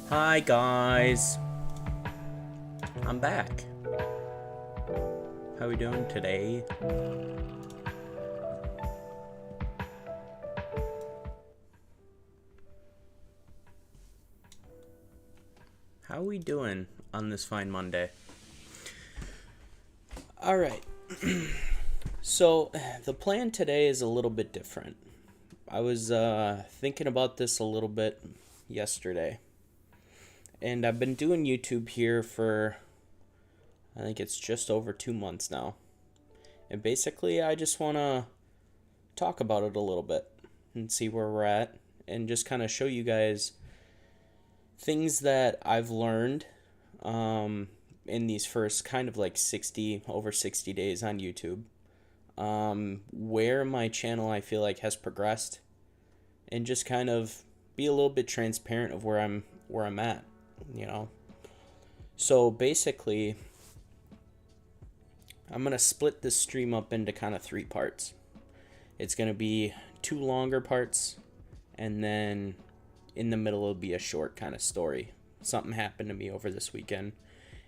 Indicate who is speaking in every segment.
Speaker 1: Hi guys, I'm back. How we doing today? How we doing on this fine Monday? Alright, so the plan today is a little bit different. I was thinking about this a little bit yesterday. And I've been doing YouTube here for, I think it's just over 2 months now. And basically, I just want to talk about it a little bit and see where we're at and just kind of show you guys things that I've learned in these first kind of like over 60 days on YouTube. Where my channel I feel like has progressed and just kind of be a little bit transparent of where I'm at. So basically I'm gonna split this stream up into kind of 3 parts. It's gonna be 2 longer parts, and then in the middle will be a short kind of story. Something happened to me over this weekend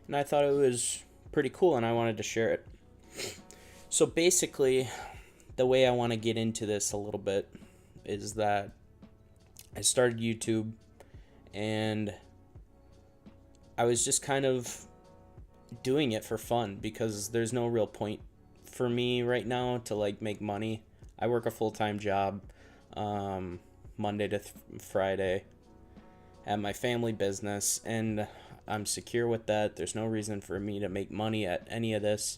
Speaker 1: and I thought it was pretty cool and I wanted to share it. So basically the way I want to get into this a little bit is that I started YouTube and I was just kind of doing it for fun because there's no real point for me right now to like make money. I work a full-time job, Monday to Friday at my family business, and I'm secure with that. There's no reason for me to make money at any of this.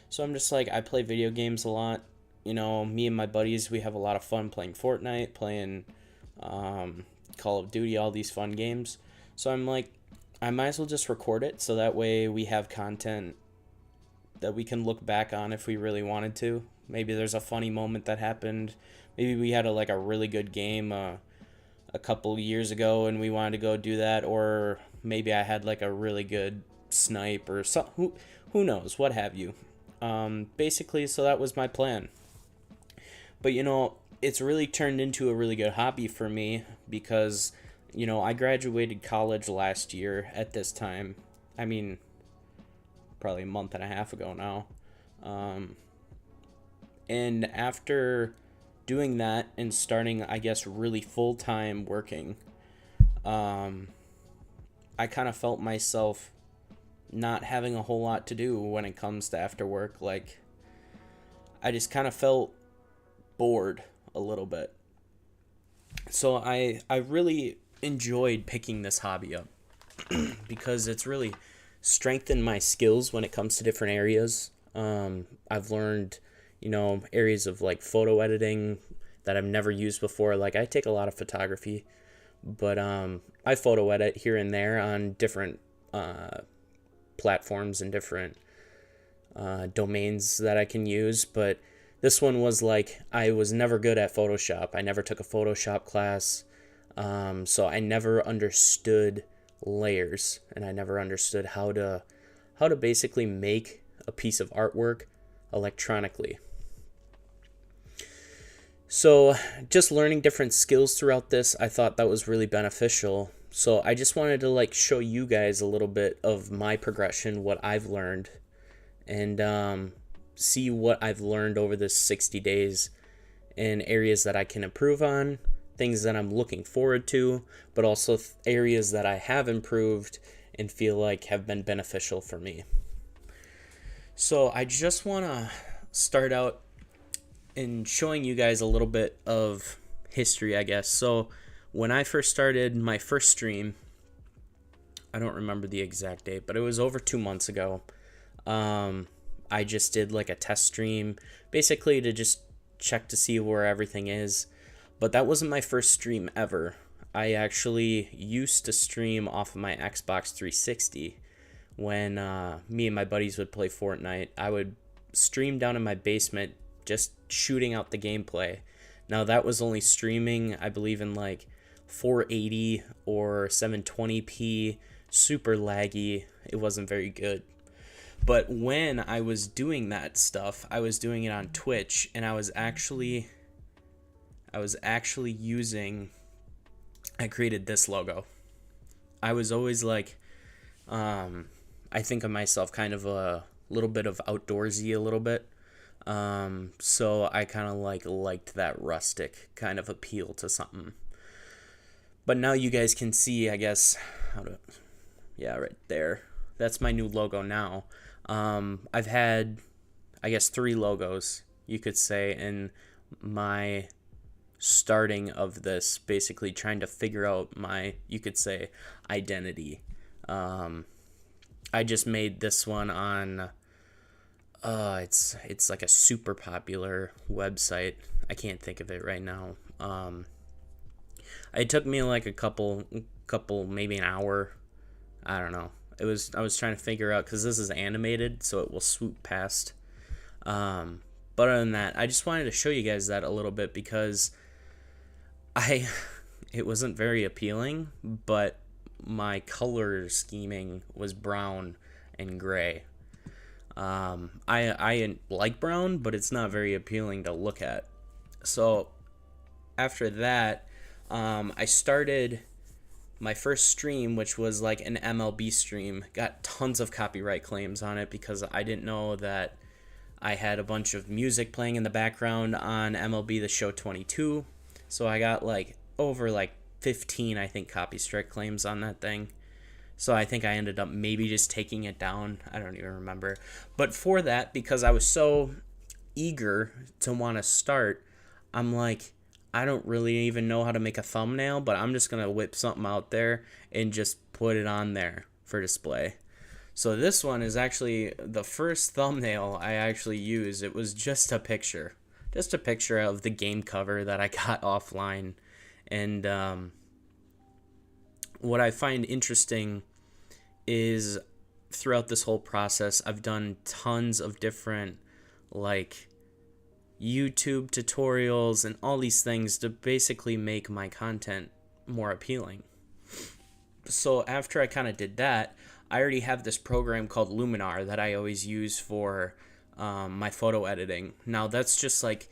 Speaker 1: So I'm just like, I play video games a lot. Me and my buddies, we have a lot of fun playing Fortnite, playing Call of Duty, all these fun games. So I'm like, I might as well just record it so that way we have content that we can look back on if we really wanted to. Maybe there's a funny moment that happened. Maybe we had a really good game a couple years ago and we wanted to go do that, or maybe I had like a really good snipe or something. Who knows, what have you. Basically, so that was my plan. But it's really turned into a really good hobby for me because I graduated college last year at this time. I mean, probably a month and a half ago now. And after doing that and starting, I guess, really full-time working, I kind of felt myself not having a whole lot to do when it comes to after work. Like, I just kind of felt bored a little bit. So I really enjoyed picking this hobby up because it's really strengthened my skills when it comes to different areas. I've learned, areas of like photo editing that I've never used before. Like, I take a lot of photography, but I photo edit here and there on different platforms and different domains that I can use. But this one was like, I was never good at Photoshop. I never took a Photoshop class. So I never understood layers, and I never understood how to basically make a piece of artwork electronically. So just learning different skills throughout this, I thought that was really beneficial. So I just wanted to like show you guys a little bit of my progression, what I've learned, and see what I've learned over this 60 days in areas that I can improve on, things that I'm looking forward to, but also areas that I have improved and feel like have been beneficial for me. So I just want to start out in showing you guys a little bit of history, I guess. So when I first started my first stream, I don't remember the exact date, but it was over 2 months ago. I just did like a test stream, basically to just check to see where everything is. But that wasn't my first stream ever. I actually used to stream off of my Xbox 360 when me and my buddies would play Fortnite. I would stream down in my basement just shooting out the gameplay. Now that was only streaming, I believe, in like 480 or 720p, super laggy. It wasn't very good. But when I was doing that stuff, I was doing it on Twitch, and I was actually using, I created this logo. I was always like, I think of myself kind of a little bit of outdoorsy a little bit. So I kind of liked that rustic kind of appeal to something. But now you guys can see, I guess, yeah, right there. That's my new logo now. I've had, I guess, 3 logos, you could say, in my starting of this, basically trying to figure out my, you could say, identity. I just made this one on, it's like a super popular website. I can't think of it right now. It took me like a couple, maybe an hour. I don't know. I was trying to figure out, because this is animated, so it will swoop past. But other than that, I just wanted to show you guys that a little bit, because it wasn't very appealing, but my color scheming was brown and gray. I like brown, but it's not very appealing to look at. So after that, I started my first stream, which was like an MLB stream. Got tons of copyright claims on it because I didn't know that I had a bunch of music playing in the background on MLB The Show 22. So I got like over like 15, I think, copy strike claims on that thing. So I think I ended up maybe just taking it down. I don't even remember. But for that, because I was so eager to want to start, I'm like, I don't really even know how to make a thumbnail, but I'm just going to whip something out there and just put it on there for display. So this one is actually the first thumbnail I actually used. It was just a picture of the game cover that I got offline. And what I find interesting is throughout this whole process, I've done tons of different like YouTube tutorials and all these things to basically make my content more appealing. So after I kind of did that, I already have this program called Luminar that I always use for my photo editing. Now that's just like,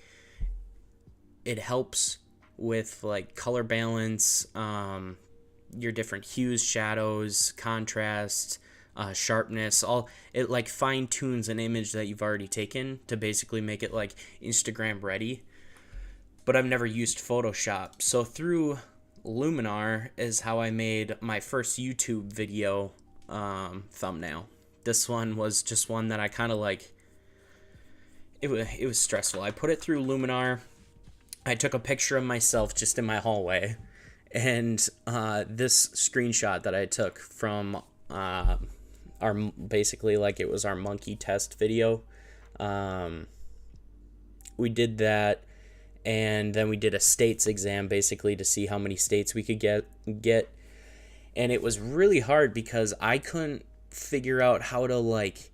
Speaker 1: it helps with like color balance, your different hues, shadows, contrast, sharpness, all it like fine tunes an image that you've already taken to basically make it like Instagram ready. But I've never used Photoshop. So through Luminar is how I made my first YouTube video thumbnail. This one was just one that I kind of like, it was stressful. I put it through Luminar. I took a picture of myself just in my hallway, and this screenshot that I took from our, basically like it was our monkey test video. We did that, and then we did a states exam basically to see how many states we could get, and it was really hard because I couldn't figure out how to like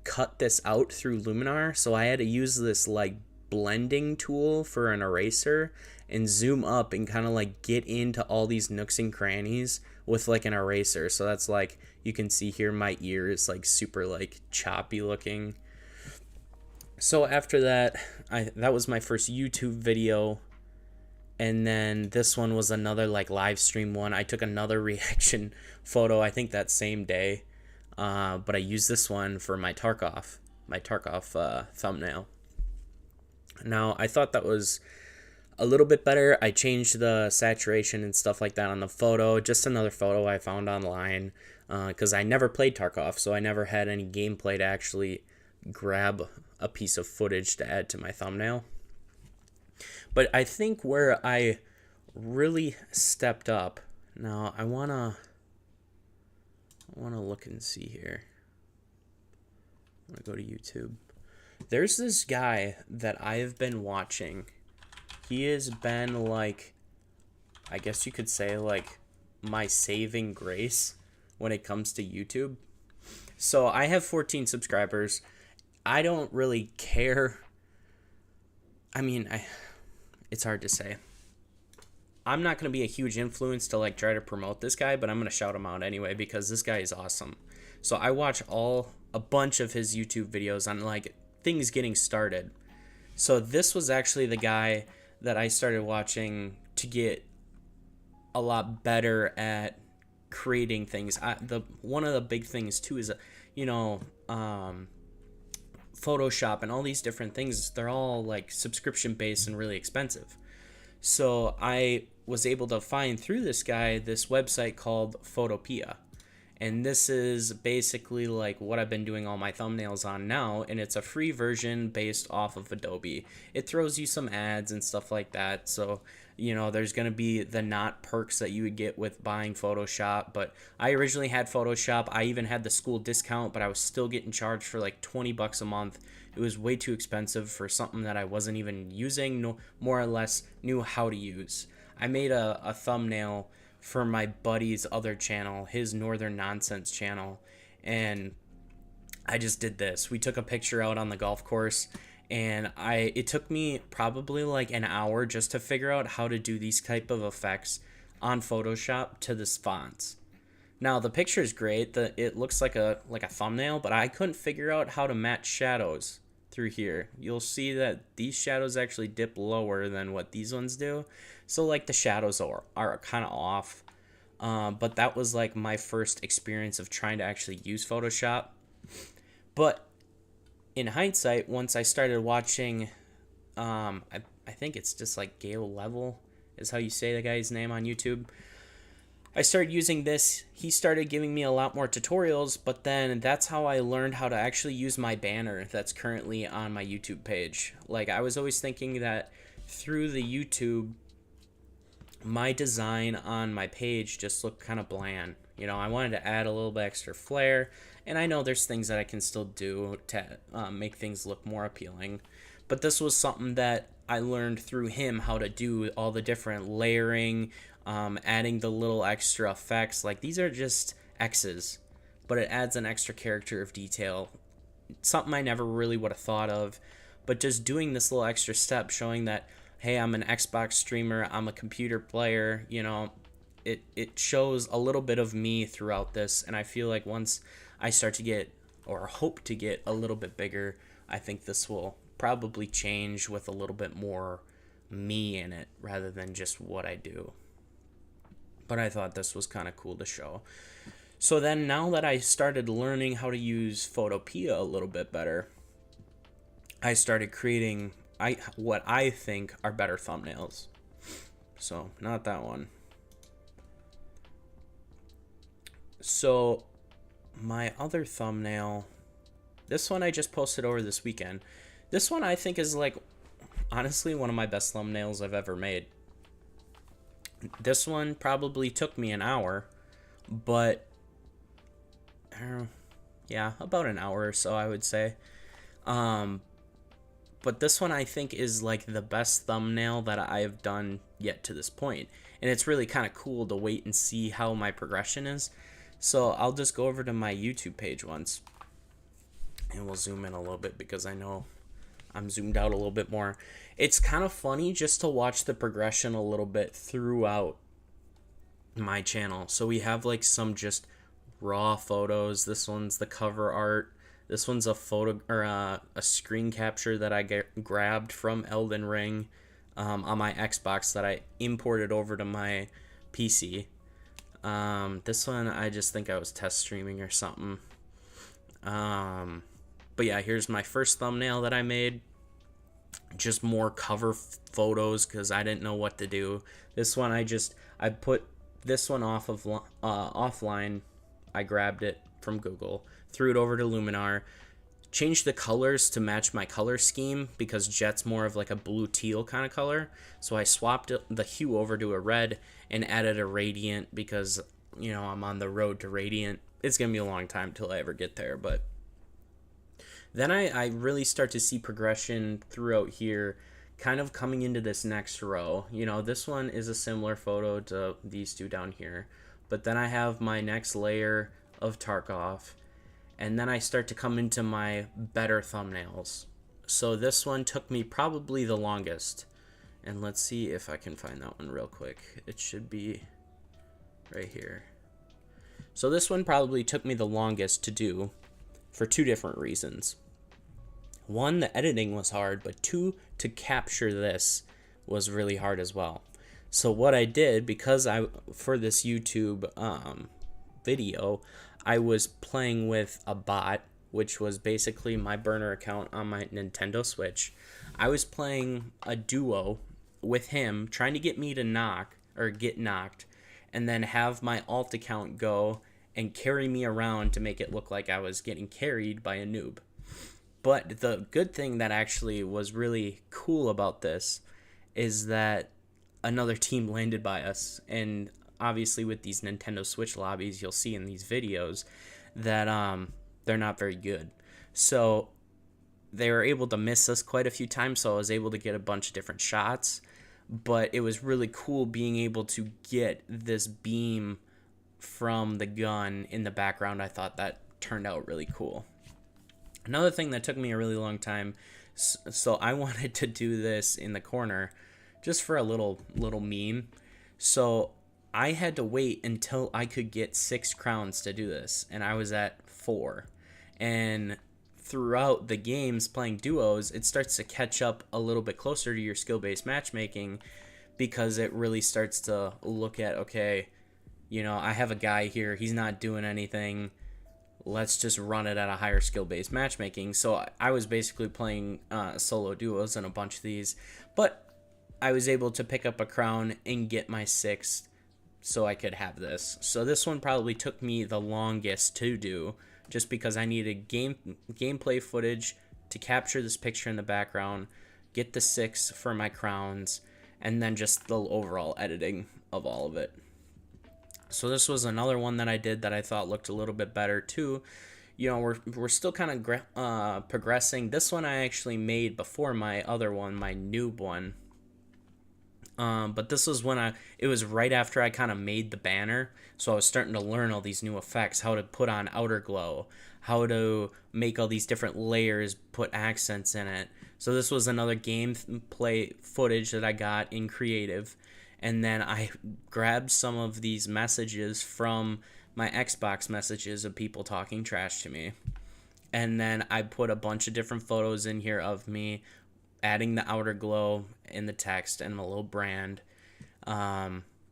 Speaker 1: cut this out through Luminar, so I had to use this like blending tool for an eraser and zoom up and kind of like get into all these nooks and crannies with like an eraser. So that's like, you can see here my ear is like super like choppy looking. So after that, that was my first YouTube video, and then this one was another like live stream one. I took another reaction photo, I think that same day, but I used this one for my Tarkov thumbnail. Now, I thought that was a little bit better. I changed the saturation and stuff like that on the photo. Just another photo I found online, because I never played Tarkov, so I never had any gameplay to actually grab a piece of footage to add to my thumbnail. But I think where I really stepped up, now I wanna look and see here. I'm gonna go to YouTube. There's this guy that I have been watching. He has been like, I guess you could say like my saving grace when it comes to YouTube. So I have 14 subscribers. I don't really care. I mean, it's hard to say. I'm not going to be a huge influence to like try to promote this guy, but I'm going to shout him out anyway because this guy is awesome. So I watch a bunch of his YouTube videos on like things getting started. So this was actually the guy that I started watching to get a lot better at creating things. One of the big things too is, you know, Photoshop and all these different things, they're all like subscription based and really expensive. So I was able to find through this guy this website called Photopea. And this is basically like what I've been doing all my thumbnails on now, and it's a free version based off of Adobe. It throws you some ads and stuff like that, so you know there's going to be the not perks that you would get with buying Photoshop. But I originally had Photoshop. I even had the school discount, but I was still getting charged for like $20 a month. It was way too expensive for something that I wasn't even using, no, more or less knew how to use. I made a thumbnail for my buddy's other channel, his Northern Nonsense channel, and I just did this. We took a picture out on the golf course, and it took me probably like an hour just to figure out how to do these type of effects on Photoshop to this fonts. Now the picture is great, it looks like a thumbnail, but I couldn't figure out how to match shadows through here. You'll see that these shadows actually dip lower than what these ones do. So like the shadows are kind of off. But that was like my first experience of trying to actually use Photoshop. But in hindsight, once I started watching, I think it's just like Gale Level is how you say the guy's name on YouTube. I started using this. He started giving me a lot more tutorials, but then that's how I learned how to actually use my banner that's currently on my YouTube page. Like, I was always thinking that through the YouTube, my design on my page just looked kind of bland. You know, I wanted to add a little bit extra flair, and I know there's things that I can still do to make things look more appealing. But this was something that I learned through him, how to do all the different layering, adding the little extra effects. Like, these are just X's, but it adds an extra character of detail. Something I never really would have thought of, but just doing this little extra step, showing that, hey, I'm an Xbox streamer, I'm a computer player, you know, it shows a little bit of me throughout this. And I feel like once I start to get, or hope to get, a little bit bigger, I think this will probably change with a little bit more me in it rather than just what I do. But I thought this was kind of cool to show. So then now that I started learning how to use Photopea a little bit better, I started creating what I think are better thumbnails. So, not that one. So, my other thumbnail, this one I just posted over this weekend. This one I think is like, honestly, one of my best thumbnails I've ever made. This one probably took me an hour, but yeah, about an hour or so, I would say. But this one I think is like the best thumbnail that I have done yet to this point. And it's really kind of cool to wait and see how my progression is. So I'll just go over to my YouTube page once, and we'll zoom in a little bit because I know I'm zoomed out a little bit more. It's kind of funny just to watch the progression a little bit throughout my channel. So we have like some just raw photos. This one's the cover art. This one's a photo or a screen capture that I grabbed from Elden Ring on my Xbox that I imported over to my PC. This one I just think I was test streaming or something. But yeah, here's my first thumbnail that I made. Just more cover photos because I didn't know what to do. This one I put this one off of offline. I grabbed it from Google, threw it over to Luminar, changed the colors to match my color scheme because Jet's more of like a blue teal kind of color. So I swapped the hue over to a red and added a radiant because, you know, I'm on the road to radiant. It's gonna be a long time till I ever get there, but then I really start to see progression throughout here, kind of coming into this next row. You know, this one is a similar photo to these two down here. But then I have my next layer of Tarkov. And then I start to come into my better thumbnails. So this one took me probably the longest. And let's see if I can find that one real quick. It should be right here. So this one probably took me the longest to do for two different reasons. One, the editing was hard, but two, to capture this was really hard as well. So what I did, because for this YouTube video, I was playing with a bot, which was basically my burner account on my Nintendo Switch. I was playing a duo with him, trying to get me to get knocked, and then have my alt account go and carry me around to make it look like I was getting carried by a noob. But the good thing that actually was really cool about this is that another team landed by us, and obviously with these Nintendo Switch lobbies, you'll see in these videos that they're not very good. So they were able to miss us quite a few times, so I was able to get a bunch of different shots. But it was really cool being able to get this beam from the gun in the background. I thought that turned out really cool. Another thing that took me a really long time, so I wanted to do this in the corner just for a little meme. So I had to wait until I could get 6 crowns to do this, and I was at 4. And throughout the games playing duos, it starts to catch up a little bit closer to your skill-based matchmaking, because it really starts to look at, okay, you know, I have a guy here, he's not doing anything, let's just run it at a higher skill-based matchmaking. So I was basically playing solo duos in a bunch of these, but I was able to pick up a crown and get my 6th so I could have this. So this one probably took me the longest to do, just because I needed gameplay footage to capture this picture in the background, get the 6 for my crowns, and then just the overall editing of all of it. So this was another one that I did that I thought looked a little bit better too. You know, we're still kind of progressing. This one I actually made before my other one, my noob one. But this was when it was right after I kind of made the banner, so I was starting to learn all these new effects, how to put on outer glow, how to make all these different layers, put accents in it. So this was another gameplay footage that I got in creative, and then I grabbed some of these messages from my Xbox messages of people talking trash to me, and then I put a bunch of different photos in here of me adding the outer glow in the text and a little brand.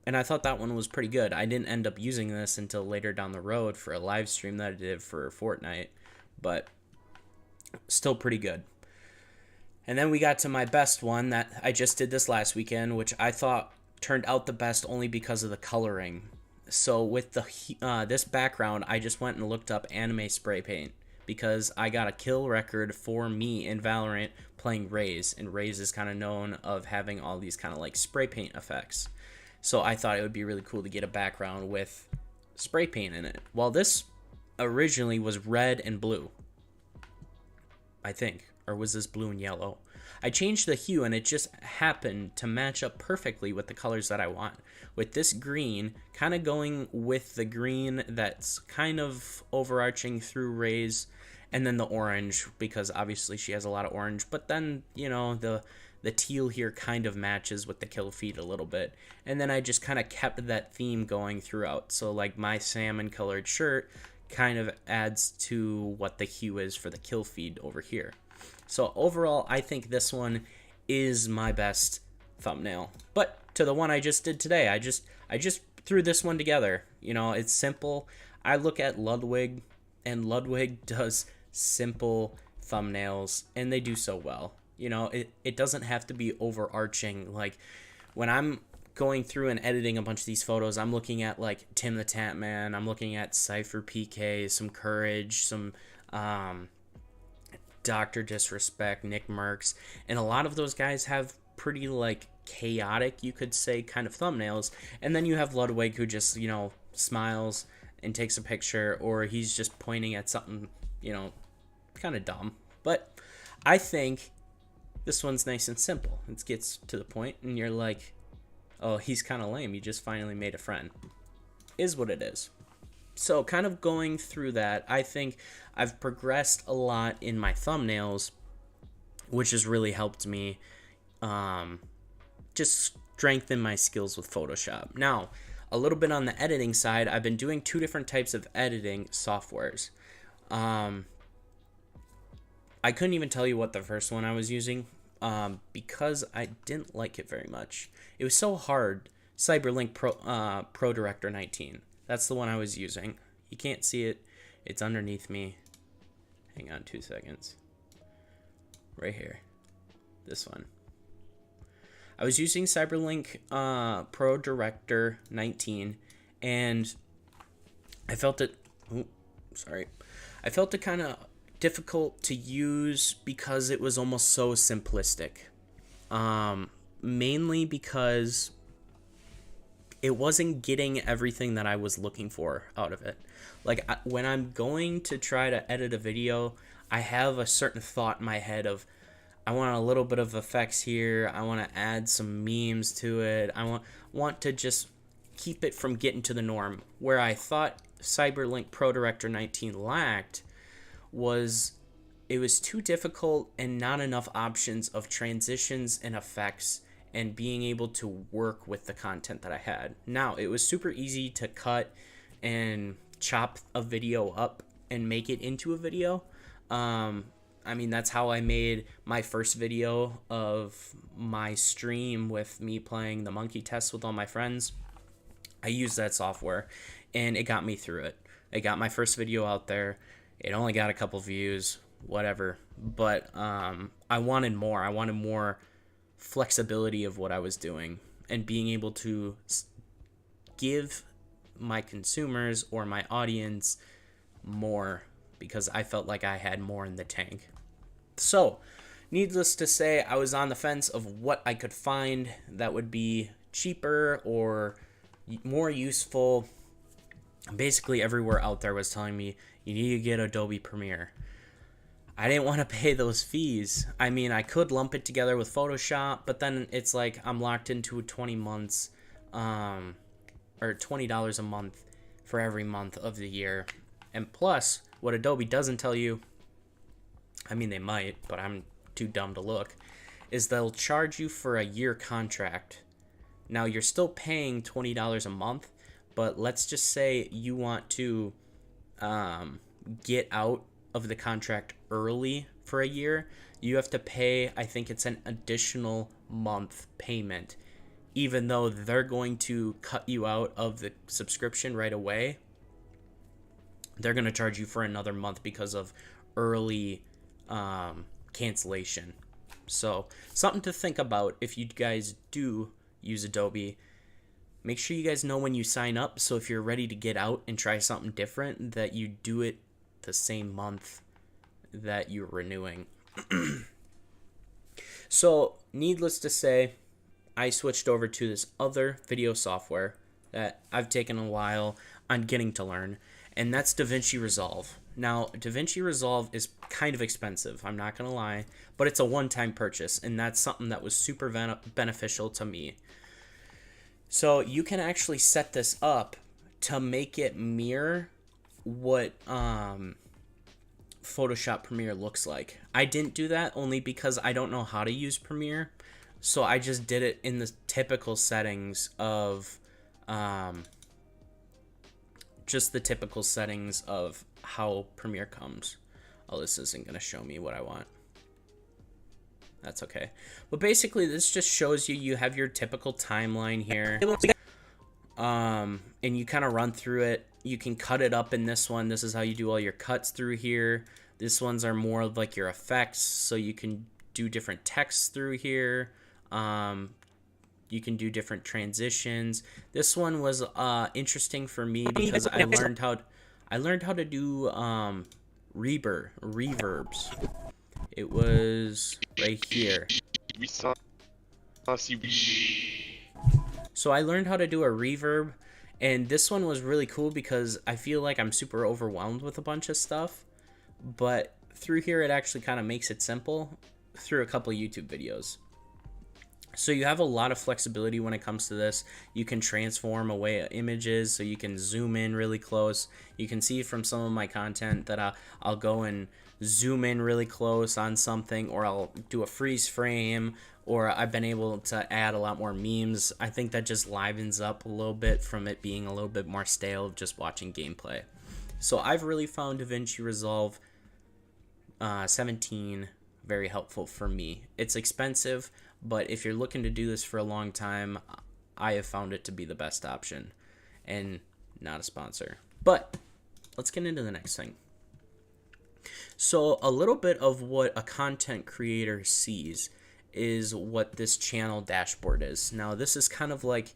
Speaker 1: And I thought that one was pretty good. I didn't end up using this until later down the road for a live stream that I did for Fortnite, but still pretty good. And then we got to my best one that I just did this last weekend, which I thought turned out the best only because of the coloring. So with this background, I just went and looked up anime spray paint, because I got a kill record for me in Valorant playing Raze, and Raze is kind of known of having all these kind of like spray paint effects. So I thought it would be really cool to get a background with spray paint in it. Well, this originally was red and blue, I think, or was this blue and yellow? I changed the hue and it just happened to match up perfectly with the colors that I want. With this green, kind of going with the green that's kind of overarching through Raze, and then the orange, because obviously she has a lot of orange, but then, you know, the teal here kind of matches with the kill feed a little bit. And then I just kind of kept that theme going throughout. So like my salmon colored shirt kind of adds to what the hue is for the kill feed over here. So overall, I think this one is my best thumbnail. But to the one I just did today, I just threw this one together. You know, it's simple. I look at Ludwig, and Ludwig does simple thumbnails, and they do so well. You know, it doesn't have to be overarching. Like when I'm going through and editing a bunch of these photos, I'm looking at like Tim the Tap Man, I'm looking at Cypher PK, some Courage, some Dr. Disrespect, Nick Merckx, and a lot of those guys have pretty like chaotic, you could say, kind of thumbnails. And then you have Ludwig, who just, you know, smiles and takes a picture, or he's just pointing at something, you know, kind of dumb. But I think this one's nice and simple. It gets to the point, and you're like, oh, he's kind of lame. You just finally made a friend. Is what it is. So kind of going through that, I think I've progressed a lot in my thumbnails, which has really helped me just strengthen my skills with Photoshop. Now, a little bit on the editing side, I've been doing 2 different types of editing softwares. I couldn't even tell you what the first one I was using because I didn't like it very much. It was so hard. CyberLink Pro Director 19. That's the one I was using. You can't see it. It's underneath me. Hang on 2 seconds. Right here. This one. I was using Cyberlink Pro Director 19, and I felt it... Oh, sorry. I felt it kind of difficult to use because it was almost so simplistic. Mainly because it wasn't getting everything that I was looking for out of it. Like, when I'm going to try to edit a video, I have a certain thought in my head of, I want a little bit of effects here, I want to add some memes to it, I want to just keep it from getting to the norm. Where I thought Cyberlink Pro Director 19 lacked was it was too difficult and not enough options of transitions and effects and being able to work with the content that I had. Now, it was super easy to cut and chop a video up and make it into a video. I mean, that's how I made my first video of my stream with me playing the monkey test with all my friends. I used that software, and it got me through it. It got my first video out there. It only got a couple views, whatever. But I wanted more. I wanted more flexibility of what I was doing and being able to give my consumers or my audience more, because I felt like I had more in the tank. So, needless to say, I was on the fence of what I could find that would be cheaper or more useful. Basically, everywhere out there was telling me, you need to get Adobe Premiere. I didn't want to pay those fees. I mean, I could lump it together with Photoshop, but then it's like I'm locked into 20 months, or $20 a month for every month of the year. And plus, what Adobe doesn't tell you, I mean, they might, but I'm too dumb to look, is they'll charge you for a year contract. Now, you're still paying $20 a month, but let's just say you want to get out of the contract early for a year. You have to pay, I think it's an additional month payment, even though they're going to cut you out of the subscription right away. They're going to charge you for another month because of early cancellation. So, something to think about if you guys do use Adobe. Make sure you guys know when you sign up, so if you're ready to get out and try something different, that you do it the same month that you're renewing. So, needless to say, I switched over to this other video software that I've taken a while on getting to learn, and that's DaVinci Resolve. Now, DaVinci Resolve is kind of expensive, I'm not going to lie, but it's a one-time purchase, and that's something that was super beneficial to me. So, you can actually set this up to make it mirror what Photoshop Premiere looks like. I didn't do that only because I don't know how to use Premiere, so I just did it in the typical settings of just the typical settings of how Premiere comes. Oh, this isn't going to show me what I want. That's okay. But basically, this just shows you have your typical timeline here. And you kind of run through it. You can cut it up in this one. This is how you do all your cuts through here. This ones are more of like your effects, so you can do different texts through here. You can do different transitions. This one was interesting for me because I learned how to do reverbs. It was right here. So I learned how to do a reverb, and this one was really cool because I feel like I'm super overwhelmed with a bunch of stuff, but through here it actually kind of makes it simple through a couple YouTube videos. So you have a lot of flexibility when it comes to this. You can transform away images, so you can zoom in really close. You can see from some of my content that I'll go and zoom in really close on something, or I'll do a freeze frame, or I've been able to add a lot more memes. I think that just livens up a little bit from it being a little bit more stale of just watching gameplay. So I've really found DaVinci Resolve 17 very helpful for me. It's expensive, but if you're looking to do this for a long time, I have found it to be the best option. And not a sponsor. But let's get into the next thing. So a little bit of what a content creator sees is what this channel dashboard is. Now this is kind of like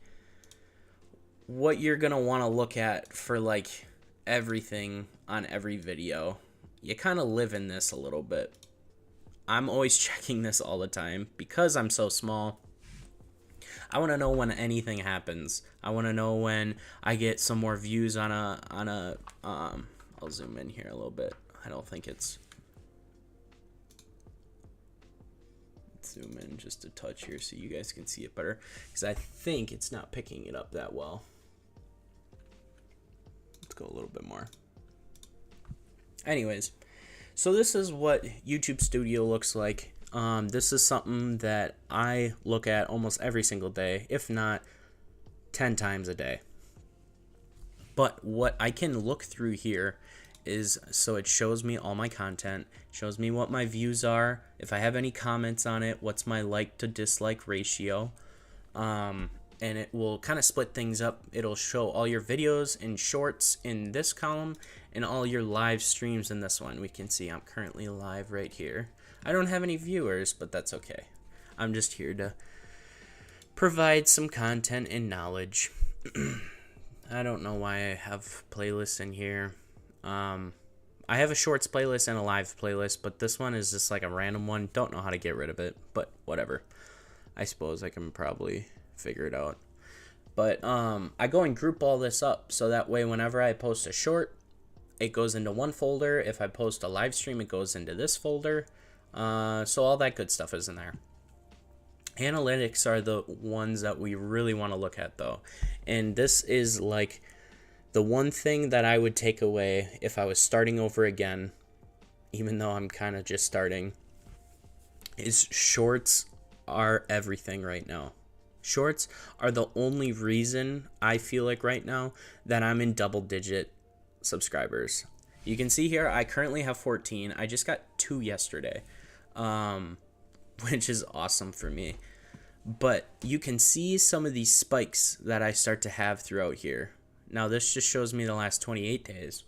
Speaker 1: what you're going to want to look at for like everything on every video. You kind of live in this a little bit. I'm always checking this all the time because I'm so small. I want to know when anything happens. I want to know when I get some more views on a I'll zoom in here a little bit. I don't think it's zoom in just a touch here so you guys can see it better, because I think it's not picking it up that well. Let's go a little bit more. Anyways, so this is what YouTube Studio looks like. This is something that I look at almost every single day, if not 10 times a day. But what I can look through here is, so it shows me all my content, shows me what my views are, if I have any comments on it, what's my like to dislike ratio, and it will kind of split things up. It'll show all your videos and shorts in this column and all your live streams in this one. We can see I'm currently live right here. I don't have any viewers, but that's okay. I'm just here to provide some content and knowledge. I don't know why I have playlists in here. I have a shorts playlist and a live playlist, but this one is just like a random one. Don't know how to get rid of it, but whatever. I suppose I can probably figure it out. But I go and group all this up so that way whenever I post a short, it goes into one folder. If I post a live stream, it goes into this folder. So all that good stuff is in there. Analytics are the ones that we really want to look at though. And this is like the one thing that I would take away if I was starting over again, even though I'm kind of just starting, is shorts are everything right now. Shorts are the only reason I feel like right now that I'm in double-digit subscribers. You can see here I currently have 14. I just got 2 yesterday, which is awesome for me. But you can see some of these spikes that I start to have throughout here. Now this just shows me the last 28 days,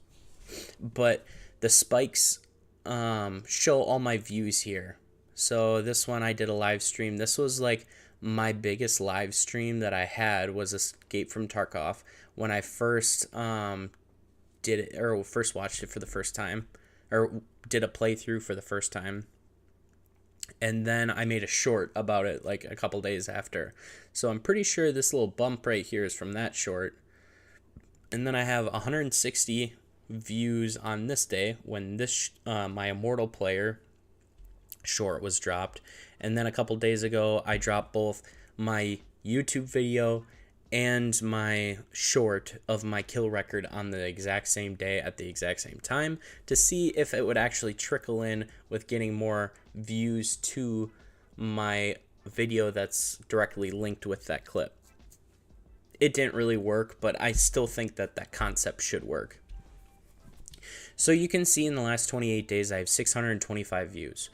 Speaker 1: but the spikes show all my views here. So this one I did a live stream. This was like my biggest live stream that I had, was Escape from Tarkov, when I first did it, or first watched it for the first time, or did a playthrough for the first time. And then I made a short about it like a couple days after. So I'm pretty sure this little bump right here is from that short. And then I have 160 views on this day when this my Immortal Player short was dropped. And then a couple days ago, I dropped both my YouTube video and my short of my kill record on the exact same day at the exact same time to see if it would actually trickle in with getting more views to my video that's directly linked with that clip. It didn't really work, but I still think that that concept should work. So you can see in the last 28 days, I have 625 views.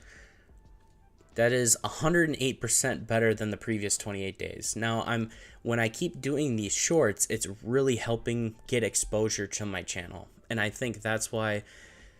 Speaker 1: That is 108% better than the previous 28 days. Now, when I keep doing these shorts, it's really helping get exposure to my channel. And I think that's why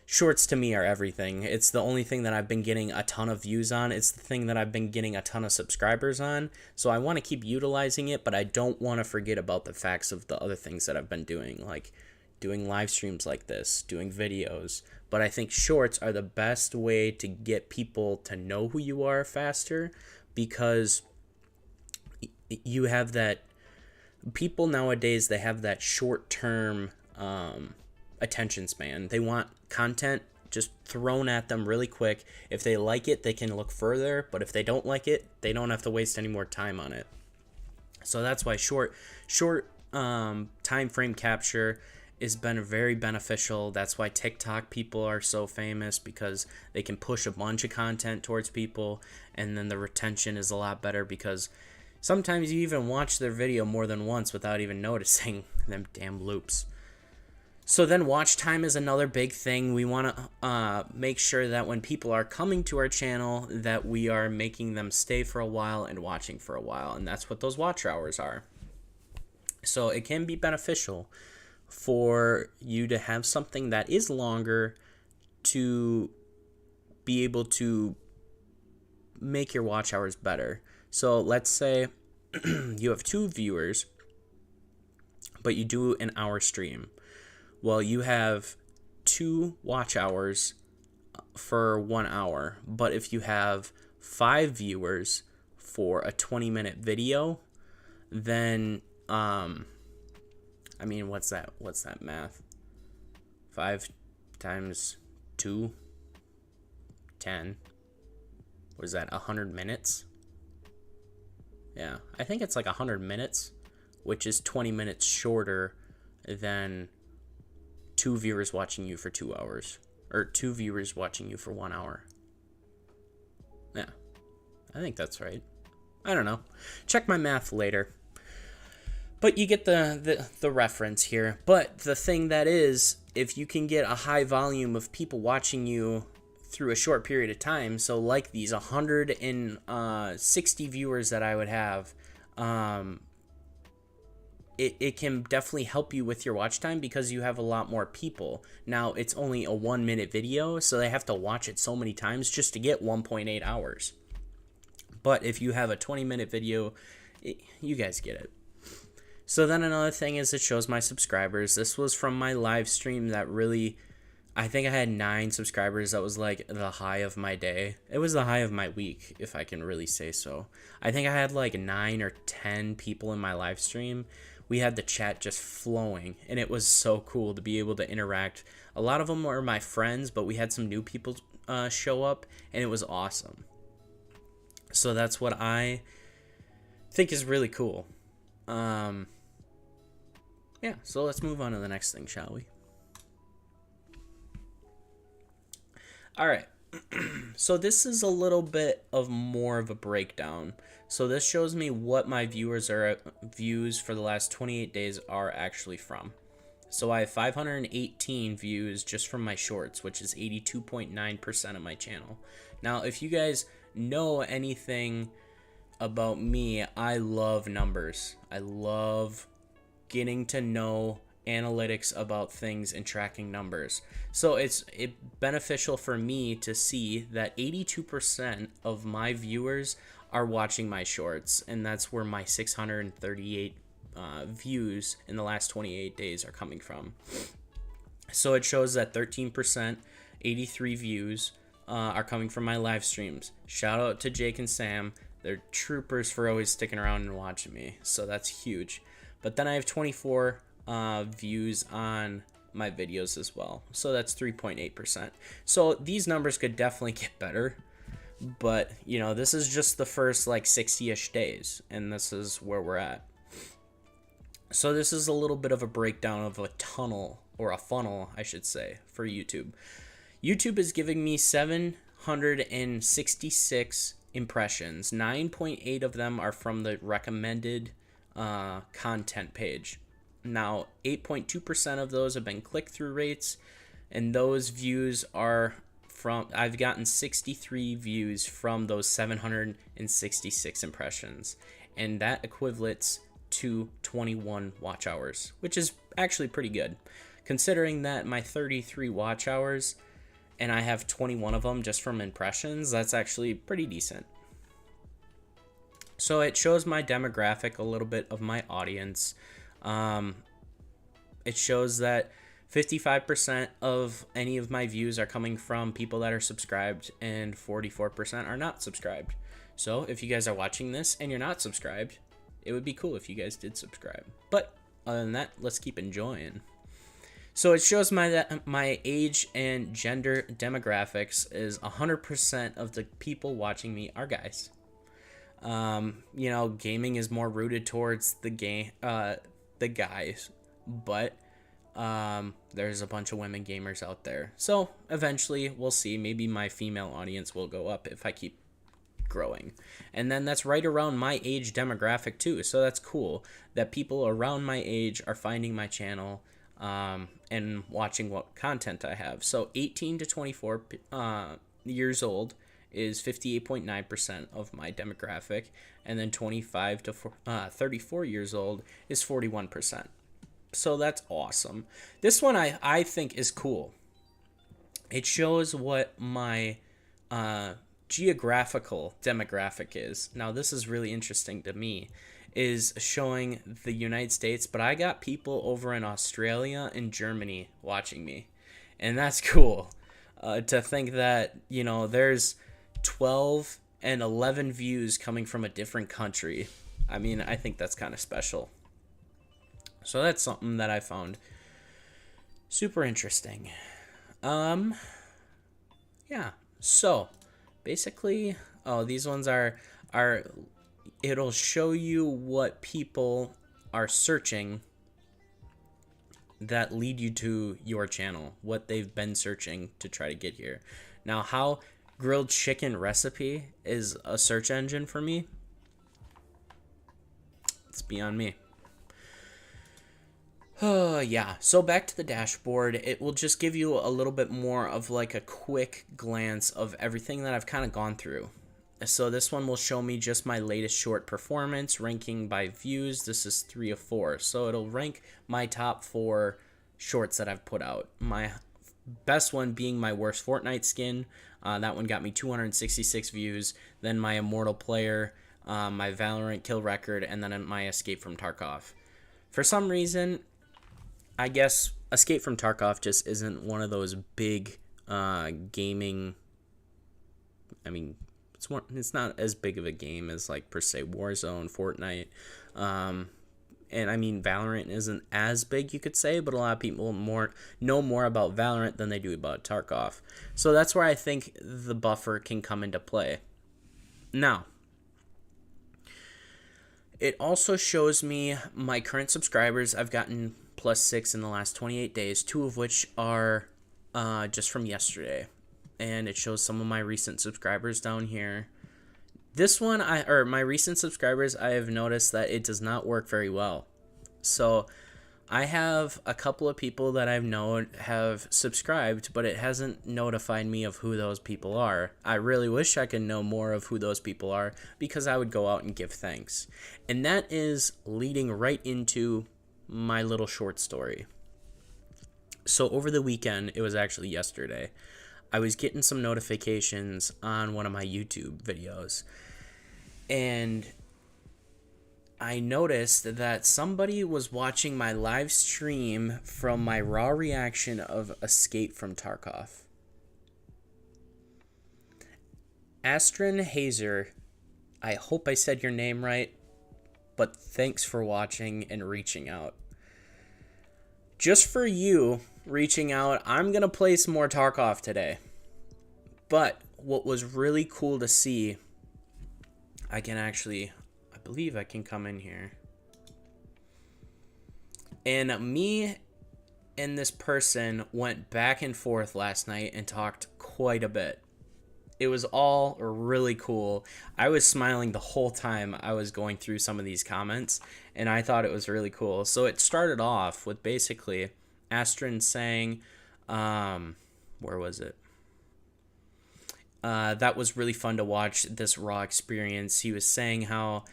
Speaker 1: shorts to me are everything. It's the only thing that I've been getting a ton of views on. It's the thing that I've been getting a ton of subscribers on. So I want to keep utilizing it, but I don't want to forget about the facts of the other things that I've been doing, like doing live streams like this, doing videos. But I think shorts are the best way to get people to know who you are faster, because you have that, people nowadays, they have that short-term attention span. They want content just thrown at them really quick. If they like it, they can look further, but if they don't like it, they don't have to waste any more time on it. So that's why short time frame capture has been very beneficial. That's why TikTok people are so famous, because they can push a bunch of content towards people, and then the retention is a lot better, because sometimes you even watch their video more than once without even noticing them damn loops. So then watch time is another big thing. We want to make sure that when people are coming to our channel, that we are making them stay for a while and watching for a while, and that's what those watch hours are. So it can be beneficial for you to have something that is longer to be able to make your watch hours better. So let's say you have 2 viewers, but you do an hour stream. Well, you have 2 watch hours for 1 hour. But if you have 5 viewers for a 20-minute video, then I mean, what's that math? 5 times 2, 10. What is that, 100 minutes? Yeah, I think it's like 100 minutes, which is 20 minutes shorter than 2 viewers watching you for 2 hours. Or 2 viewers watching you for 1 hour. Yeah, I think that's right. I don't know. Check my math later. But you get the reference here. But the thing that is, if you can get a high volume of people watching you through a short period of time, so like these 160 viewers that I would have, it can definitely help you with your watch time because you have a lot more people. Now, it's only a 1-minute video, so they have to watch it so many times just to get 1.8 hours. But if you have a 20-minute video, you guys get it. So then another thing is it shows my subscribers. This was from my live stream that really, I think I had 9 subscribers. That was like the high of my day. It was the high of my week, if I can really say so. I think I had like 9 or 10 people in my live stream. We had the chat just flowing, and it was so cool to be able to interact. A lot of them were my friends, but we had some new people show up, and it was awesome. So that's what I think is really cool. Yeah, so let's move on to the next thing, shall we? All right. So this is a little bit of more of a breakdown. So this shows me what my views for the last 28 days are actually from. So I have 518 views just from my shorts, which is 82.9% of my channel. Now, if you guys know anything about me, I love numbers. I love getting to know analytics about things and tracking numbers. So it's beneficial for me to see that 82% of my viewers are watching my shorts, and that's where my 638 views in the last 28 days are coming from. So it shows that 13%, 83 views are coming from my live streams. Shout out to Jake and Sam. They're troopers for always sticking around and watching me, so that's huge. But then I have 24 views on my videos as well, so that's 3.8%. So these numbers could definitely get better, but you know, this is just the first like 60-ish days, and this is where we're at. So this is a little bit of a breakdown of a tunnel, or a funnel, I should say, for YouTube. YouTube is giving me 766 impressions. 9.8 of them are from the recommended content page. Now, 8.2% of those have been click-through rates, and those views are from, I've gotten 63 views from those 766 impressions, and that equates to 21 watch hours, which is actually pretty good, considering that my 33 watch hours, and I have 21 of them just from impressions. That's actually pretty decent. So it shows my demographic, a little bit of my audience. It shows that 55% of any of my views are coming from people that are subscribed, and 44% are not subscribed. So if you guys are watching this and you're not subscribed, it would be cool if you guys did subscribe. But other than that, let's keep enjoying. So it shows my age and gender demographics is 100% of the people watching me are guys. You know, gaming is more rooted towards the guys, but there's a bunch of women gamers out there. So eventually we'll see, maybe my female audience will go up if I keep growing. And then that's right around my age demographic too. So that's cool that people around my age are finding my channel and watching what content I have. So 18 to 24 years old is 58.9% of my demographic, and then 25 to 34 years old is 41%. So that's awesome. This one I think is cool. It shows what my geographical demographic is. Now, this is really interesting to me, is showing the United States, but I got people over in Australia and Germany watching me. And that's cool to think that, you know, there's 12 and 11 views coming from a different country. I mean, I think that's kind of special. So that's something that I found super interesting. Yeah. So basically, these ones are it'll show you what people are searching that lead you to your channel, what they've been searching to try to get here. Now, how grilled chicken recipe is a search engine for me, it's beyond me. Yeah, so back to the dashboard. It will just give you a little bit more of like a quick glance of everything that I've kind of gone through. So this one will show me just my latest short performance, ranking by views. This is 3 of 4. So it'll rank my top 4 shorts that I've put out. My best one being my worst Fortnite skin. That one got me 266 views. Then my Immortal Player, my Valorant kill record, and then my Escape from Tarkov. For some reason, I guess Escape from Tarkov just isn't one of those big gaming. I mean, it's not as big of a game as, like, per se Warzone, Fortnite, and I mean Valorant isn't as big, you could say, but a lot of people know more about Valorant than they do about Tarkov. So that's where I think the buffer can come into play. Now, it also shows me my current subscribers. I've gotten +6 in the last 28 days, 2 of which are just from yesterday. And it shows some of my recent subscribers down here. This one, my recent subscribers, I have noticed that it does not work very well. So I have a couple of people that I've known have subscribed, but it hasn't notified me of who those people are. I really wish I could know more of who those people are, because I would go out and give thanks. And that is leading right into my little short story. So over the weekend, it was actually yesterday, I was getting some notifications on one of my YouTube videos, and I noticed that somebody was watching my live stream from my raw reaction of Escape from Tarkov. Astrid Hazer, I hope I said your name right, but thanks for watching and reaching out. Just for you reaching out, I'm going to play some more Tarkov today. But what was really cool to see, I believe I can come in here. And me and this person went back and forth last night and talked quite a bit. It was all really cool. I was smiling the whole time I was going through some of these comments, and I thought it was really cool. So it started off with basically Astrid saying, where was it? That was really fun to watch, this raw experience. He was saying how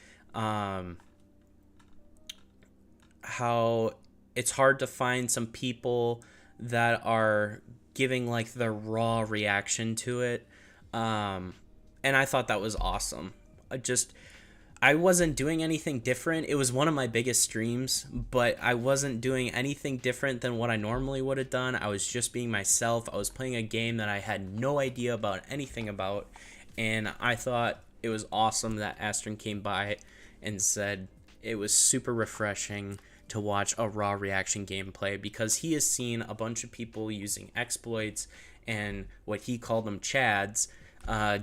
Speaker 1: it's hard to find some people that are giving like the raw reaction to it. And I thought that was awesome. I wasn't doing anything different. It was one of my biggest streams, but I wasn't doing anything different than what I normally would have done. I was just being myself. I was playing a game that I had no idea about anything about, and I thought it was awesome that Astrid came by and said it was super refreshing to watch a raw reaction gameplay, because he has seen a bunch of people using exploits and what he called them chads,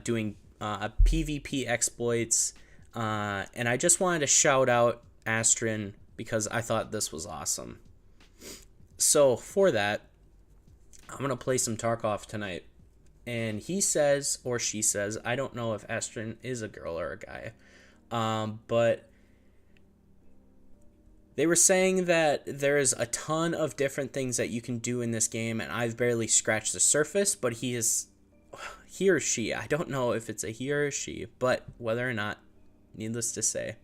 Speaker 1: doing PvP exploits. And I just wanted to shout out Astrid because I thought this was awesome. So for that, I'm going to play some Tarkov tonight. And he says, or she says, I don't know if Astrid is a girl or a guy, but they were saying that there is a ton of different things that you can do in this game, and I've barely scratched the surface, but he or she, I don't know if it's a he or a she, but whether or not, needless to say,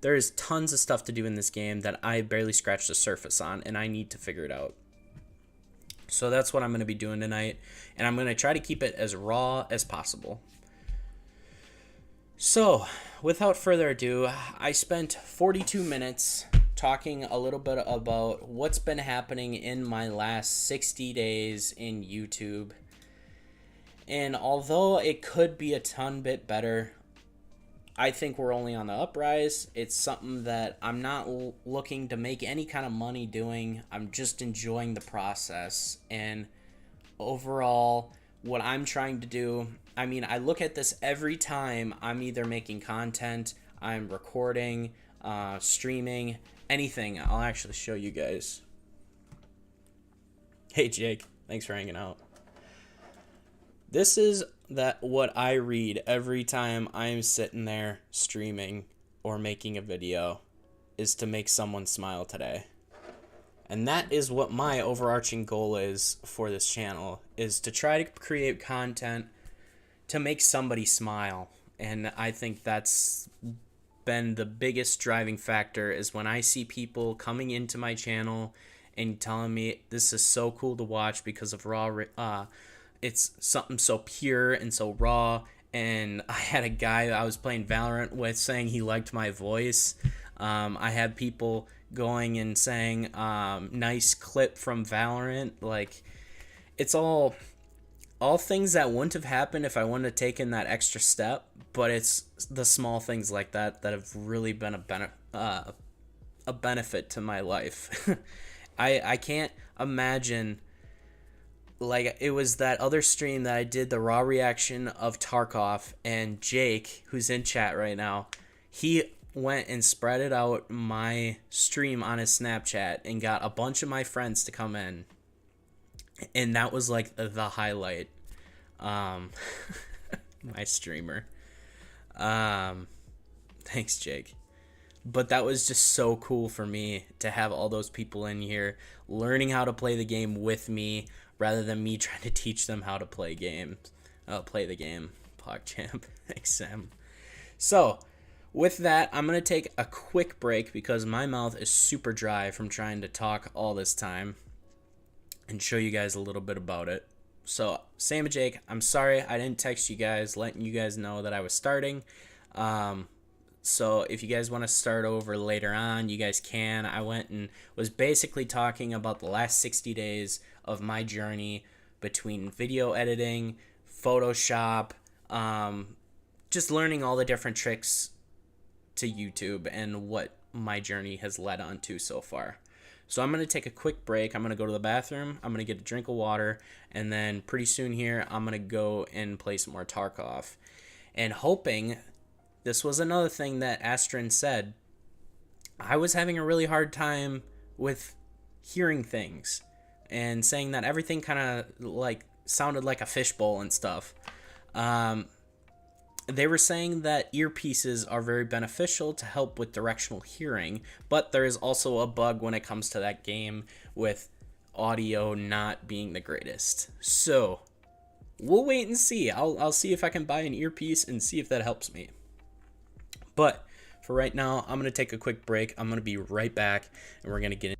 Speaker 1: there is tons of stuff to do in this game that I barely scratched the surface on, and I need to figure it out. So that's what I'm going to be doing tonight, and I'm going to try to keep it as raw as possible. So, without further ado, I spent 42 minutes talking a little bit about what's been happening in my last 60 days in YouTube. And although it could be a ton bit better, I think we're only on the uprise. It's something that I'm not looking to make any kind of money doing. I'm just enjoying the process. And overall, what I'm trying to do, I mean, I look at this every time I'm either making content, I'm recording, streaming, anything. I'll actually show you guys. Hey, Jake. Thanks for hanging out. This is what I read every time I'm sitting there streaming or making a video, is to make someone smile today. And that is what my overarching goal is for this channel, is to try to create content to make somebody smile. And I think that's been the biggest driving factor, is when I see people coming into my channel and telling me this is so cool to watch because of it's something so pure and so raw. And I had a guy I was playing Valorant with saying he liked my voice. I had people going and saying, nice clip from Valorant. Like, it's all things that wouldn't have happened if I wouldn't have taken that extra step. But it's the small things like that that have really been a benefit to my life. I can't imagine. Like, it was that other stream that I did the raw reaction of Tarkov, and Jake, who's in chat right now, he went and spread it out my stream on his Snapchat and got a bunch of my friends to come in. And that was like the highlight. My streamer. Thanks, Jake. But that was just so cool for me to have all those people in here learning how to play the game with me, rather than me trying to teach them how to play the game. PogChamp. Thanks, Sam. So, with that, I'm going to take a quick break because my mouth is super dry from trying to talk all this time, and show you guys a little bit about it. So, Sam and Jake, I'm sorry I didn't text you guys letting you guys know that I was starting. So if you guys want to start over later on, you guys can. I went and was basically talking about the last 60 days of my journey between video editing, Photoshop, just learning all the different tricks to YouTube and what my journey has led on to so far. So I'm going to take a quick break. I'm going to go to the bathroom. I'm going to get a drink of water. And then pretty soon here, I'm going to go and play some more Tarkov. And hoping, this was another thing that Astrin said, I was having a really hard time with hearing things and saying that everything kind of like sounded like a fishbowl and stuff. They were saying that earpieces are very beneficial to help with directional hearing, but there is also a bug when it comes to that game with audio not being the greatest. So we'll wait and see. I'll see if I can buy an earpiece and see if that helps me. But for right now, I'm going to take a quick break. I'm going to be right back, and we're going to get into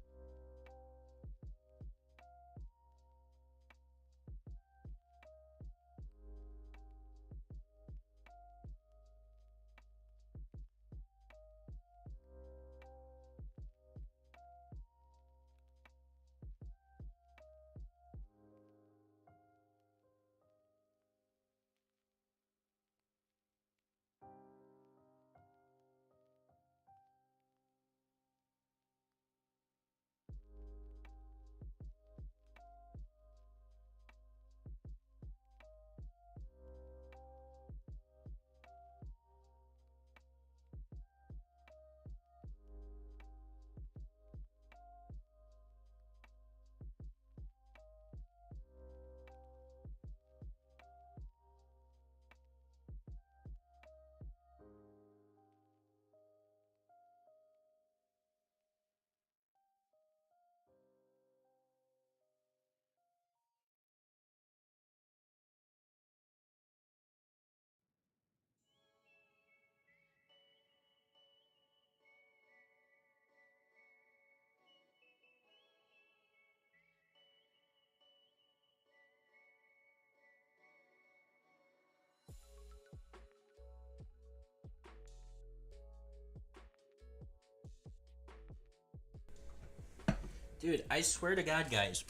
Speaker 1: Dude, I swear to God, guys,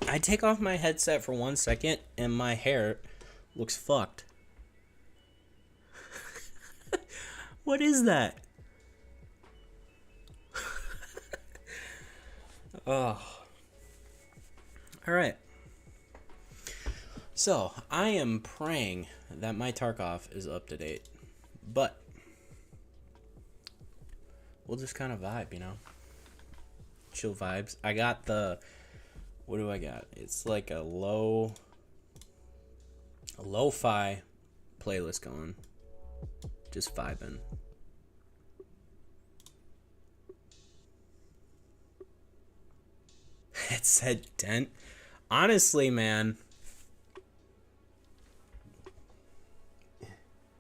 Speaker 1: I take off my headset for 1 second and my hair looks fucked. What is that? Oh. Alright. So, I am praying that my Tarkov is up to date. But we'll just kind of vibe, you know? Chill vibes. I got the... What do I got? It's like a lo-fi playlist going. Just vibing. It said dent. Honestly, man.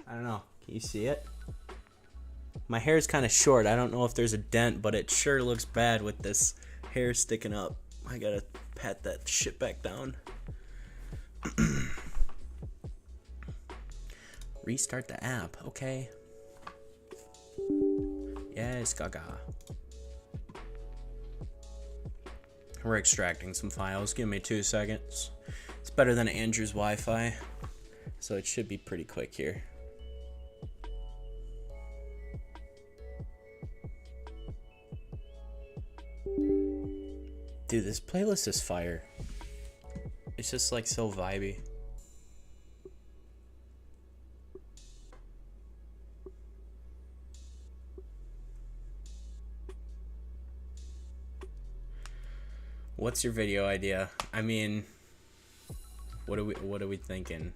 Speaker 1: I don't know. Can you see it? My hair is kind of short. I don't know if there's a dent, but it sure looks bad with this hair sticking up. I gotta pat that shit back down. Restart the app. Okay. Yes, gaga. We're extracting some files. Give me 2 seconds. It's better than Andrew's Wi-Fi, so it should be pretty quick here. Dude, this playlist is fire. It's just like so vibey. What's your video idea? I mean, what are we thinking?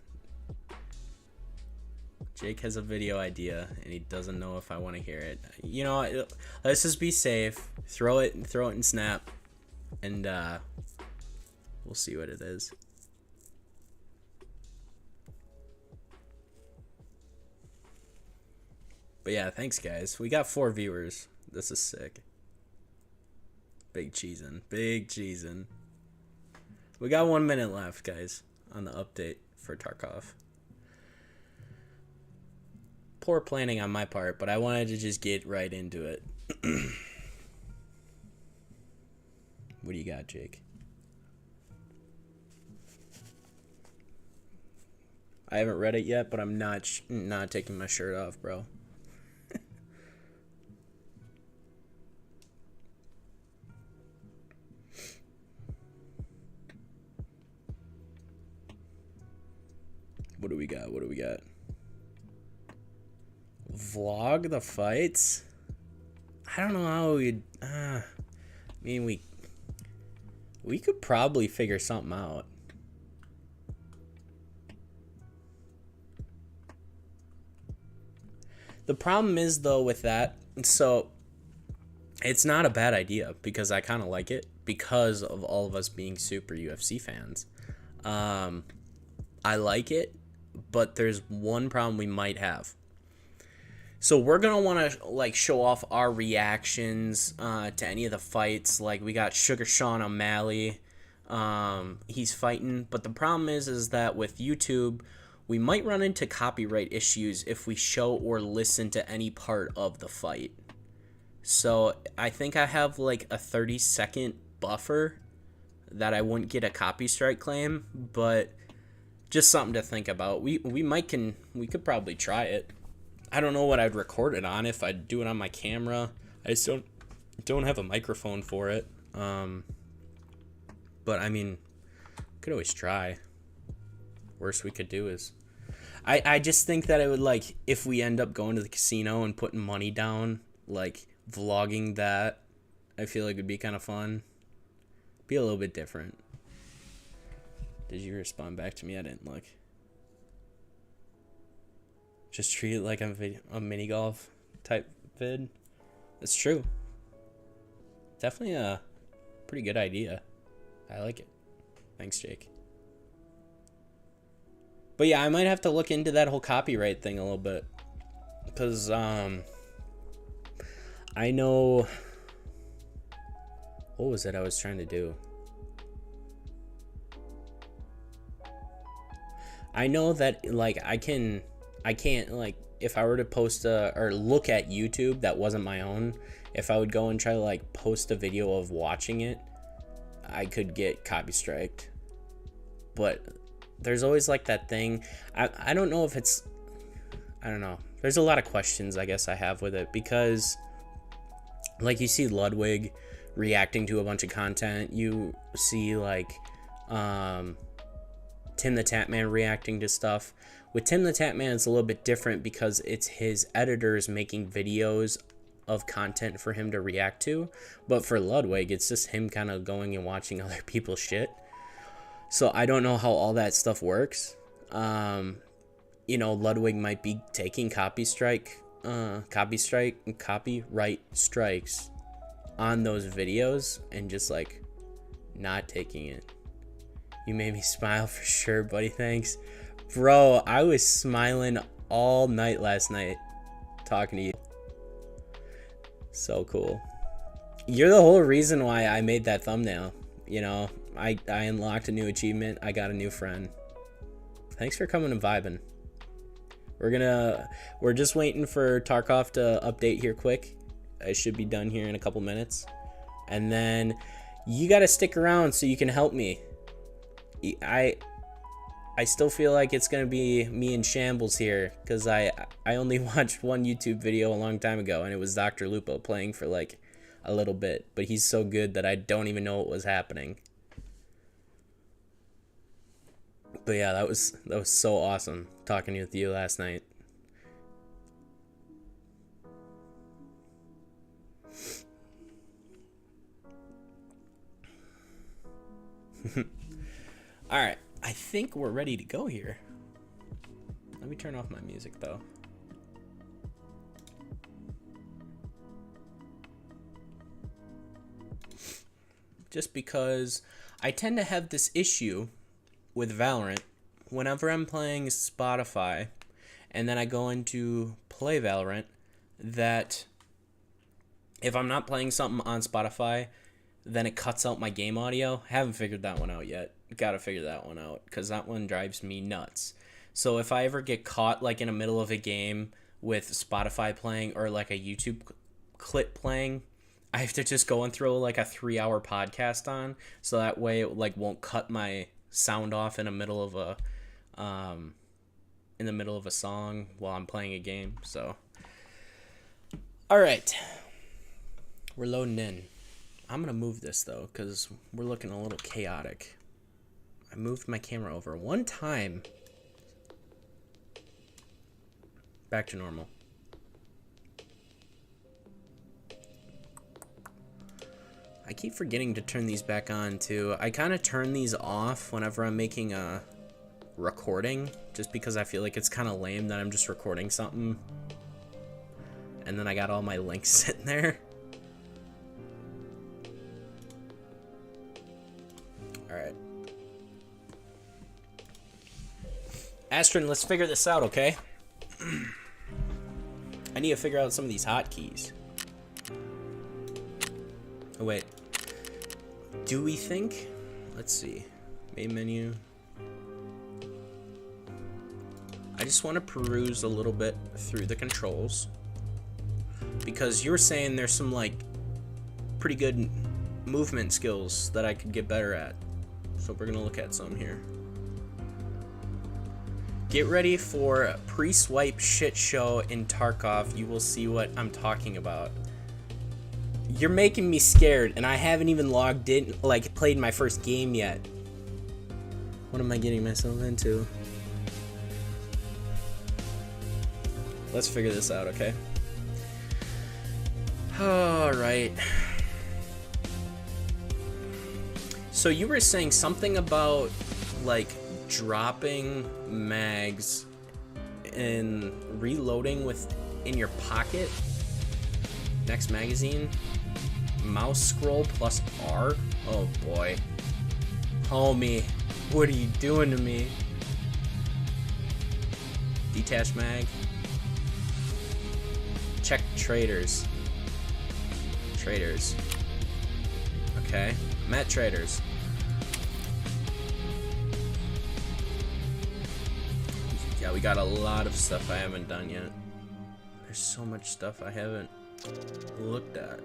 Speaker 1: Jake has a video idea and he doesn't know if I want to hear it. You know, let's just be safe. Throw it in Snap, and we'll see what it is. But yeah, thanks guys. We got 4 viewers. This is sick. Big cheesin'. Big cheesin'. We got 1 minute left, guys, on the update for Tarkov. Poor planning on my part, but I wanted to just get right into it. What do you got, Jake? I haven't read it yet, but I'm not taking my shirt off, bro. What do we got? What do we got? Vlog the fights? I don't know how we'd... I mean, we could probably figure something out. The problem is, though, with that, so it's not a bad idea because I kind of like it because of all of us being super UFC fans. I like it, but there's one problem we might have. So we're going to want to like show off our reactions to any of the fights. Like we got Sugar Sean O'Malley. He's fighting. But the problem is that with YouTube, we might run into copyright issues if we show or listen to any part of the fight. So I think I have like a 30-second buffer that I wouldn't get a copy strike claim. But just something to think about. We could probably try it. I don't know what I'd record it on if I'd do it on my camera. I just don't have a microphone for it. But I mean, could always try. Worst we could do is I just think that it would, like, if we end up going to the casino and putting money down, like vlogging that, I feel like it'd be kind of fun. Be a little bit different. Did you respond back to me? I didn't look. Just treat it like a mini golf type vid. That's true. Definitely a pretty good idea. I like it. Thanks, Jake. But yeah, I might have to look into that whole copyright thing a little bit. Because, I know... What was it I was trying to do? I know that, like, I can't, like, if I were to post or look at YouTube that wasn't my own, if I would go and try to, like, post a video of watching it, I could get copy striked. But there's always like that thing. I don't know if it's, I don't know. There's a lot of questions I guess I have with it, because like you see Ludwig reacting to a bunch of content. You see like Tim the Tatman reacting to stuff. With Tim the Tatman, it's a little bit different because it's his editors making videos of content for him to react to. But for Ludwig, it's just him kind of going and watching other people's shit. So I don't know how all that stuff works. You know, Ludwig might be taking copyright strikes on those videos and just like not taking it. You made me smile for sure, buddy. Thanks. Bro, I was smiling all night last night talking to you. So cool. You're the whole reason why I made that thumbnail. You know, I unlocked a new achievement. I got a new friend. Thanks for coming and vibing. We're just waiting for Tarkov to update here quick. I should be done here in a couple minutes. And then you got to stick around so you can help me. I still feel like it's going to be me in shambles here, because I only watched one YouTube video a long time ago, and it was Dr. Lupo playing for like a little bit, but he's so good that I don't even know what was happening. But yeah, that was so awesome talking with you last night. All right, I think we're ready to go here. Let me turn off my music though. Just because I tend to have this issue with Valorant whenever I'm playing Spotify and then I go into play Valorant, that if I'm not playing something on Spotify, then it cuts out my game audio. Haven't figured that one out yet. Gotta figure that one out, because that one drives me nuts. So if I ever get caught like in the middle of a game with Spotify playing or like a YouTube clip playing, I have to just go and throw like a 3-hour podcast on, so that way it like won't cut my sound off in the middle of a song while I'm playing a game. So all right, we're loading in. I'm gonna move this though, because we're looking a little chaotic. I moved my camera over one time. Back to normal. I keep forgetting to turn these back on too. I kind of turn these off whenever I'm making a recording, just because I feel like it's kind of lame that I'm just recording something and then I got all my links sitting there. Alright. Astrid, let's figure this out, okay? I need to figure out some of these hotkeys. Oh, wait. Do we think? Let's see. Main menu. I just want to peruse a little bit through the controls, because you were saying there's some like pretty good movement skills that I could get better at. So we're gonna look at some here. Get ready for a pre-swipe shit show in Tarkov. You will see what I'm talking about. You're making me scared, and I haven't even logged in, like played my first game yet. What am I getting myself into? Let's figure this out, okay? Alright. So you were saying something about, like, dropping mags and reloading in your pocket? Next magazine? Mouse scroll plus R? Oh boy. Homie, what are you doing to me? Detach mag. Check traders. Traders. Okay, I'm at traders. Yeah, we got a lot of stuff I haven't done yet. There's so much stuff I haven't looked at.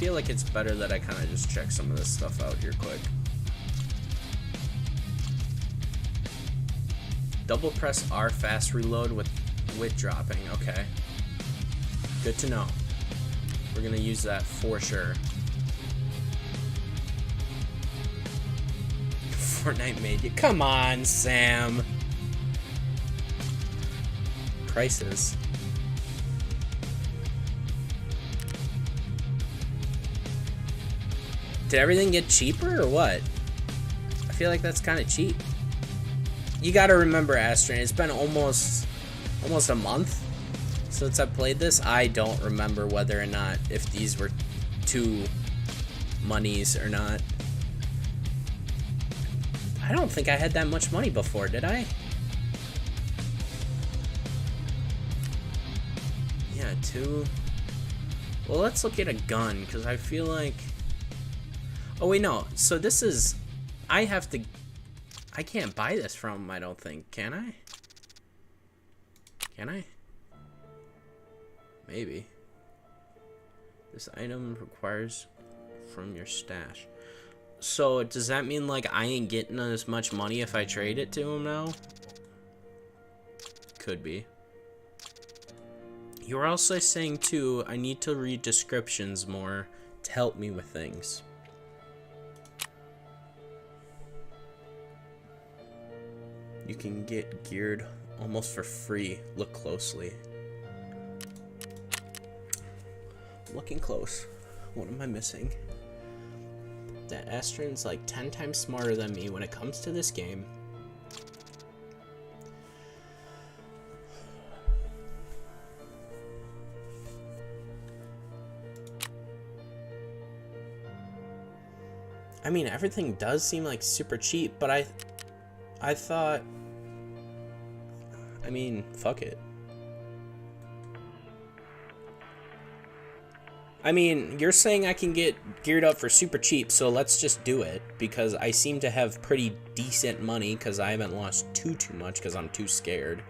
Speaker 1: feel like it's better that I kind of just check some of this stuff out here quick. Double press R fast reload with dropping. Okay. Good to know. We're gonna use that for sure. Fortnite made you. Come on, Sam. Prices. Did everything get cheaper or what? I feel like that's kind of cheap. You gotta remember, Astrid, it's been almost a month since I played this. I don't remember whether or not if these were 2 monies or not. I don't think I had that much money before, did I? Yeah, 2. Well, let's look at a gun, because I feel like... Oh, wait, no. So this is... I can't buy this from them, I don't think. Can I? Can I? Maybe. This item requires from your stash. So, does that mean, like, I ain't getting as much money if I trade it to him now? Could be. You were also saying, too, I need to read descriptions more to help me with things. You can get geared almost for free. Look closely. Looking close. What am I missing? That Astron's like 10 times smarter than me when it comes to this game. I mean, everything does seem like super cheap, but I thought, I mean, fuck it. I mean, you're saying I can get geared up for super cheap, so let's just do it, because I seem to have pretty decent money, because I haven't lost too much, because I'm too scared.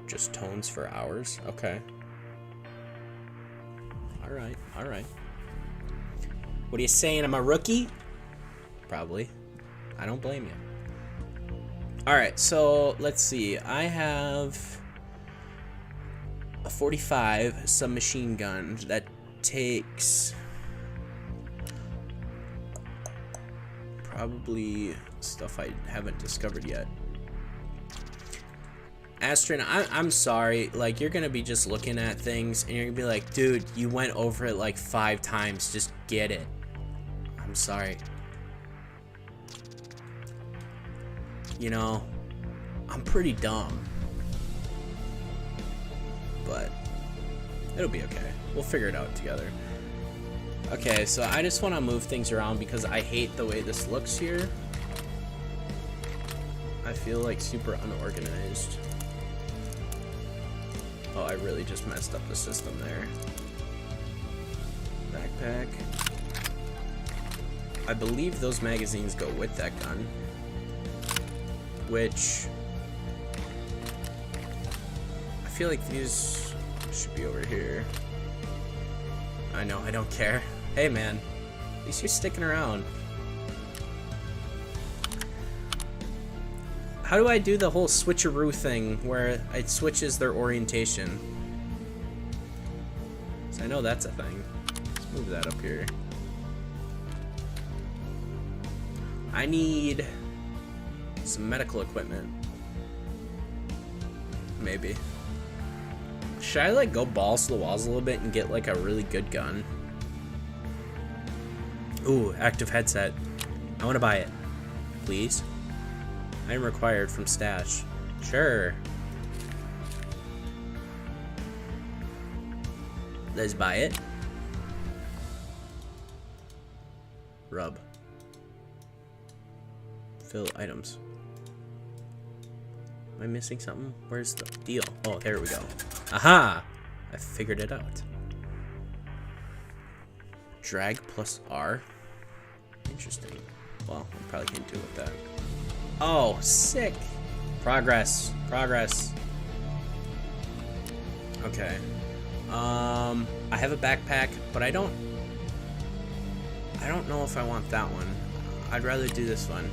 Speaker 1: Just tones for hours, okay. Alright, alright. What are you saying, I'm a rookie? Probably. I don't blame you. Alright, so let's see. I have a 45 submachine gun that takes probably stuff I haven't discovered yet. Astrid, I'm sorry. Like, you're gonna be just looking at things and you're gonna be like, dude, you went over it like 5 times. Just get it. I'm sorry. You know, I'm pretty dumb. But it'll be okay. We'll figure it out together. Okay, so I just want to move things around because I hate the way this looks here. I feel like super unorganized. Oh, I really just messed up the system there. Backpack. I believe those magazines go with that gun. Which... I feel like these should be over here. I know, I don't care. Hey man, at least you're sticking around. How do I do the whole switcheroo thing where it switches their orientation? So I know that's a thing. Let's move that up here. I need some medical equipment. Maybe. Should I like go balls to the walls a little bit and get like a really good gun? Ooh, active headset. I want to buy it. Please. I'm required from stash. Sure. Let's buy it. Rub. Fill items. Am I missing something? Where's the deal? Oh, there we go. Aha! I figured it out. Drag plus R. Interesting. Well, I probably can't do with that. Oh, sick. Progress. Progress. Okay. I have a backpack, but I don't know if I want that one. I'd rather do this one.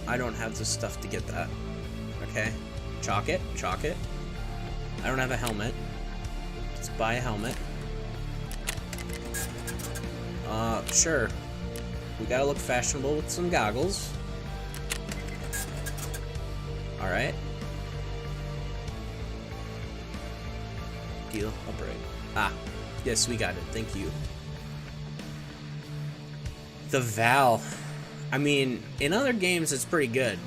Speaker 1: I don't have the stuff to get that. Okay. Chalk it. Chalk it. I don't have a helmet. Let's buy a helmet. Sure. We gotta look fashionable with some goggles. Alright. Deal. Upgrade. Ah. Yes, we got it. Thank you. The Val. I mean, in other games, it's pretty good.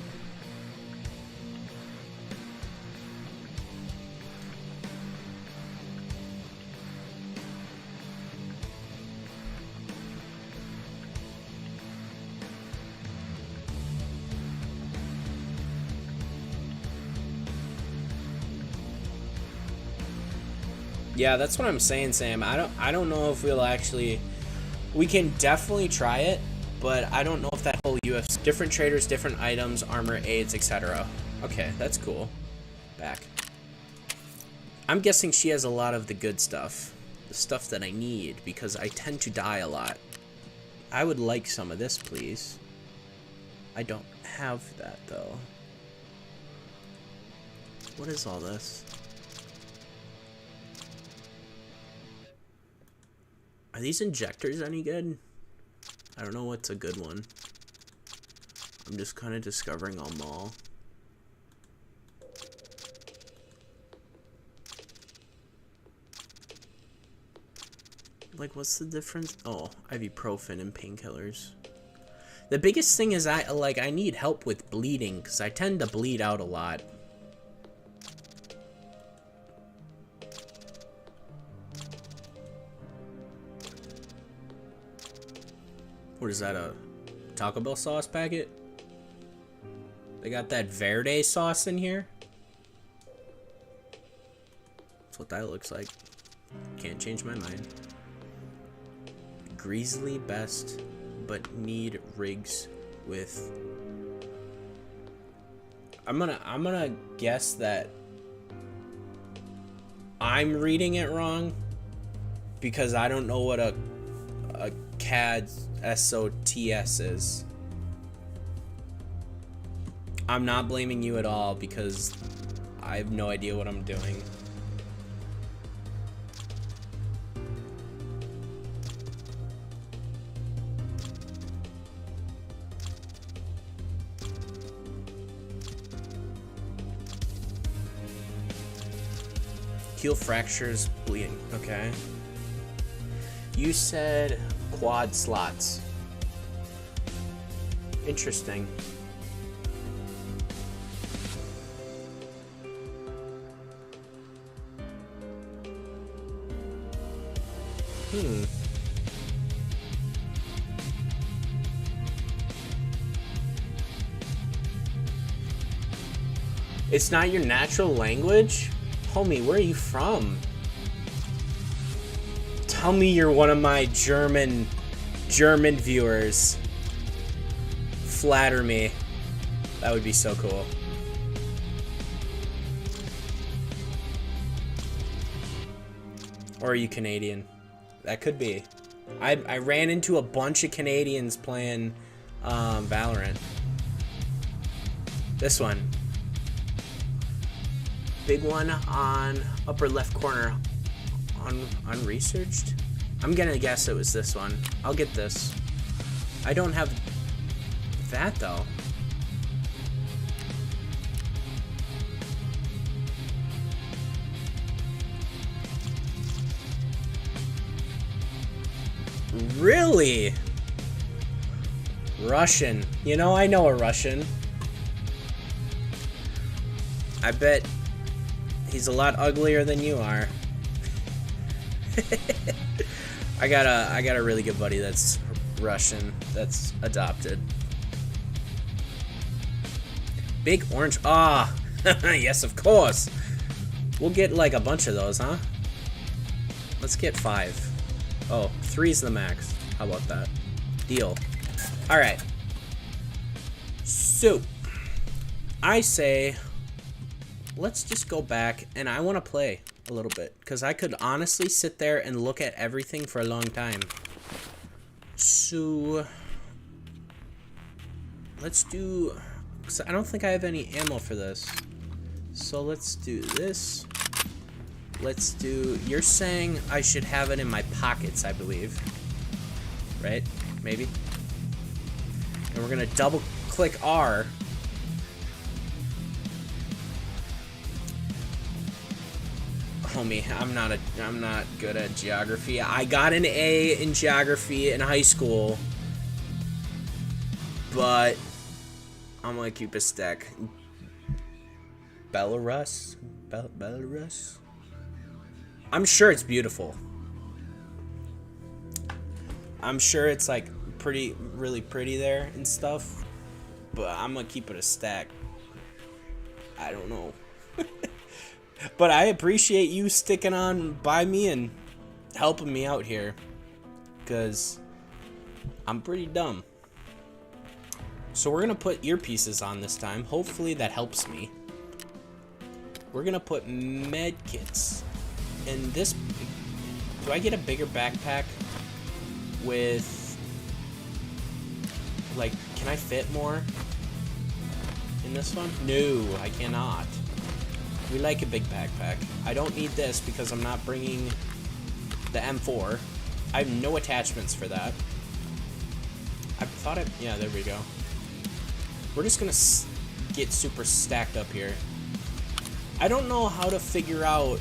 Speaker 1: Yeah, that's what I'm saying, Sam. I don't know if we'll actually... We can definitely try it, but I don't know if that whole UFC... Different traders, different items, armor, aids, etc. Okay, that's cool. Back. I'm guessing she has a lot of the good stuff. The stuff that I need, because I tend to die a lot. I would like some of this, please. I don't have that, though. What is all this? Are these injectors any good? I don't know what's a good one. I'm just kind of discovering them all. Like, what's the difference? Oh, ibuprofen and painkillers. The biggest thing is I need help with bleeding, because I tend to bleed out a lot. What is that, a Taco Bell sauce packet? They got that Verde sauce in here? That's what that looks like. Can't change my mind. Greasily best, but need rigs with... I'm gonna guess that I'm reading it wrong, because I don't know what a CAD SOTS is. I'm not blaming you at all, because I have no idea what I'm doing. Heel fractures, bleeding. Okay. You said quad slots. Interesting. It's not your natural language? Homie, where are you from? Tell me you're one of my German viewers. Flatter me. That would be so cool. Or are you Canadian? That could be. I ran into a bunch of Canadians playing Valorant. This one. Big one on upper left corner. Unresearched? I'm gonna guess it was this one. I'll get this. I don't have that though. Really? Russian. You know, I know a Russian. I bet he's a lot uglier than you are. I got a really good buddy that's Russian, that's adopted. Big orange. Ah, yes, of course. We'll get like a bunch of those, huh? Let's get 5. Oh, 3's the max. How about that? Deal. All right. So, I say, let's just go back, and I want to play. a little bit, because I could honestly sit there and look at everything for a long time. So let's do, because I don't think I have any ammo for this. So let's do this. Let's do, you're saying I should have it in my pockets, I believe. Right? Maybe? And we're gonna double click R. Homie, I'm not good at geography. I got an A in geography in high school, but I'm gonna keep a stack. Belarus? Belarus? I'm sure it's beautiful. I'm sure it's like pretty, really pretty there and stuff, but I'm gonna keep it a stack. I don't know. But I appreciate you sticking on by me and helping me out here, because I'm pretty dumb. So we're gonna put earpieces on this time. Hopefully that helps me. We're gonna put med kits. And this, do I get a bigger backpack with, like, can I fit more in this one? No, I cannot. We like a big backpack. I don't need this because I'm not bringing the M4. I have no attachments for that. I thought it, yeah, there we go. We're just gonna get super stacked up here. I don't know how to figure out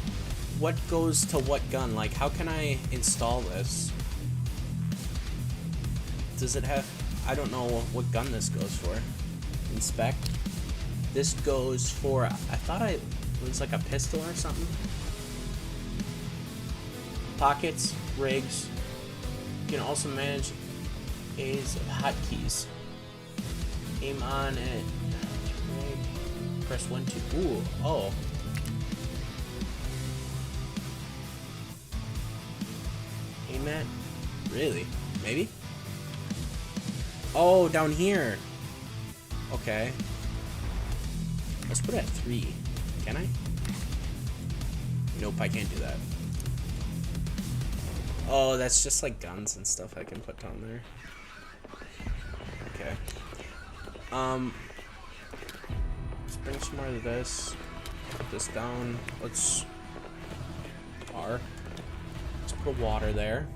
Speaker 1: what goes to what gun. Like, how can I install this? Does it have, I don't know what gun this goes for. Inspect. This goes for, I thought it was like a pistol or something. Pockets, rigs. You can also manage A's of hotkeys. Aim on it. Press 1, 2. Ooh, oh. Aim at? Really? Maybe? Oh, down here. Okay. Let's put it at 3. Can I? Nope, I can't do that. Oh, that's just like guns and stuff I can put down there. Okay. Let's bring some more of this. Put this down. Let's R. Let's put water there.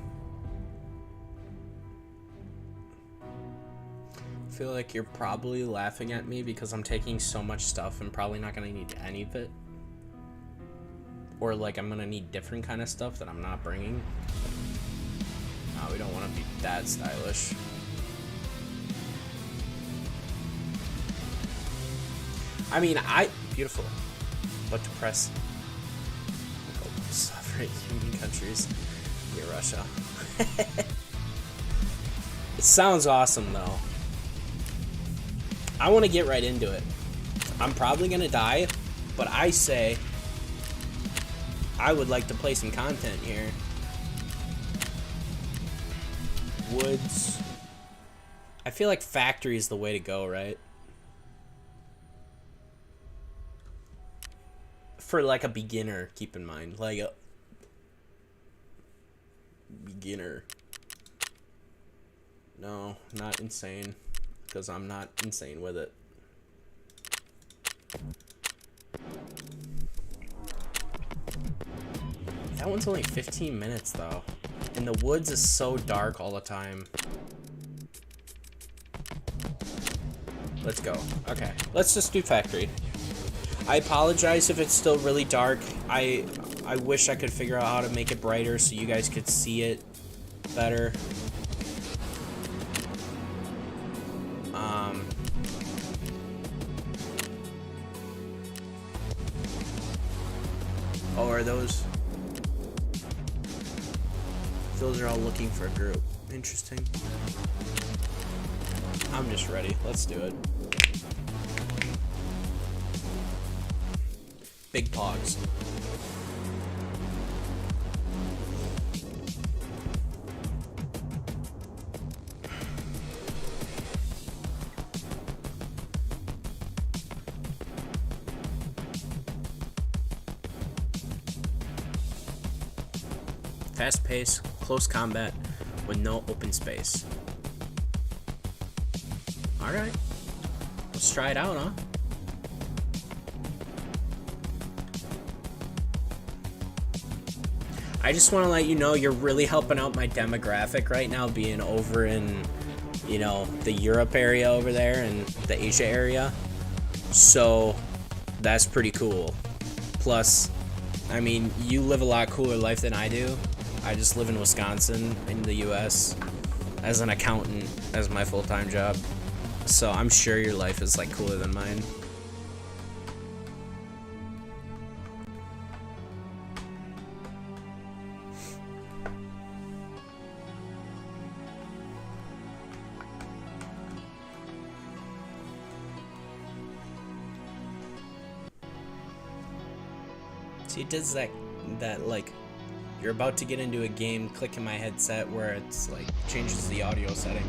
Speaker 1: I feel like you're probably laughing at me because I'm taking so much stuff and probably not gonna need any of it. Or like I'm gonna need different kind of stuff that I'm not bringing. No, we don't want to be that stylish. I mean, beautiful. What to press? Sovereign Union countries near Russia. It sounds awesome though. I want to get right into it. I'm probably gonna die, but I say I would like to play some content here. Woods. I feel like factory is the way to go, right? For like a beginner, keep in mind. Like a beginner. No, not insane. Because I'm not insane with it. That one's only 15 minutes though. And the woods is so dark all the time. Let's go. Okay, let's just do factory. I apologize if it's still really dark. I wish I could figure out how to make it brighter so you guys could see it better. Oh, are those? Those are all looking for a group. Interesting. I'm just ready. Let's do it. Big pogs. Fast-paced, close combat with no open space. Alright. Let's try it out, huh? I just want to let you know you're really helping out my demographic right now, being over in, you know, the Europe area over there and the Asia area. So that's pretty cool. Plus, I mean, you live a lot cooler life than I do. I just live in Wisconsin in the US as an accountant as my full-time job. So I'm sure your life is like cooler than mine. See, it does that like you're about to get into a game, click in my headset where it's like changes the audio setting.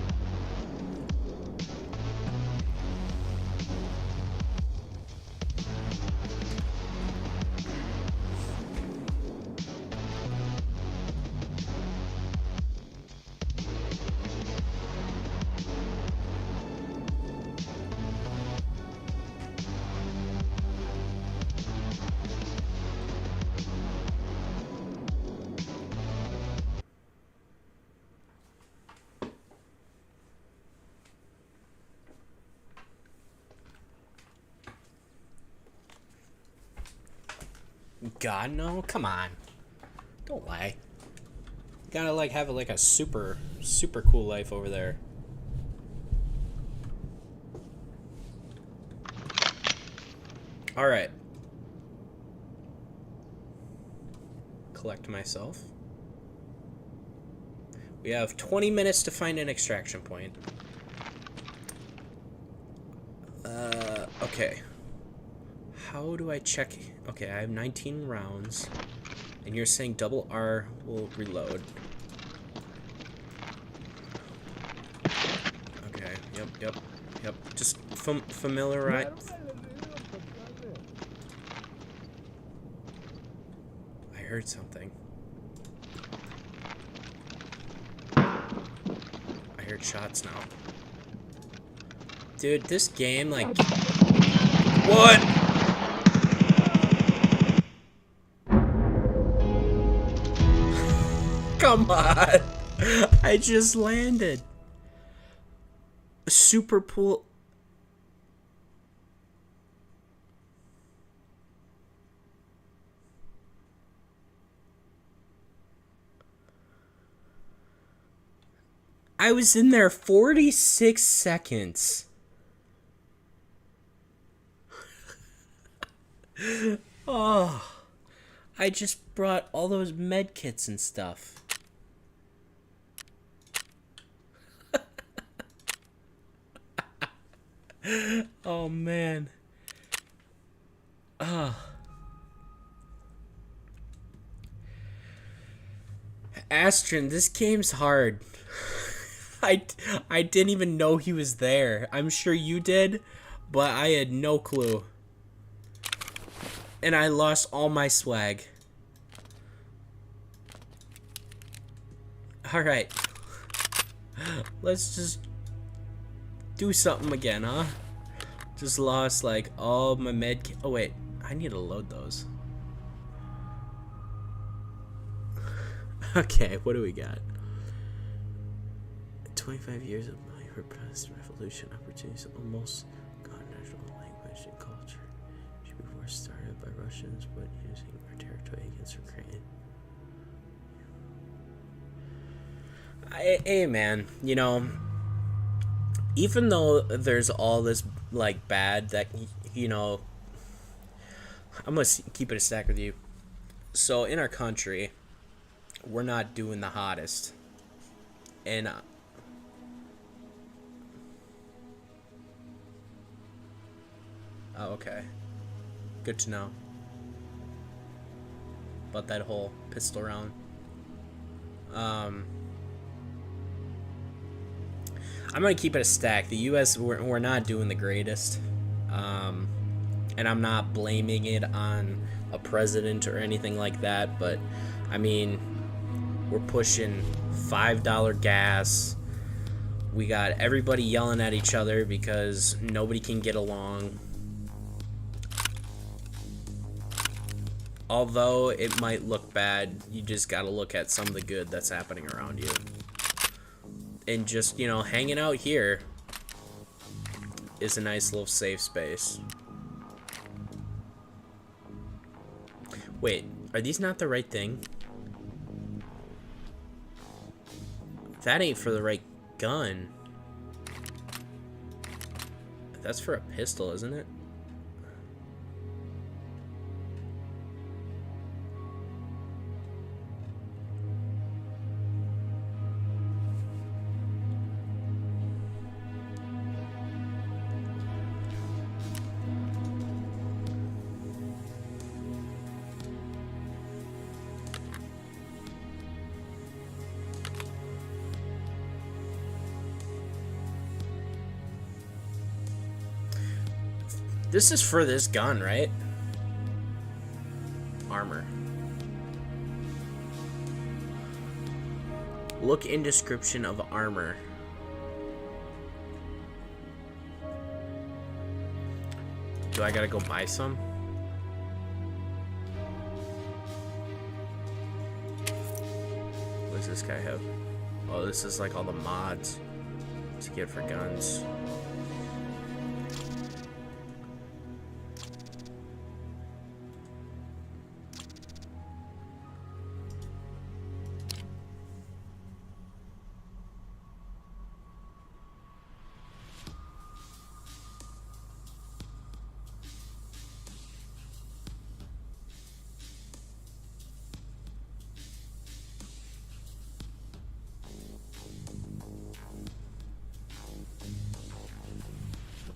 Speaker 1: God, no, come on. Don't lie. You gotta like have like a super cool life over there. Alright. Collect myself. We have 20 minutes to find an extraction point. Okay. How do I check? Okay, I have 19 rounds. And you're saying double R will reload. Okay, yep. Just familiarize. I heard something. I heard shots now. Dude, this game, like... What? Come on. I just landed. Super pool. I was in there 46 seconds. Oh. I just brought all those med kits and stuff. Oh man. Astron, this game's hard. I didn't even know he was there. I'm sure you did, but I had no clue. And I lost all my swag. Alright. Let's just do something again, huh? Just lost like all my med. Oh wait, I need to load those. Okay, what do we got? 25 years of my repressed revolution opportunities almost gone national language and culture. GB HyperX started by Russians, but using our territory against Ukraine. Hey man, you know, even though there's all this like bad that, you know, I'm gonna keep it a stack with you. So in our country, we're not doing the hottest, and oh, okay, good to know about that whole pistol round. I'm gonna keep it a stack. The U.S. we're not doing the greatest, and I'm not blaming it on a president or anything like that. But I mean, We're pushing $5 gas. We got everybody yelling at each other because nobody can get along. Although it might look bad, you just gotta look at some of the good that's happening around you. And just, you know, hanging out here is a nice little safe space. Wait, are these not the right thing? That ain't for the right gun. That's for a pistol, isn't it? This is for this gun, right? Armor. Look in description of armor. Do I gotta go buy some? What does this guy have? Oh, this is like all the mods to get for guns.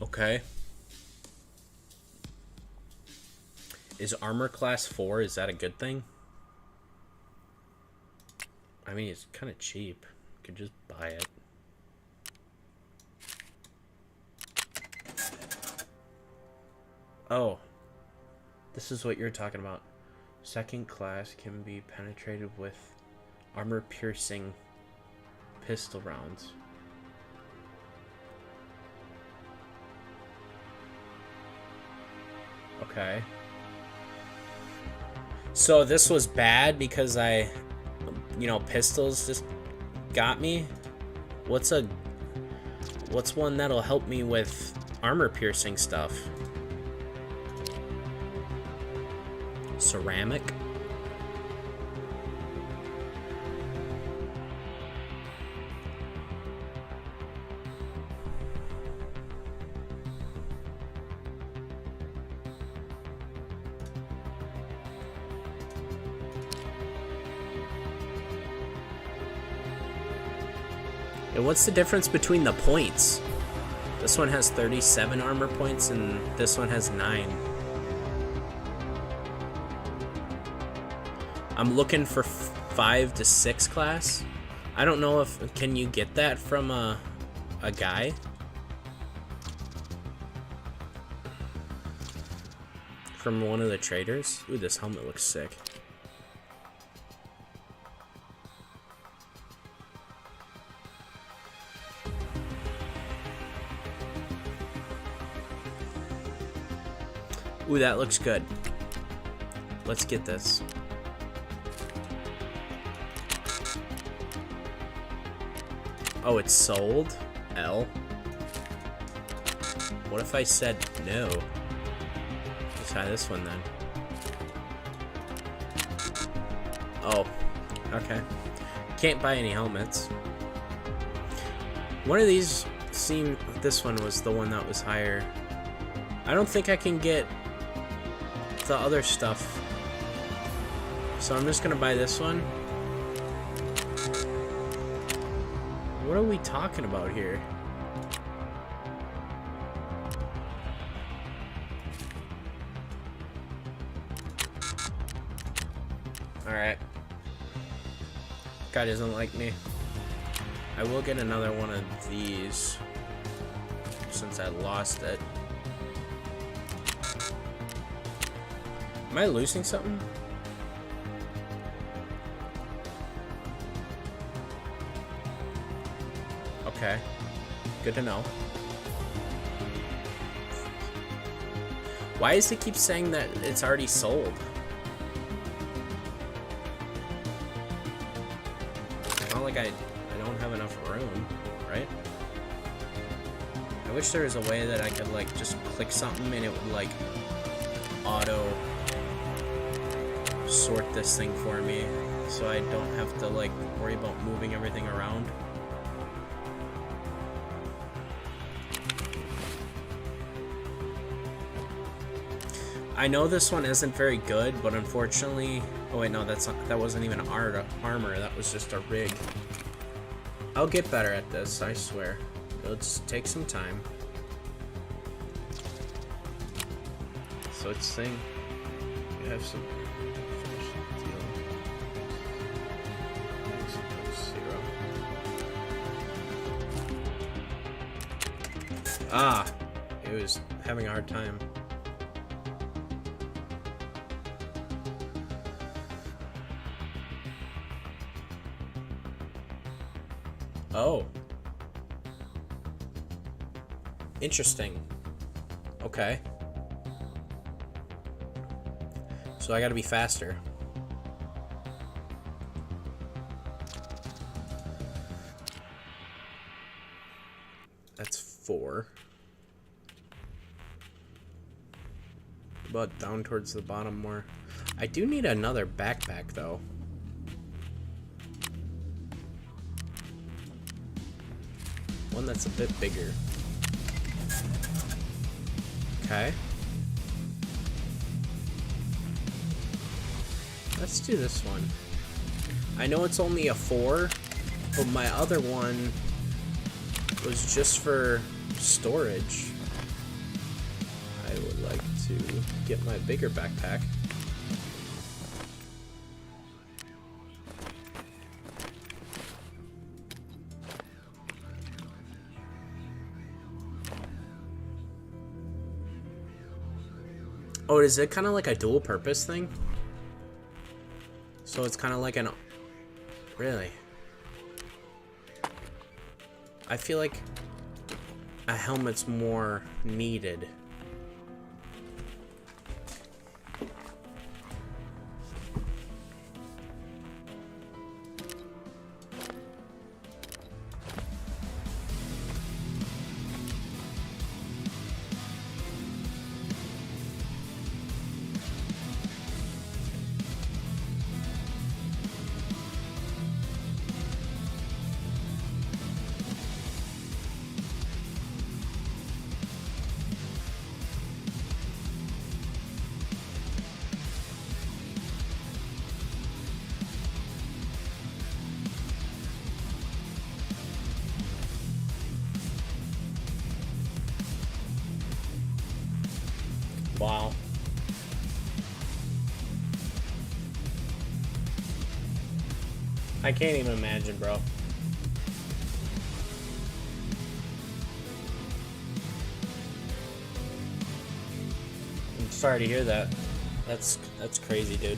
Speaker 1: Okay. Is armor class 4, is that a good thing? I mean, it's kind of cheap. You could just buy it. Oh. This is what you're talking about. Second class can be penetrated with armor-piercing pistol rounds. Okay. So this was bad because pistols just got me. What's one that'll help me with armor piercing stuff? Ceramic. And what's the difference between the points? This one has 37 armor points and this one has 9. I'm looking for 5 to 6 class. I don't know if can you get that from a guy? From one of the traders? Ooh, this helmet looks sick. Ooh, that looks good. Let's get this. Oh, it's sold? L? What if I said no? Let's try this one then. Oh, okay. Can't buy any helmets. One of these seemed... This one was the one that was higher. I don't think I can get the other stuff. So I'm just gonna buy this one. What are we talking about here? Alright. Guy doesn't like me. I will get another one of these since I lost it. Am I losing something? Okay. Good to know. Why does it keep saying that it's already sold? It's not like I don't have enough room, right? I wish there was a way that I could, like, just click something and it would, like, auto sort this thing for me, so I don't have to, like, worry about moving everything around. I know this one isn't very good, but unfortunately... Oh wait, no, that wasn't even armor, that was just a rig. I'll get better at this, I swear. It'll just take some time. So it's saying you have some... Ah! It was having a hard time. Oh. Interesting. Okay. So I gotta be faster. That's 4. But down towards the bottom more. I do need another backpack though. One that's a bit bigger. Okay. Let's do this one. I know it's only a 4, but my other one was just for storage. I would like to get my bigger backpack. Oh, is it kind of like a dual purpose thing? So it's kind of like an... Really? I feel like a helmet's more needed. Wow. I can't even imagine, bro. I'm sorry to hear that. That's crazy, dude.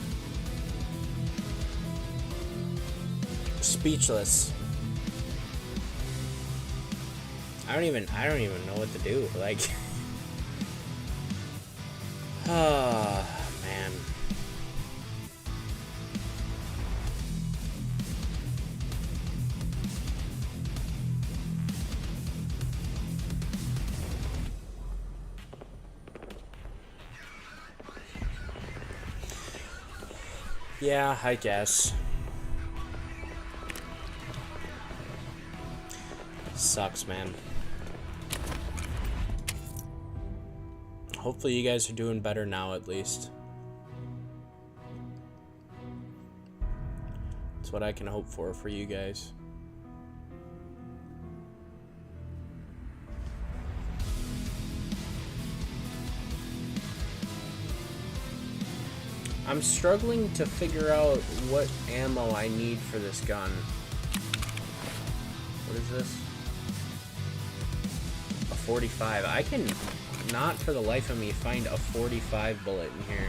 Speaker 1: Speechless. I don't even know what to do. Like, oh, man. Yeah, I guess. Sucks, man. Hopefully you guys are doing better now, at least. That's what I can hope for you guys. I'm struggling to figure out what ammo I need for this gun. What is this? A 45. I can not for the life of me find a 45 bullet in here.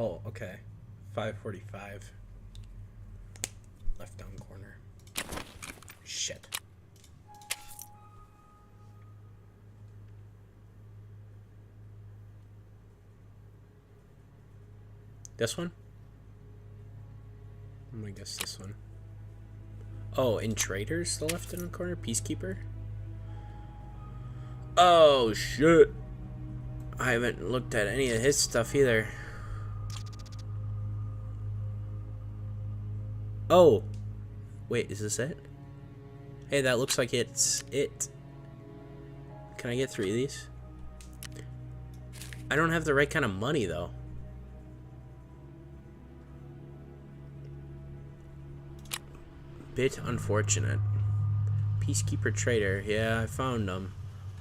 Speaker 1: Oh, okay. 545. Left down corner. Shit. This one? I'm gonna guess this one. Oh, in Traders, the left in the corner? Peacekeeper? Oh, shit. I haven't looked at any of his stuff either. Oh. Wait, is this it? Hey, that looks like it's it. Can I get 3 of these? I don't have the right kind of money, though. Bit unfortunate. Peacekeeper Trader. Yeah, I found them.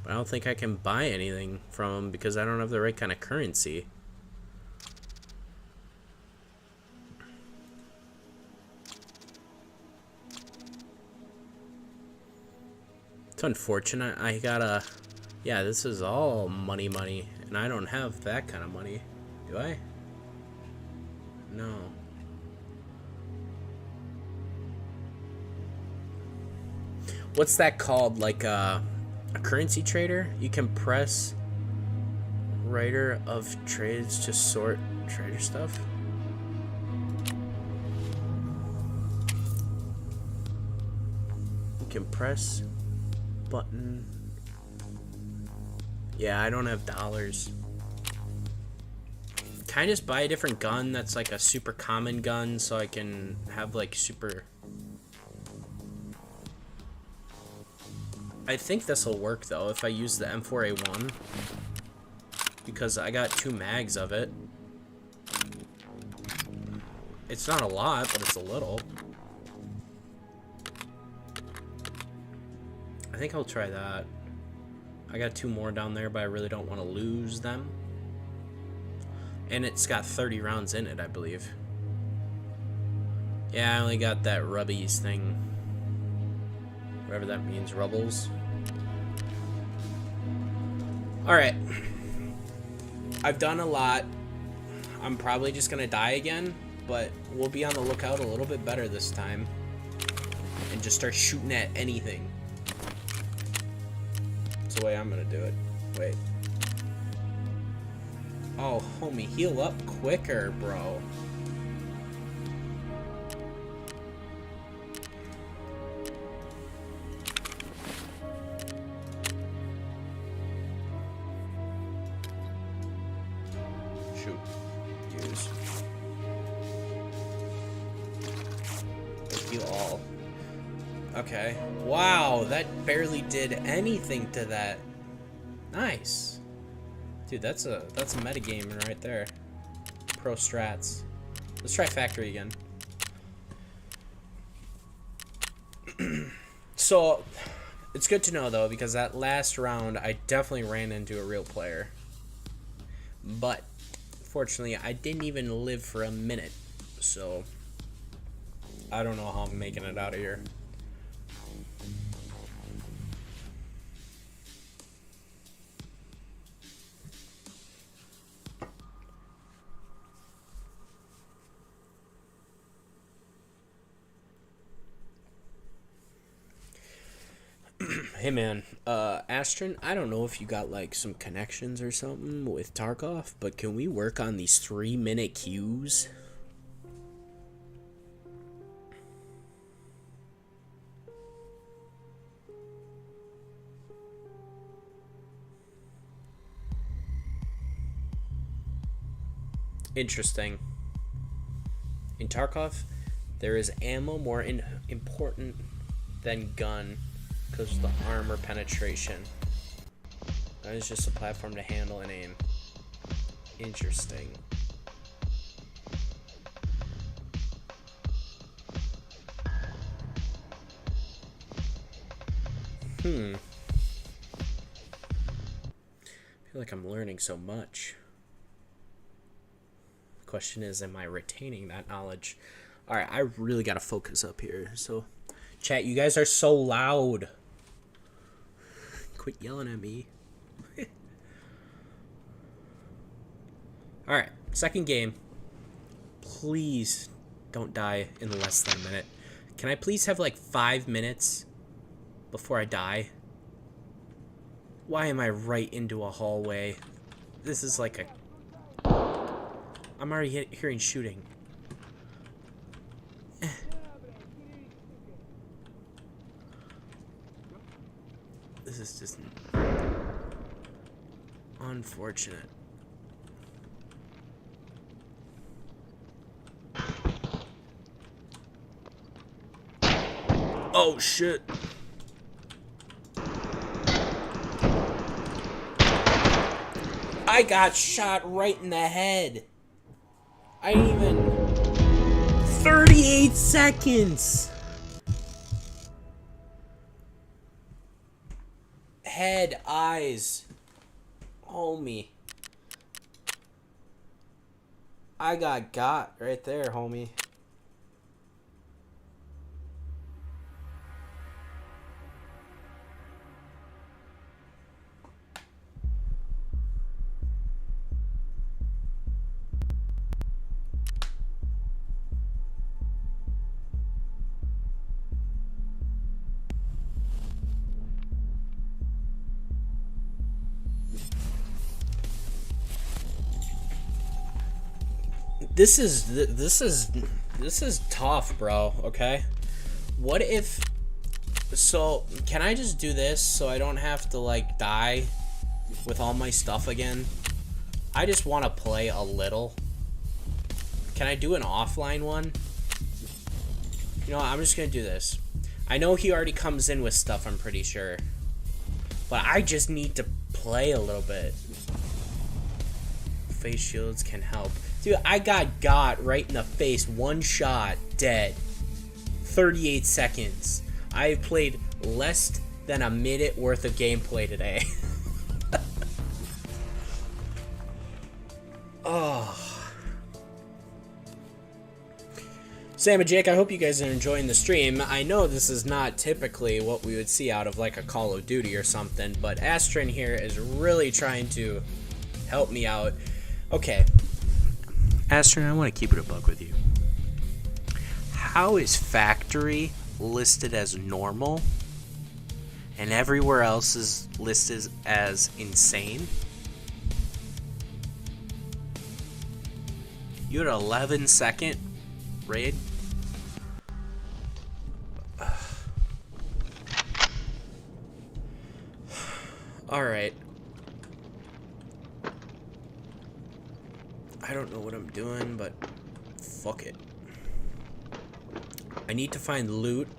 Speaker 1: But I don't think I can buy anything from them because I don't have the right kind of currency. It's unfortunate. I gotta... Yeah, this is all money, and I don't have that kind of money. Do I? No. What's that called? Like a currency trader? You can press writer of trades to sort trader stuff. You can press button. Yeah, I don't have dollars. Can I just buy a different gun that's like a super common gun so I can have like super... I think this will work though if I use the M4A1 because I got 2 mags of it. It's not a lot, but it's a little. I think I'll try that. I got 2 more down there, but I really don't want to lose them. And it's got 30 rounds in it, I believe. Yeah, I only got that rubbies thing. Whatever that means, rubbles. Alright. I've done a lot. I'm probably just gonna die again, but we'll be on the lookout a little bit better this time. And just start shooting at anything. That's the way I'm gonna do it. Wait. Oh, homie, heal up quicker, bro. Shoot. Use. Thank you all. Okay. Wow, that barely did anything to that. Nice. Dude, that's a metagaming right there. Pro strats. Let's try factory again. So, it's good to know though, because that last round I definitely ran into a real player. But fortunately, I didn't even live for a minute. So, I don't know how I'm making it out of here. Hey man, Astron, I don't know if you got like some connections or something with Tarkov, but can we work on these 3-minute queues? Interesting. In Tarkov, there is ammo more important than gun. Because of the armor penetration. That is just a platform to handle and aim. Interesting. I feel like I'm learning so much. The question is, am I retaining that knowledge? Alright, I really gotta focus up here. So, chat, you guys are so loud. Quit yelling at me. Alright, second game. Please don't die in less than a minute. Can I please have like 5 minutes before I die? Why am I right into a hallway? This is like a... I'm already hearing shooting. This is just unfortunate. Oh shit. I got shot right in the head. I didn't even... 38 seconds. Head, eyes. Homie. I got right there, homie. This is tough, bro, okay? What if... So, can I just do this so I don't have to, like, die with all my stuff again? I just want to play a little. Can I do an offline one? You know what, I'm just gonna do this. I know he already comes in with stuff, I'm pretty sure. But I just need to play a little bit. Face shields can help. Dude, I got right in the face. One shot, dead. 38 seconds. I've played less than a minute worth of gameplay today. Oh. Sam and Jake, I hope you guys are enjoying the stream. I know this is not typically what we would see out of like a Call of Duty or something, but Astrin here is really trying to help me out. Okay. Astrin, I want to keep it a buck with you. How is factory listed as normal and everywhere else is listed as insane? You had 11-second raid? Alright. I don't know what I'm doing, but fuck it. I need to find loot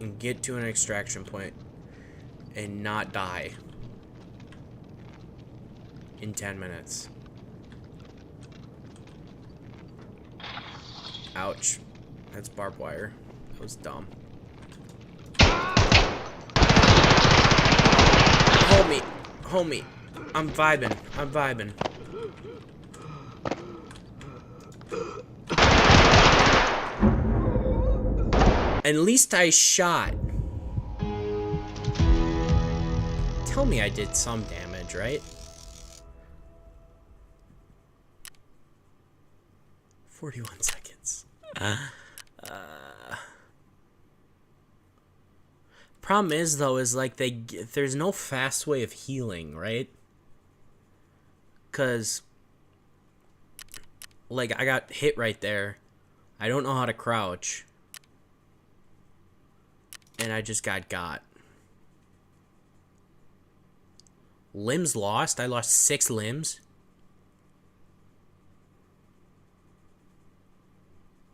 Speaker 1: and get to an extraction point and not die in 10 minutes. Ouch. That's barbed wire. That was dumb. Homie. I'm vibing. At least I shot. Tell me I did some damage, right? 41 seconds. Problem is, though, is like there's no fast way of healing, right? Because, like, I got hit right there. I don't know how to crouch. And I just got. Limbs lost? I lost 6 limbs?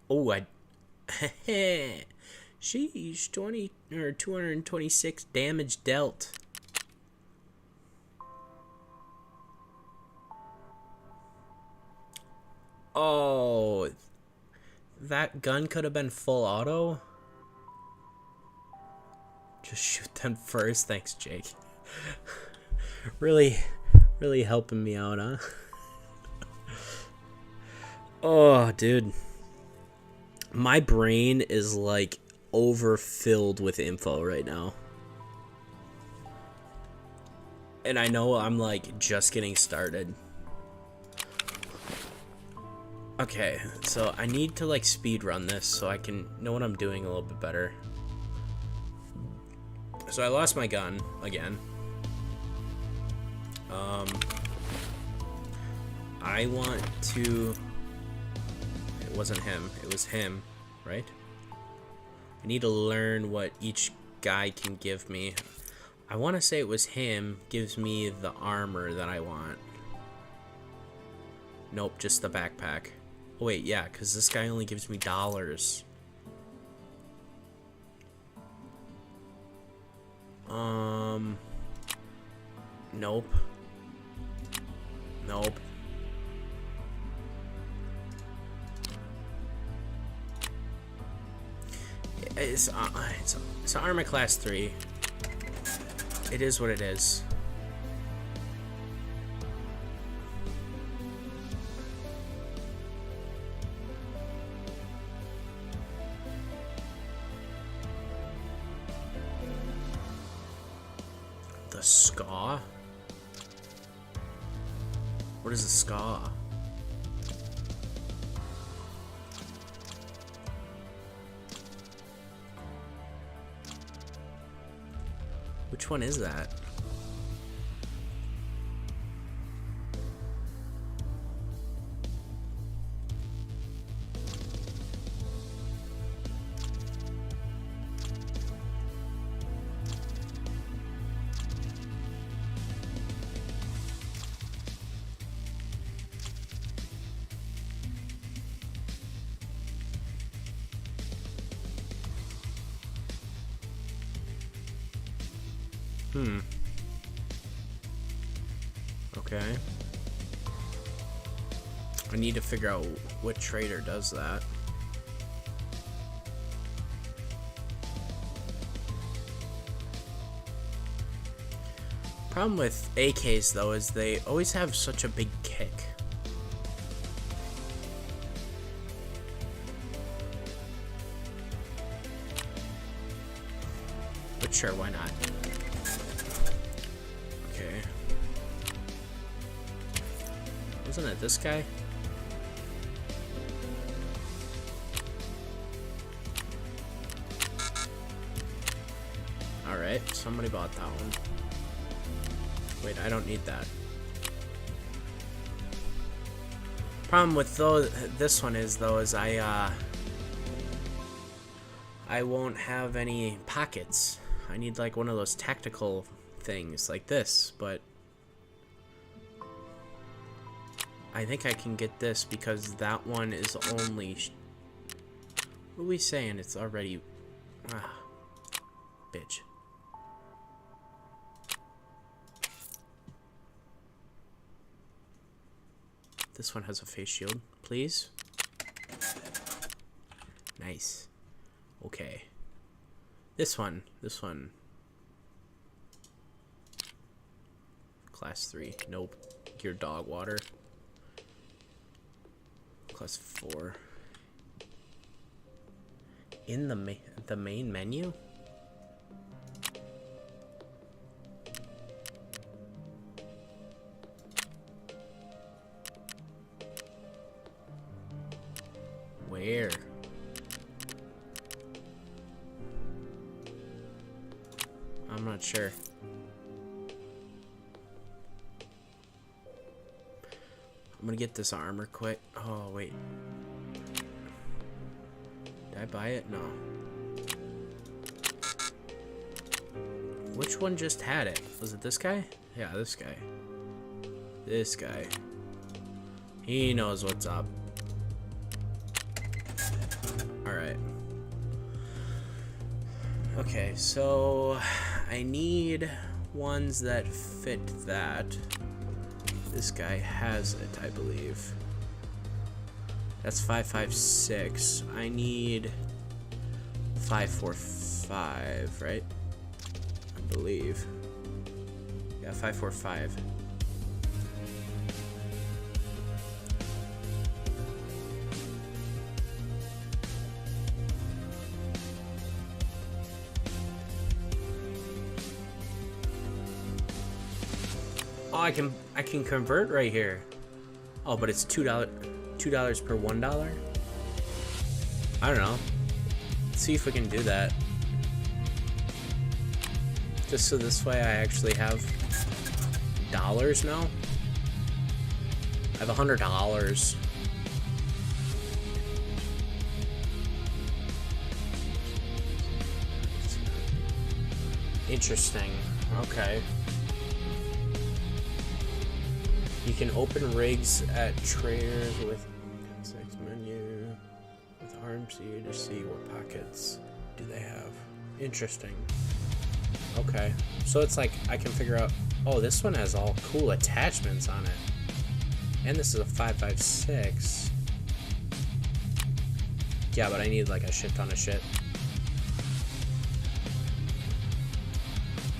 Speaker 1: Oh, sheesh, 20 or 226 damage dealt. Oh, that gun could have been full auto. Just shoot them first. Thanks, Jake. really helping me out, huh? Oh, dude. My brain is like overfilled with info right now. And I know I'm like just getting started. Okay, so I need to like speed run this so I can know what I'm doing a little bit better. So I lost my gun again. I want to... It wasn't him, it was him, right? I need to learn what each guy can give me. I want to say it was him gives me the armor that I want. Nope, just the backpack. Oh wait, yeah, because this guy only gives me dollars. Nope. Nope. It's armor class 3. It is what it is. The ska? What is a ska? Which one is that? Okay. I need to figure out what trader does that. Problem with AKs though is they always have such a big kick. But sure, why not? Okay. Wasn't it this guy? Alright, somebody bought that one. Wait, I don't need that. Problem with this one is though is I won't have any pockets. I need like one of those tactical things like this, but I think I can get this because that one is only... What are we saying? It's already... bitch. This one has a face shield, please. Nice. Okay. This one. Class 3. Nope. Your dog water. Class 4. In the main menu? Where? I'm not sure. I'm gonna get this armor quick. Oh, wait. Did I buy it? No. Which one just had it? Was it this guy? Yeah, this guy. This guy. He knows what's up. Alright. Okay, so I need ones that fit that. This guy has it, I believe. That's 556. I need 545, right? I believe. Yeah, 545. Oh, I can convert right here. Oh, but it's $2. $2 per $1. I don't know. Let's see if we can do that. Just so this way I actually have dollars now. I have $100. Interesting. Okay. You can open rigs at traders with sex menu with RMC to see what pockets do they have. Interesting. Okay. So it's like I can figure out, oh, this one has all cool attachments on it. And this is a 5.56. Yeah, but I need like a shit ton of shit.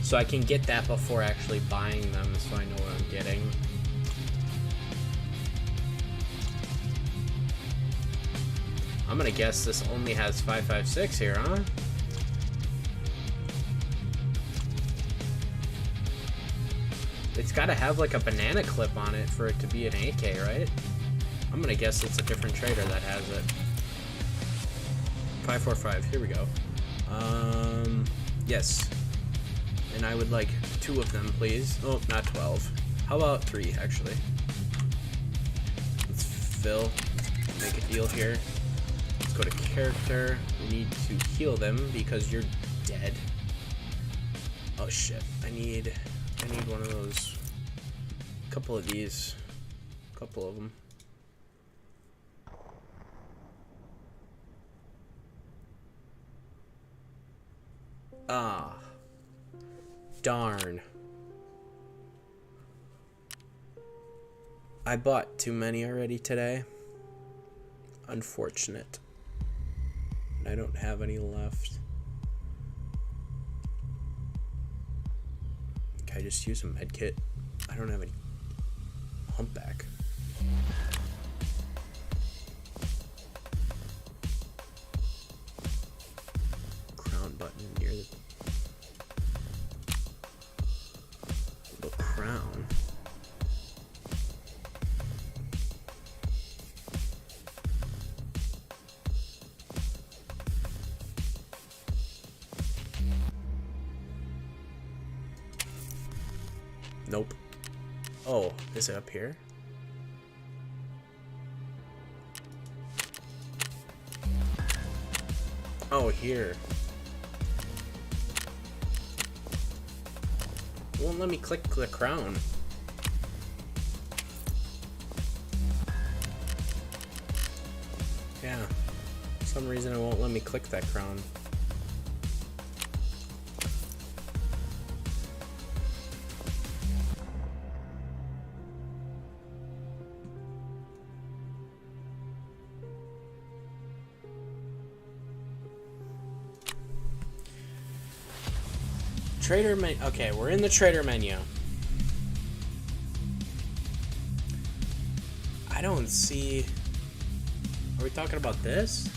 Speaker 1: So I can get that before actually buying them, so I know what I'm getting. I'm gonna guess this only has 5.56 here, huh? It's gotta have like a banana clip on it for it to be an AK, right? I'm gonna guess it's a different trader that has it. 545, here we go. Yes. And I would like 2 of them, please. Oh, not 12. How about 3, actually? Let's fill. Make a deal here. Let's go to character. We need to heal them because you're dead. Oh shit. I need one of those. A couple of these. A couple of them. Ah. Darn. I bought too many already today. Unfortunate. I don't have any left. Can I just use a med kit? I don't have any humpback. Crown button near the crown. Nope. Oh, is it up here? Oh, here. It won't let me click the crown. Yeah. For some reason it won't let me click that crown. Trader menu. Okay, we're in the trader menu. I don't see. Are we talking about this?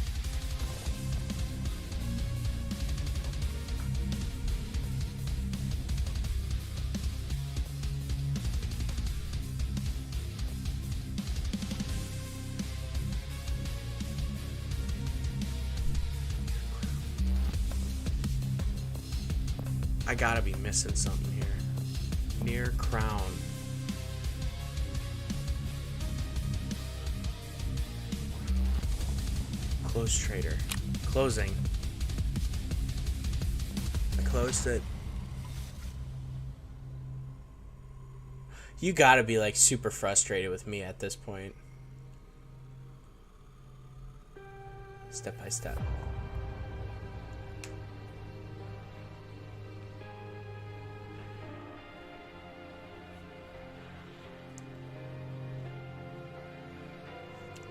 Speaker 1: I gotta be missing something here. Near crown. Close trader. Closing. I closed it. You gotta be like super frustrated with me at this point. Step by step.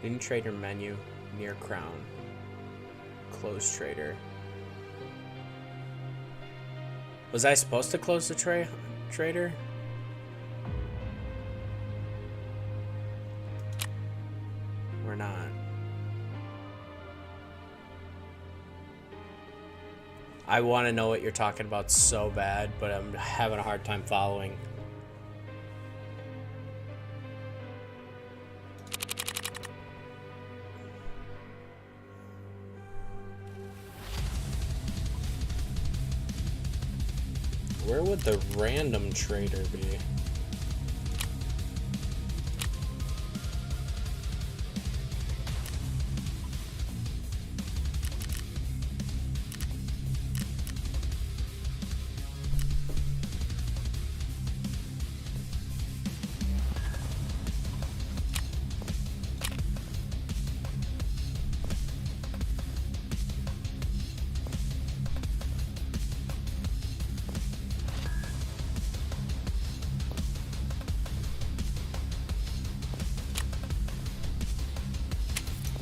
Speaker 1: In trader menu, near crown. Close trader. Was I supposed to close the trader? We're not. I want to know what you're talking about so bad, but I'm having a hard time following. would the random trader be?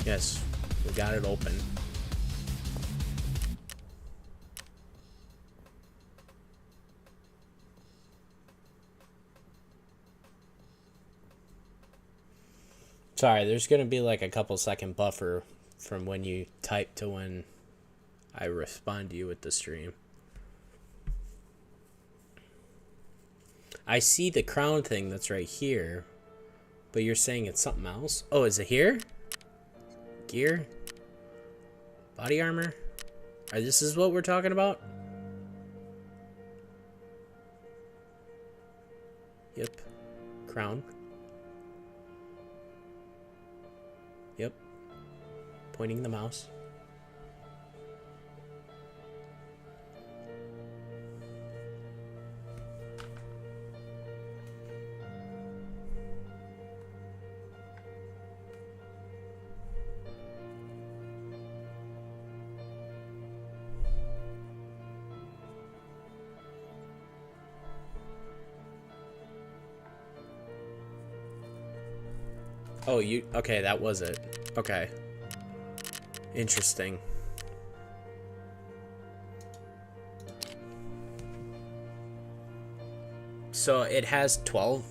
Speaker 1: Yes, we got it open. Sorry, there's gonna be like a couple second buffer from when you type to when I respond to you with the stream. I see the crown thing that's right here, but you're saying it's something else? Oh, is it here? Gear? Body armor? This is what we're talking about? Yep. Crown. Yep. Pointing the mouse. Oh, you... Okay, that was it. Okay. Interesting. So it has 12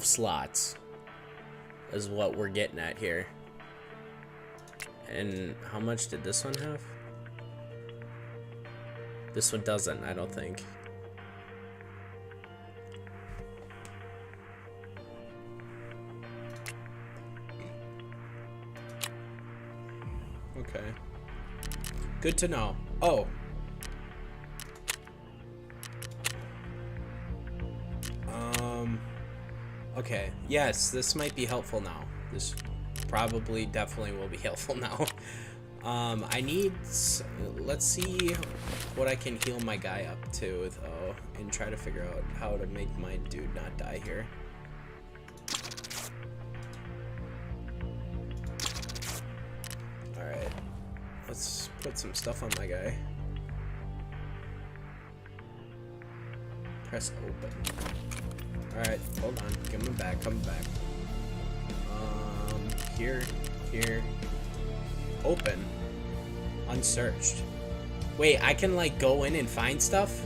Speaker 1: slots is what we're getting at here. And how much did this one have? This one doesn't, I don't think. Okay. Good to know. Oh. Okay. Yes, this might be helpful now. This probably definitely will be helpful now. I need... Let's see what I can heal my guy up to, though, and try to figure out how to make my dude not die here. Alright. Let's put some stuff on my guy. Press open. Alright, hold on. Coming back, coming back. Here. Open. Unsearched. Wait, I can, like, go in and find stuff?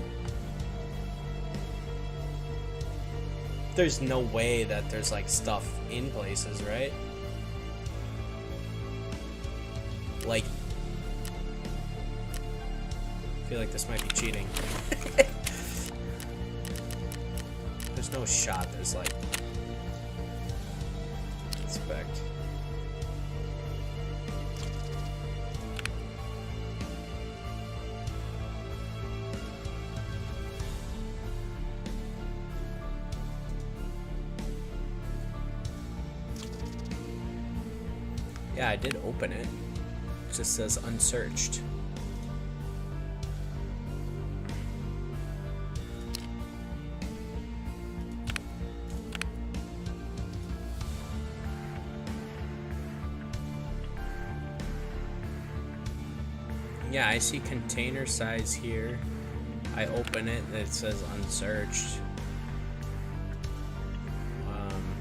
Speaker 1: There's no way that there's, like, stuff in places, right? Like... I feel like this might be cheating. There's no shot. There's like... Inspect. Yeah, I did open it. It just says unsearched. Yeah, I see container size here. I open it and it says unsearched.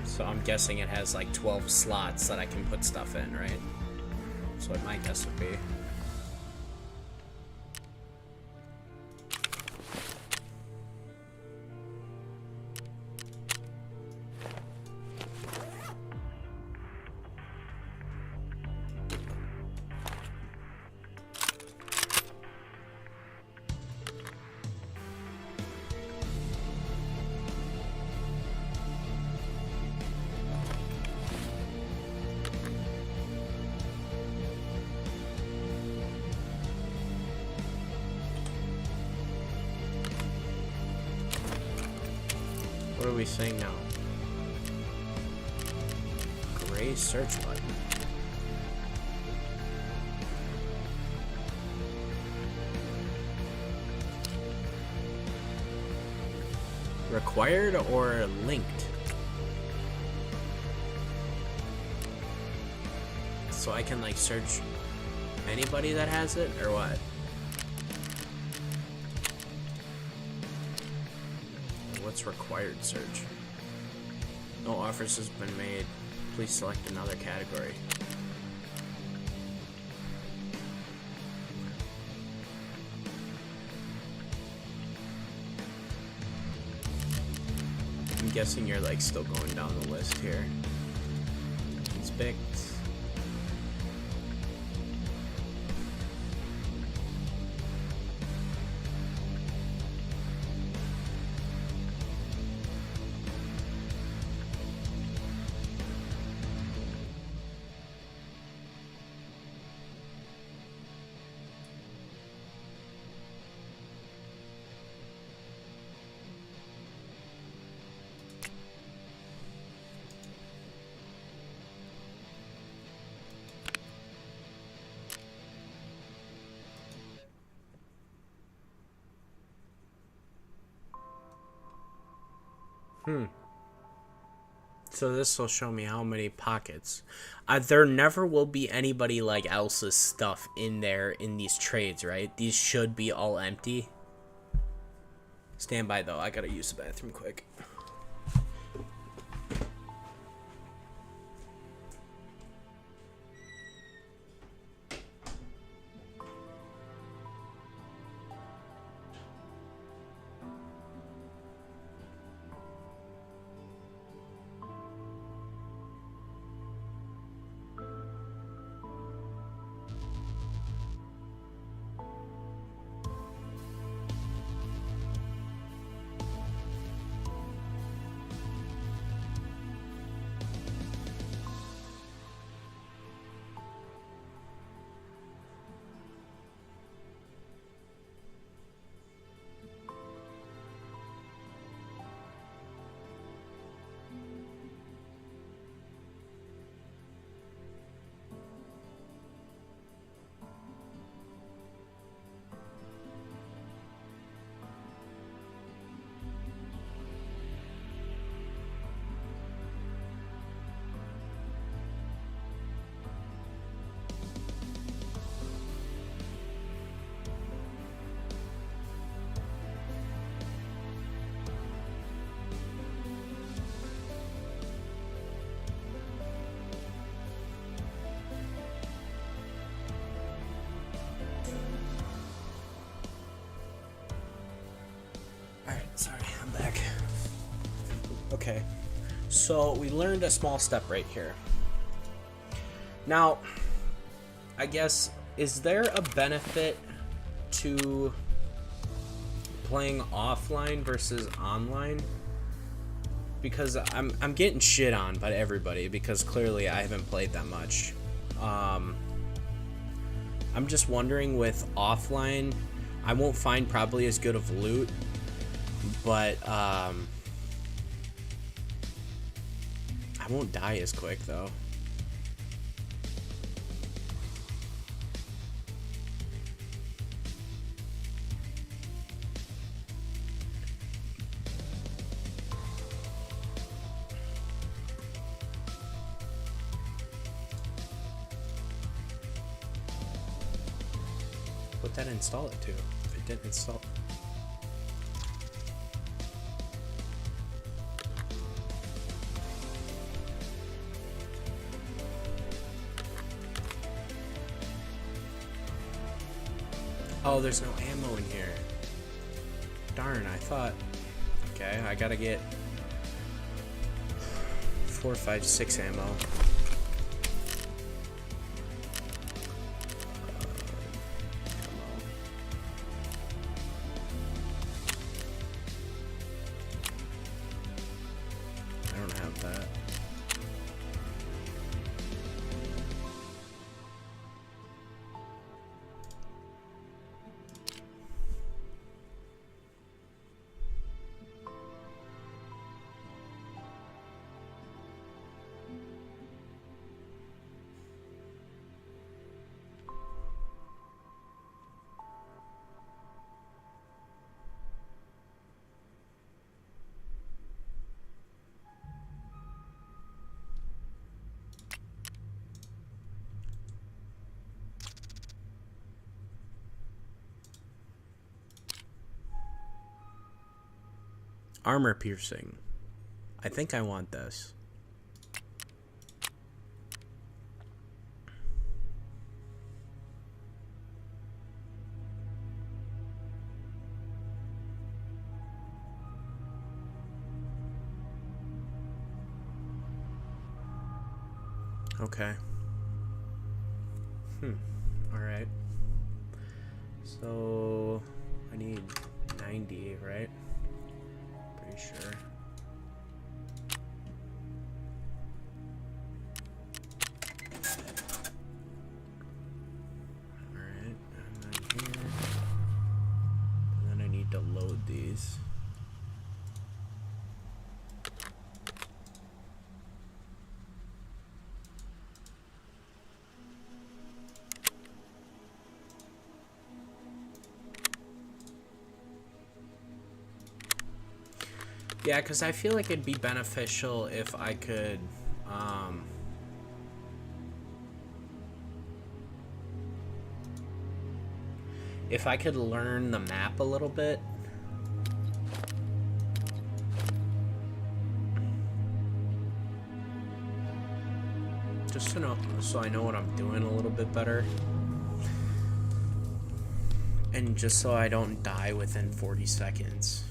Speaker 1: So I'm guessing it has like 12 slots that I can put stuff in, right? That's what my guess would be. are we saying now? Gray search button. Required or linked? So I can like search anybody that has it or what? What's required search? No offers has been made. Please select another category. I'm guessing you're like still going down the list here. Inspect. So this will show me how many pockets. There never will be anybody like else's stuff in there in these trades, right? These should be all empty. Stand by though, I gotta use the bathroom quick. Sorry, I'm back. Okay, so we learned a small step right here. Now, I guess, is there a benefit to playing offline versus online? Because I'm getting shit on by everybody because clearly I haven't played that much. I'm just wondering with offline, I won't find probably as good of loot. But, I won't die as quick, though. What that install it to? It didn't install. Oh, there's no ammo in here. Darn, I thought. Okay, I gotta get 4, 5, 6 ammo. I don't have that. Armor piercing. I think I want this. Okay. Alright. So I need 90, right? Pretty sure. Alright, and then here. And then I need to load these. Yeah, because I feel like it'd be beneficial if I could, learn the map a little bit. Just to know, so I know what I'm doing a little bit better. And just so I don't die within 40 seconds.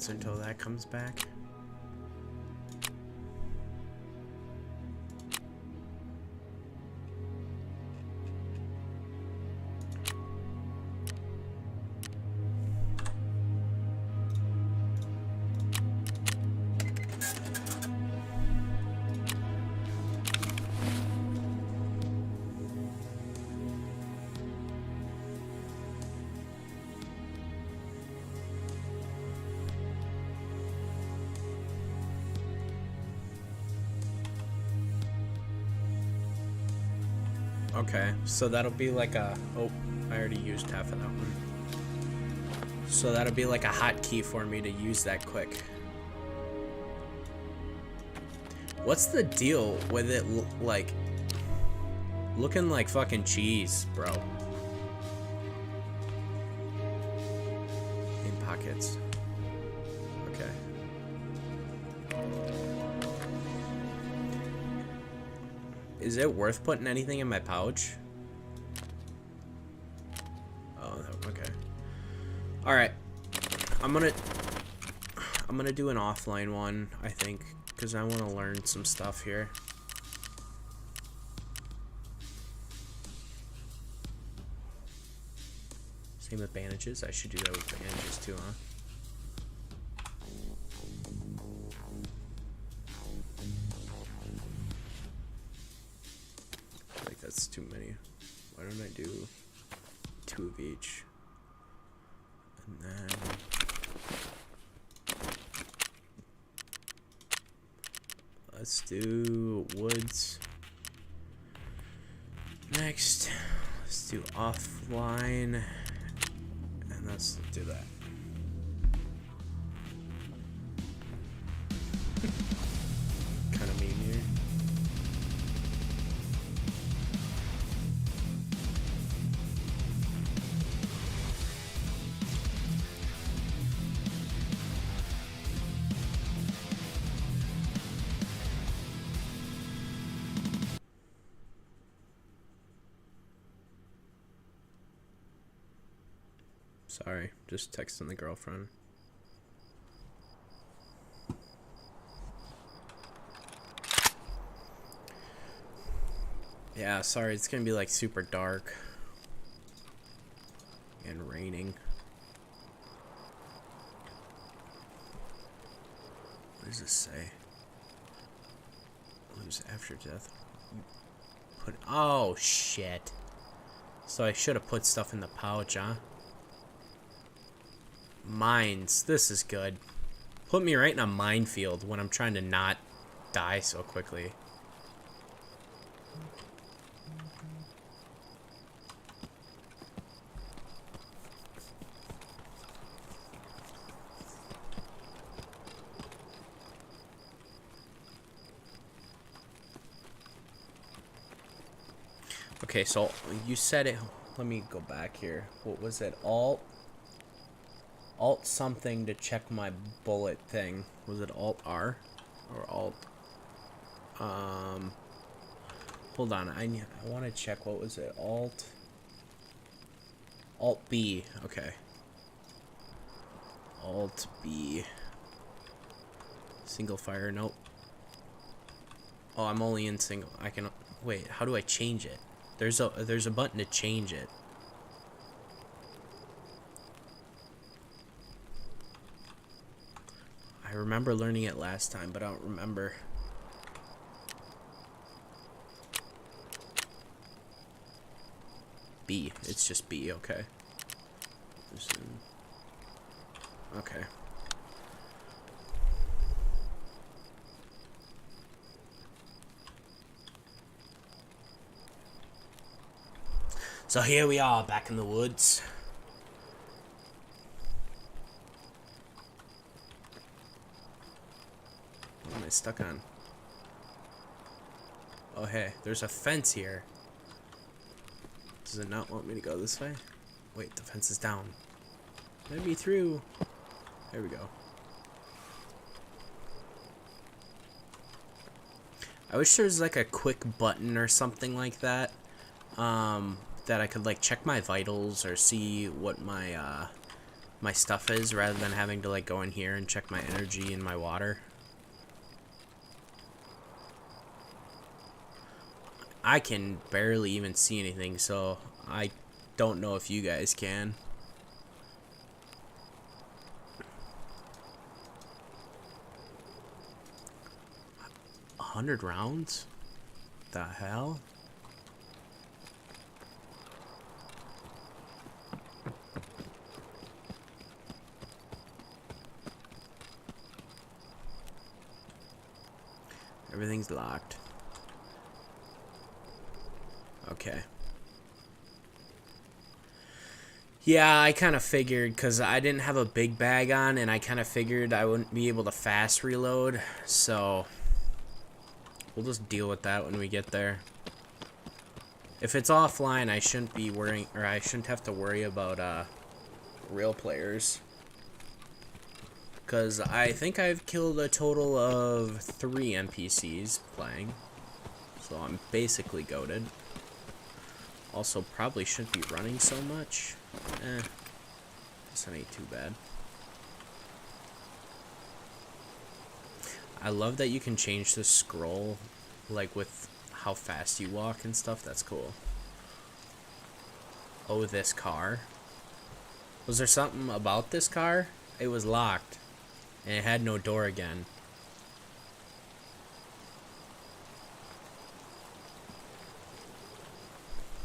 Speaker 1: Until that comes back. Okay, so that'll be like a... Oh, I already used half of that one. So that'll be like a hotkey for me to use that quick. What's the deal with it, like... looking like fucking cheese, bro? In pockets. Okay. Is it worth putting anything in my pouch? Oh, okay. All right. I'm gonna do an offline one, I think, because I want to learn some stuff here. Same with bandages. I should do that with bandages too, huh? That's too many. Why don't I do 2 of each? And then let's do woods. Next, let's do offline. And let's do that. Kind of mean here. Sorry, just texting the girlfriend. Yeah, sorry, it's gonna be like super dark and raining. What does this say? Lose after death. Oh shit. So I should have put stuff in the pouch, huh? Mines. This is good. Put me right in a minefield when I'm trying to not die so quickly. Okay, so you said it. Let me go back here. What was it? Alt something to check my bullet thing. Was it Alt R or Alt? Hold on. I want to check. What was it? Alt B. Okay. Alt B. Single fire. Nope. Oh, I'm only in single. I can wait. How do I change it? There's a button to change it. I remember learning it last time, but I don't remember. B. It's just B. Okay. Okay. So here we are, back in the woods. What am I stuck on? Oh hey, there's a fence here. Does it not want me to go this way? Wait, the fence is down. Let me through. There we go. I wish there was like a quick button or something like that. That I could like check my vitals or see what my my stuff is rather than having to like go in here and check my energy and my water. I can barely even see anything, so I don't know if you guys can. $100 rounds? The hell? Everything's locked. Okay. Yeah, I kind of figured, because I didn't have a big bag on, and I kind of figured I wouldn't be able to fast reload, so we'll just deal with that when we get there. If it's offline, I shouldn't be worrying, or I shouldn't have to worry about real players. Because I think I've killed a total of 3 NPCs playing, so I'm basically goated. Also, probably shouldn't be running so much. This ain't too bad. I love that you can change the scroll, like with how fast you walk and stuff. That's cool. Oh, this car. Was there something about this car? It was locked, and it had no door again.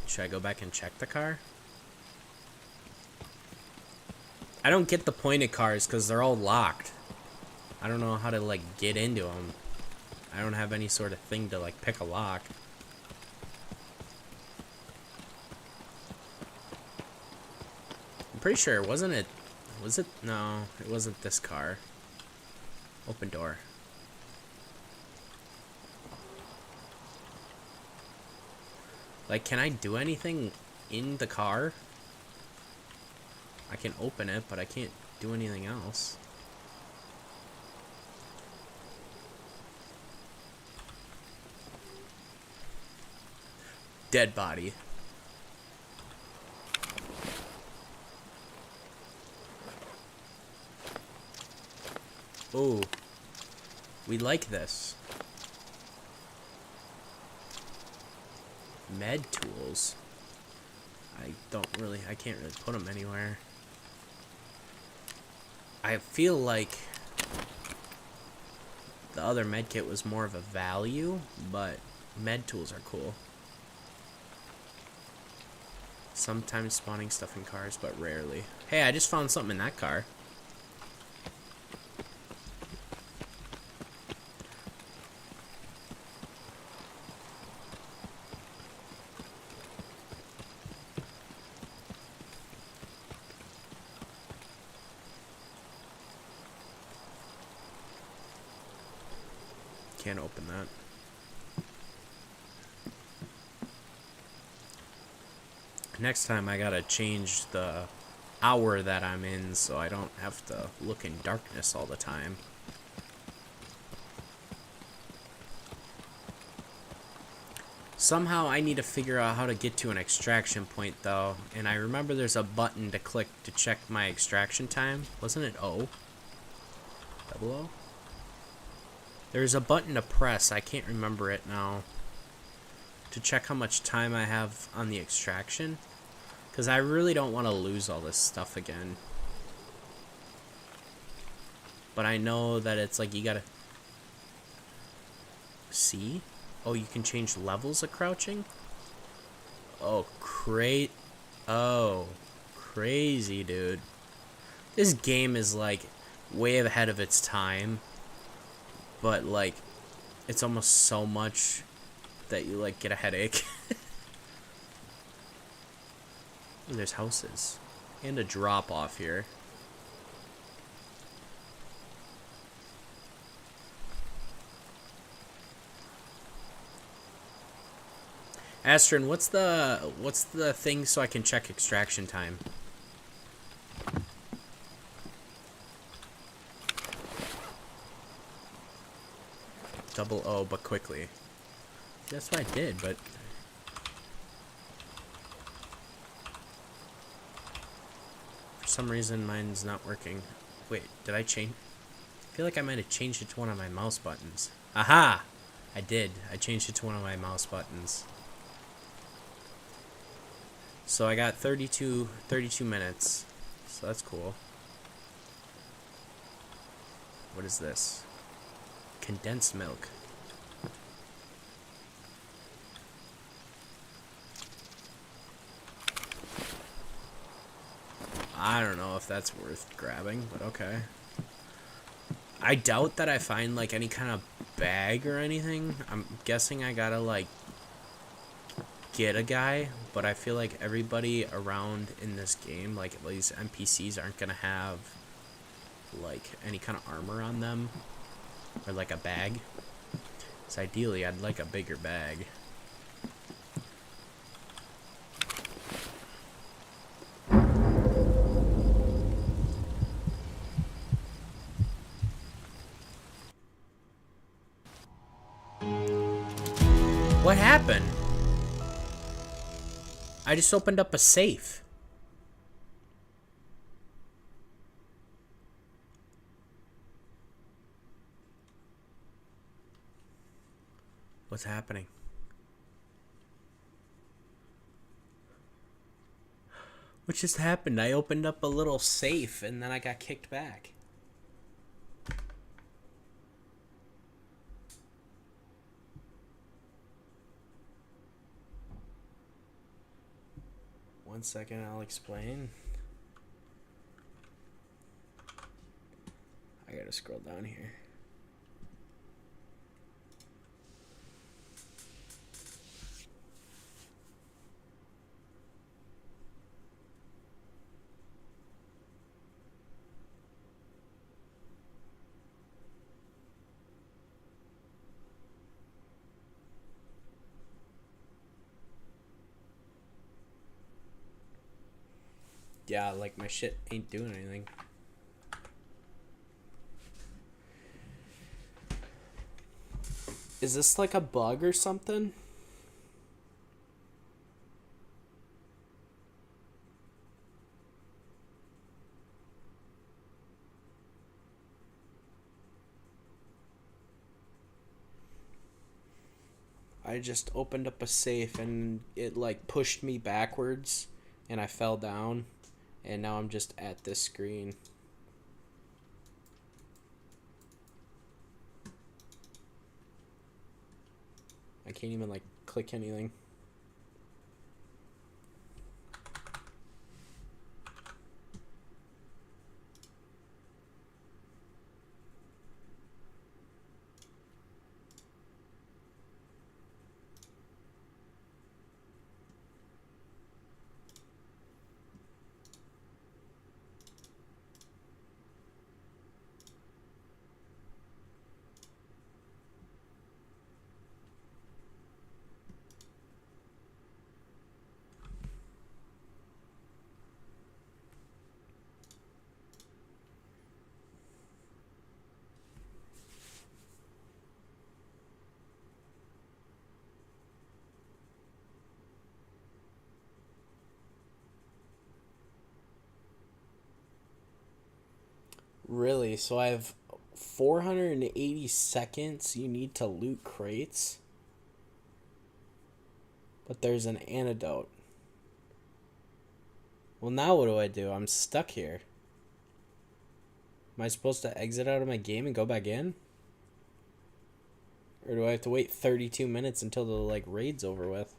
Speaker 1: Should I go back and check the car? I don't get the point of cars because they're all locked. I don't know how to like get into them. I don't have any sort of thing to like pick a lock. I'm pretty sure, wasn't it? Was it? No, it wasn't this car. Open door. Like, can I do anything in the car? I can open it, but I can't do anything else. Dead body. Oh, we like this. Med tools. I can't really put them anywhere. I feel like the other med kit was more of a value, but med tools are cool. Sometimes spawning stuff in cars, but rarely. Hey, I just found something in that car. Can't open that. next time I gotta change the hour that I'm in so I don't have to look in darkness all the time. Somehow I need to figure out how to get to an extraction point though, and I remember there's a button to click to check my extraction time. Wasn't it O? Double O? There's a button to press, I can't remember it now, to check how much time I have on the extraction. Because I really don't want to lose all this stuff again. But I know that it's like you gotta... See? Oh, you can change levels of crouching? Oh, crazy, dude. This game is, like, way ahead of its time. But, like, it's almost so much that you, like, get a headache. Ooh, there's houses. And a drop-off here. Astron, what's the thing so I can check extraction time? Double O, but quickly. That's what I did, but... For some reason, mine's not working. Wait, did I change? I feel like I might have changed it to one of my mouse buttons. Aha! I did. I changed it to one of my mouse buttons. So I got 32 minutes. So that's cool. What is this? Condensed milk. I don't know if that's worth grabbing, but okay. I doubt that I find like any kind of bag or anything. I'm guessing I gotta like get a guy, but I feel like everybody around in this game, like at least NPCs, aren't gonna have like any kind of armor on them or like a bag. So ideally I'd like a bigger bag. What happened? I just opened up a safe. What's happening? What just happened? I opened up a little safe and then I got kicked back. One second, I'll explain. I gotta scroll down here. Yeah, like my shit ain't doing anything. Is this like a bug or something? I just opened up a safe and it like pushed me backwards and I fell down. And now I'm just at this screen. I can't even like click anything. Really? So I have 480 seconds you need to loot crates? But there's an antidote. Well, now what do I do? I'm stuck here. Am I supposed to exit out of my game and go back in? Or do I have to wait 32 minutes until the, like, raid's over with?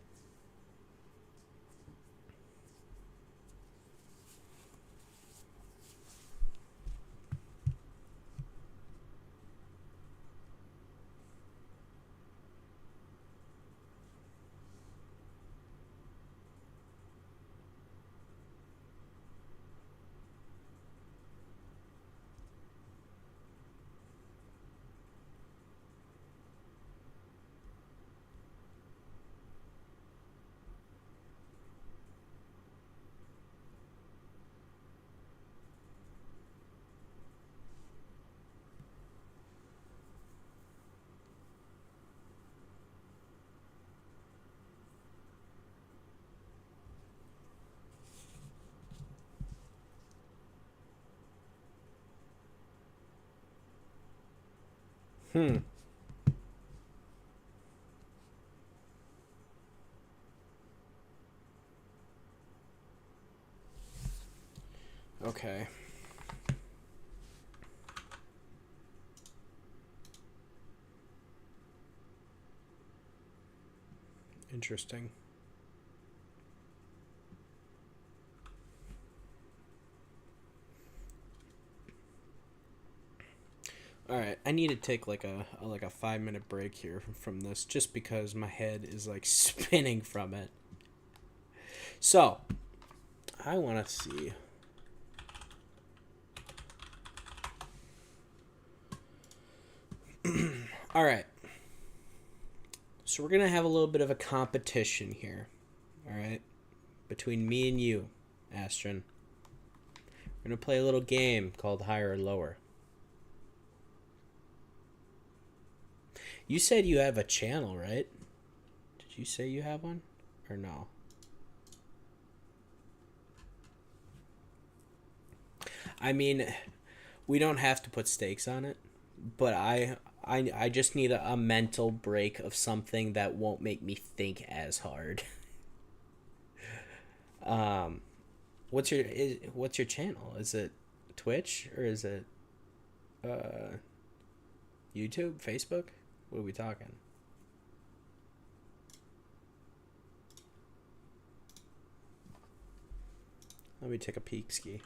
Speaker 1: Hmm. Okay. Interesting. All right, I need to take like a 5 minute break here from this, just because my head is like spinning from it. So, I want to see. All right. So we're gonna have a little bit of a competition here. All right, between me and you, Astron. We're gonna play a little game called Higher or Lower. You said you have a channel, right? Did you say you have one? Or no? I mean, we don't have to put stakes on it, but I just need a mental break of something that won't make me think as hard. um, what's your channel? Is it Twitch or is it YouTube, Facebook? What are we talking? Let me take a peek, ski.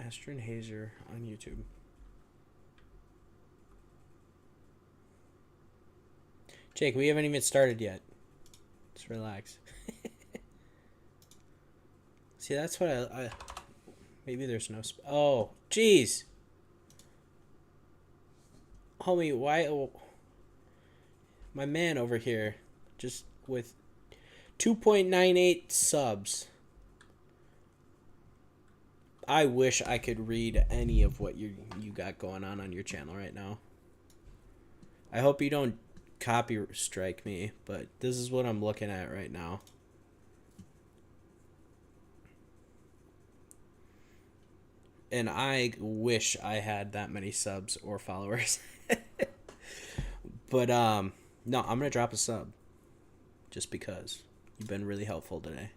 Speaker 1: Astron Hazer on YouTube. Jake, we haven't even started yet. Just relax. See, that's what I maybe there's no... oh, jeez. Homie, why... oh, my man over here, just with 2.98 subs. I wish I could read any of what you got going on your channel right now. I hope you don't copy strike me, but this is what I'm looking at right now. And I wish I had that many subs or followers. But no, I'm gonna drop a sub just because you've been really helpful today.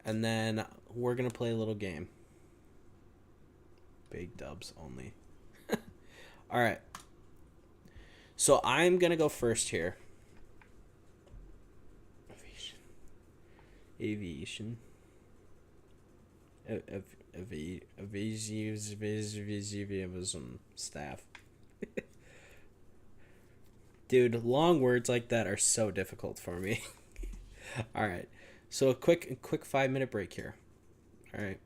Speaker 1: And then we're going to play a little game. Big dubs only. All right. So I'm going to go first here. Aviation. Aviation staff. Dude, long words like that are so difficult for me. All right. So a quick 5 minute break here. All right.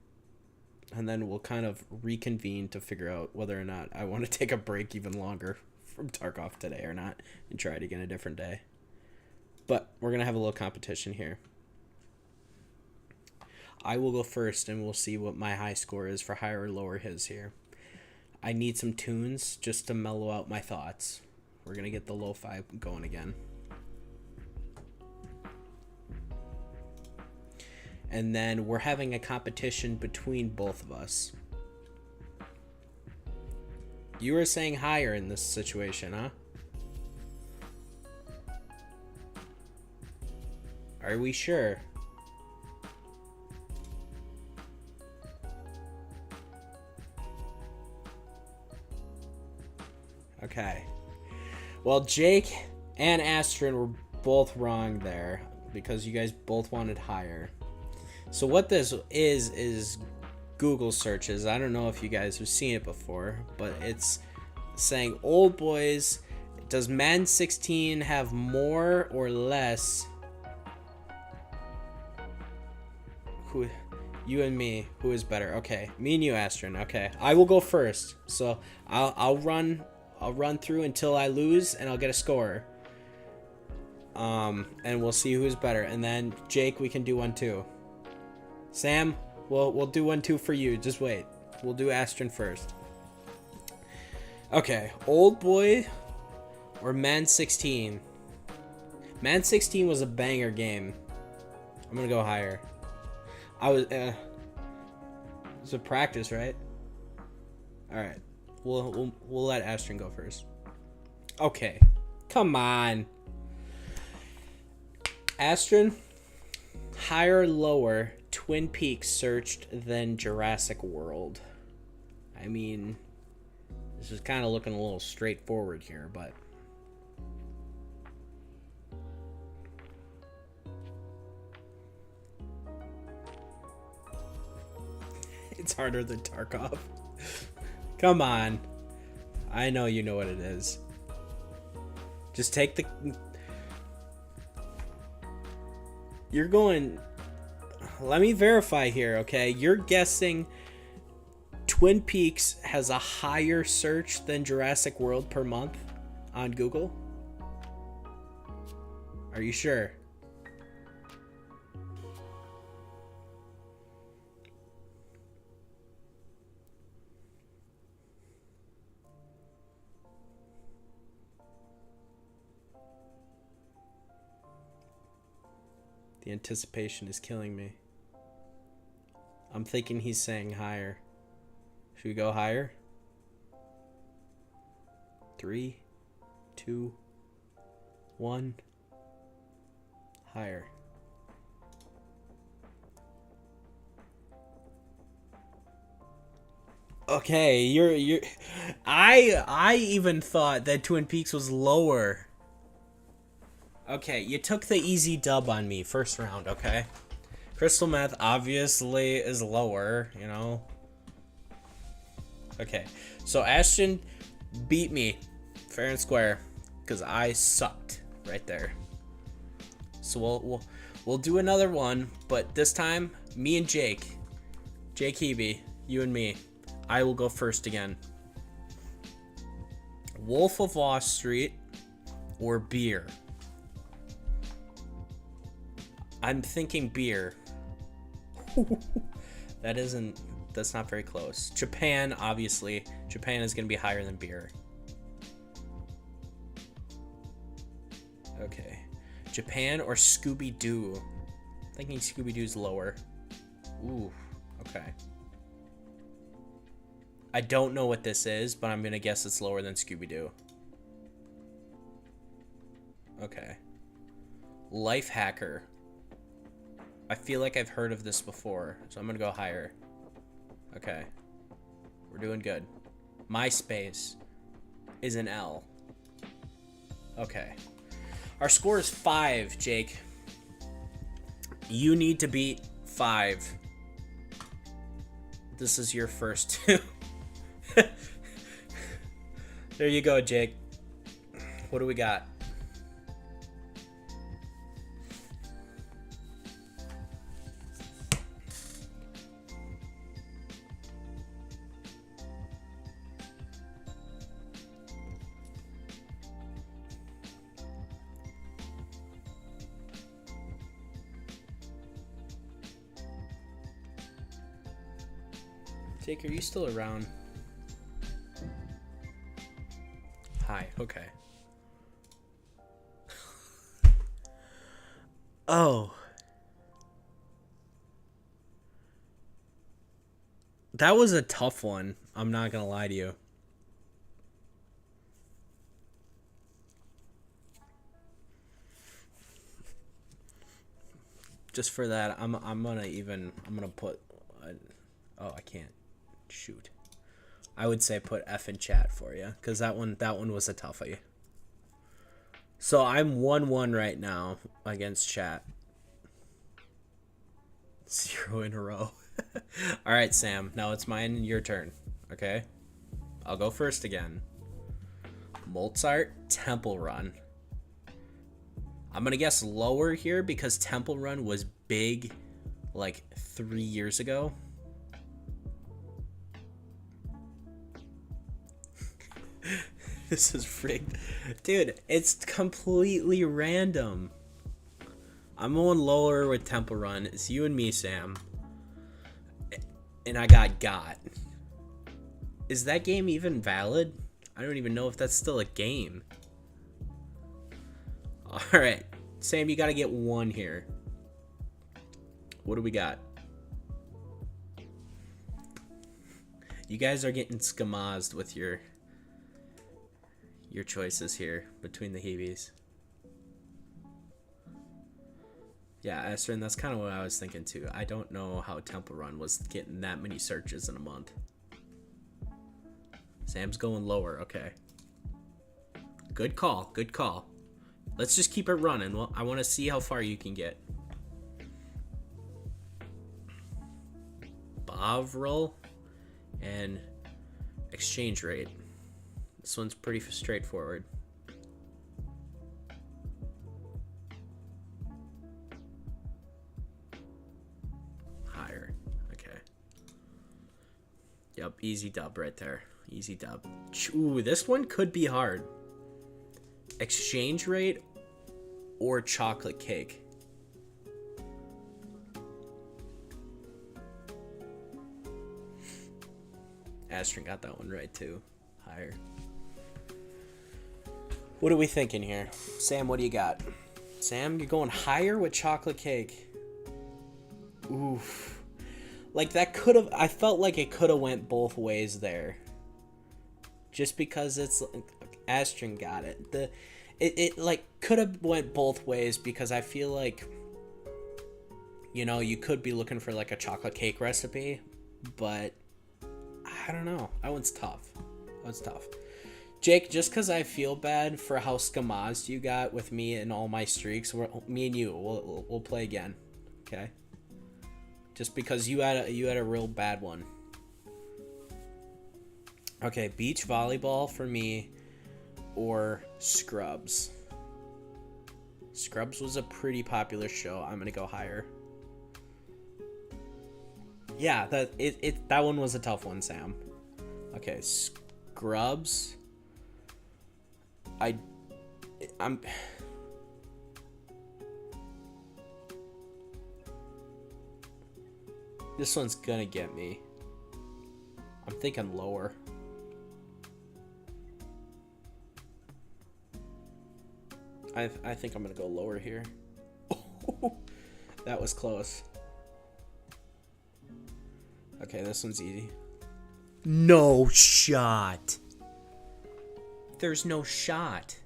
Speaker 1: And then we'll kind of reconvene to figure out whether or not I want to take a break even longer from Tarkov today or not and try it again a different day. But we're going to have a little competition here. I will go first and we'll see what my high score is for higher or lower his here. I need some tunes just to mellow out my thoughts. We're going to get the lo-fi going again. And then we're having a competition between both of us. You were saying higher in this situation, huh? Are we sure? Okay. Well, Jake and Astrid were both wrong there because you guys both wanted higher. So what this is Google searches. I don't know if you guys have seen it before, but it's saying, old boys, does Madden 16 have more or less? Who, you and me, who is better? Okay, me and you, Astrid. Okay, I will go first. So I'll run through until I lose, and I'll get a score. And we'll see who's better. And then Jake, we can do one too. Sam, we'll do 1-2 for you. Just wait. We'll do Astrid first. Okay, old boy or Man 16. Man 16 was a banger game. I'm gonna go higher. It's a practice, right? All right. We'll let Astrid go first. Okay, come on, Astrid. Higher or lower Twin Peaks searched than Jurassic World? I mean, this is kind of looking a little straightforward here, but it's harder than Tarkov. Come on. I know you know what it is. Just take the... You're going... Let me verify here, okay? You're guessing Twin Peaks has a higher search than Jurassic World per month on Google? Are you sure? The anticipation is killing me. I'm thinking he's saying higher. Should we go higher? 3, 2, 1. Higher. Okay, you're I even thought that Twin Peaks was lower. Okay, you took the easy dub on me first round, okay? Crystal Meth obviously is lower, you know. Okay, so Ashton beat me fair and square because I sucked right there. So we'll do another one, but this time me and Jake Hebe, you and me. I will go first again. Wolf of Wall Street or beer? I'm thinking beer. That's not very close. Japan, obviously. Japan is going to be higher than beer. Okay. Japan or Scooby-Doo? I'm thinking Scooby-Doo's lower. Ooh, okay. I don't know what this is, but I'm going to guess it's lower than Scooby-Doo. Okay. Life Hacker. I feel like I've heard of this before, so I'm going to go higher. Okay. We're doing good. MySpace is an L. Okay. Our score is 5, Jake. You need to beat 5. This is your first 2. There you go, Jake. What do we got? Jake, are you still around? Hi, okay. Oh. That was a tough one. I'm not gonna lie to you. Just for that, I'm gonna put. Oh, I can't. Shoot. I would say put F in chat for you, because that one was a toughie. So I'm 1-1 right now against chat. 0 in a row. All right, Sam. Now it's mine and your turn. Okay. I'll go first again. Mozart Temple Run. I'm gonna guess lower here because Temple Run was big like 3 years ago. This is rigged. Dude, it's completely random. I'm going lower with Temple Run. It's you and me, Sam. And I got. Is that game even valid? I don't even know if that's still a game. Alright. Sam, you gotta get one here. What do we got? You guys are getting skamazed with your choices here between the Hebes. Yeah, Astrid, that's kind of what I was thinking too. I don't know how Temple Run was getting that many searches in a month. Sam's going lower. Okay. Good call. Good call. Let's just keep it running. Well, I want to see how far you can get. Bovril and exchange rate. This one's pretty straightforward. Higher. Okay. Yep, easy dub right there. Easy dub. Ooh, this one could be hard. Exchange rate or chocolate cake? Astrid got that one right too. Higher. What are we thinking here? Sam, what do you got? Sam, you're going higher with chocolate cake. Oof. Like that could have, I felt like it could have went both ways there. Just because it's, Astrid got it. It like could have went both ways because I feel like, you know, you could be looking for like a chocolate cake recipe, but I don't know. That one's tough. Jake, just because I feel bad for how skamazed you got with me and all my streaks, me and you, we'll play again, okay? Just because you had a real bad one. Okay, beach volleyball for me, or Scrubs. Scrubs was a pretty popular show. I'm gonna go higher. Yeah, that one was a tough one, Sam. Okay, Scrubs. I'm This one's gonna get me. I'm thinking lower. I think I'm gonna go lower here. That was close. Okay, this one's easy. No shot. There's no shot.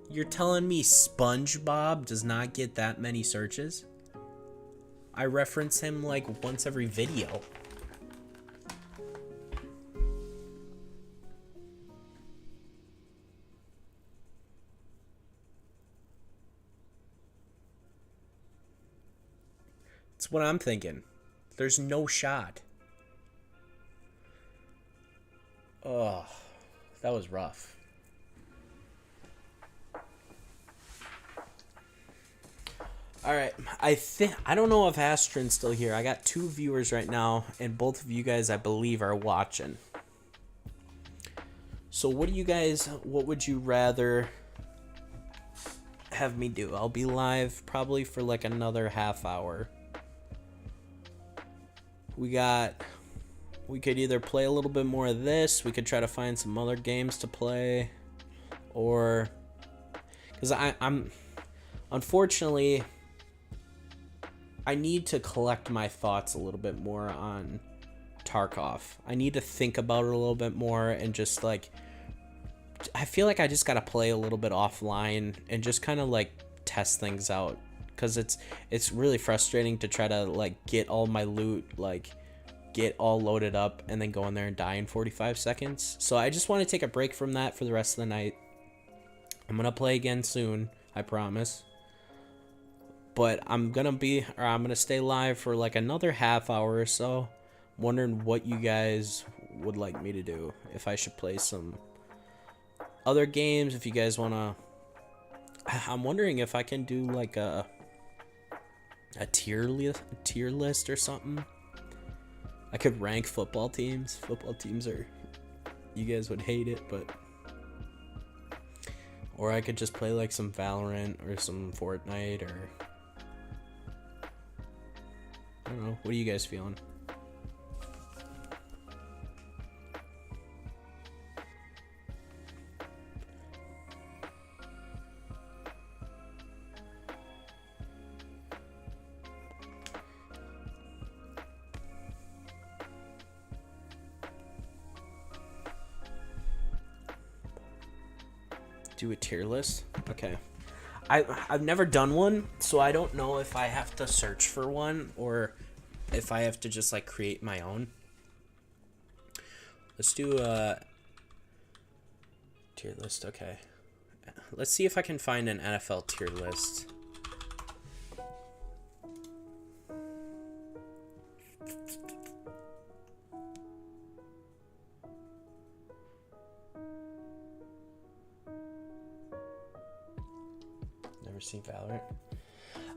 Speaker 1: You're telling me SpongeBob does not get that many searches? I reference him like once every video. That's what I'm thinking. There's no shot. Oh, that was rough. All right, I don't know if Astrid's still here. I got 2 viewers right now, and both of you guys, I believe, are watching. So what would you rather have me do? I'll be live probably for like another half hour. We could either play a little bit more of this, we could try to find some other games to play, or because I'm unfortunately I need to collect my thoughts a little bit more on Tarkov. I need to think about it a little bit more and just like I feel like I just gotta play a little bit offline and just kind of like test things out, because it's really frustrating to try to like get all my loot, like get all loaded up and then go in there and die in 45 seconds. So I just want to take a break from that for the rest of the night. I'm gonna play again soon, I promise. But I'm gonna stay live for like another half hour or so. I'm wondering what you guys would like me to do. If I should play some other games, if you guys wanna. I'm wondering if I can do like a tier list or something. I could rank football teams. Football teams are, you guys would hate it, but. Or I could just play like some Valorant or some Fortnite, or I don't know. What are you guys feeling? Do a tier list? Okay. I've never done one, so I don't know if I have to search for one or if I have to just like create my own. Let's do a tier list. Okay. Let's see if I can find an NFL tier list. Seen Valorant.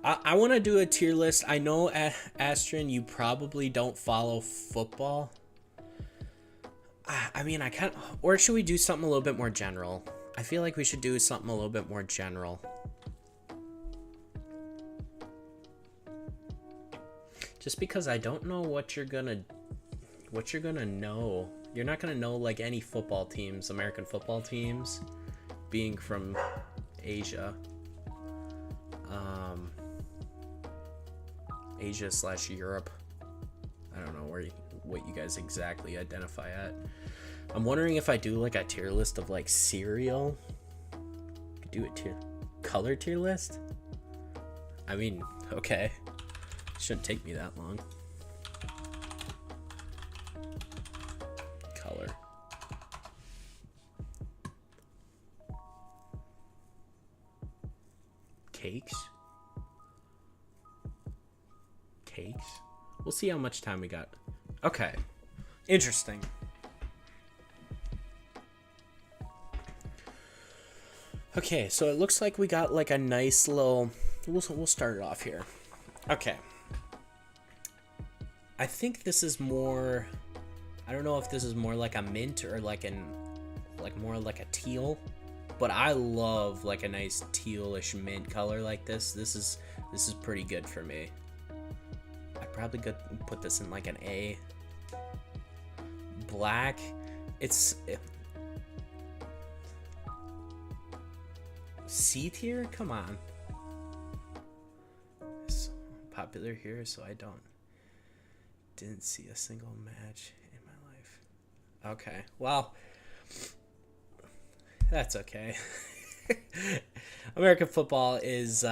Speaker 1: I want to do a tier list. I know, Astrin, you probably don't follow football. I mean, I kind of, or should we do something a little bit more general? I feel like we should do something a little bit more general. Just because I don't know what you're gonna know. You're not gonna know like any football teams, American football teams, being from Asia. Asia/Europe. I don't know what you guys exactly identify at. I'm wondering if I do like a tier list of like cereal. Do a color tier list. I mean, okay. Shouldn't take me that long. Color. Cakes. We'll see how much time we got. Okay. Interesting. Okay, so it looks like we got like a nice little. We'll start it off here. Okay. I think this is more. I don't know if this is more like a mint or like more like a teal, but I love like a nice tealish mint color like this. This is pretty good for me. I probably could put this in like an A. Black. C tier? Come on. It's popular here, so I didn't see a single match in my life. Okay, well, that's okay. American football is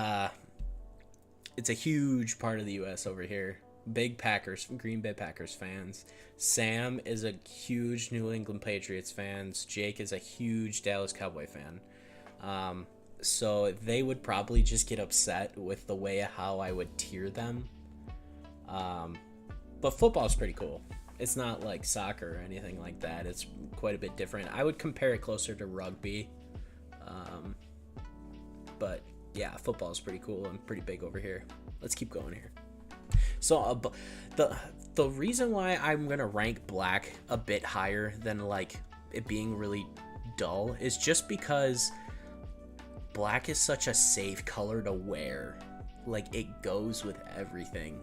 Speaker 1: it's a huge part of the U.S. over here. Big Packers, Green Bay Packers fans. Sam is a huge New England Patriots fan. Jake is a huge Dallas Cowboy fan. So they would probably just get upset with the way how I would tier them. But football is pretty cool. It's not like soccer or anything like that. It's quite a bit different. I would compare it closer to rugby. But yeah, football is pretty cool and pretty big over here. Let's keep going here. So the reason why I'm gonna rank black a bit higher than like it being really dull is just because black is such a safe color to wear. Like, it goes with everything.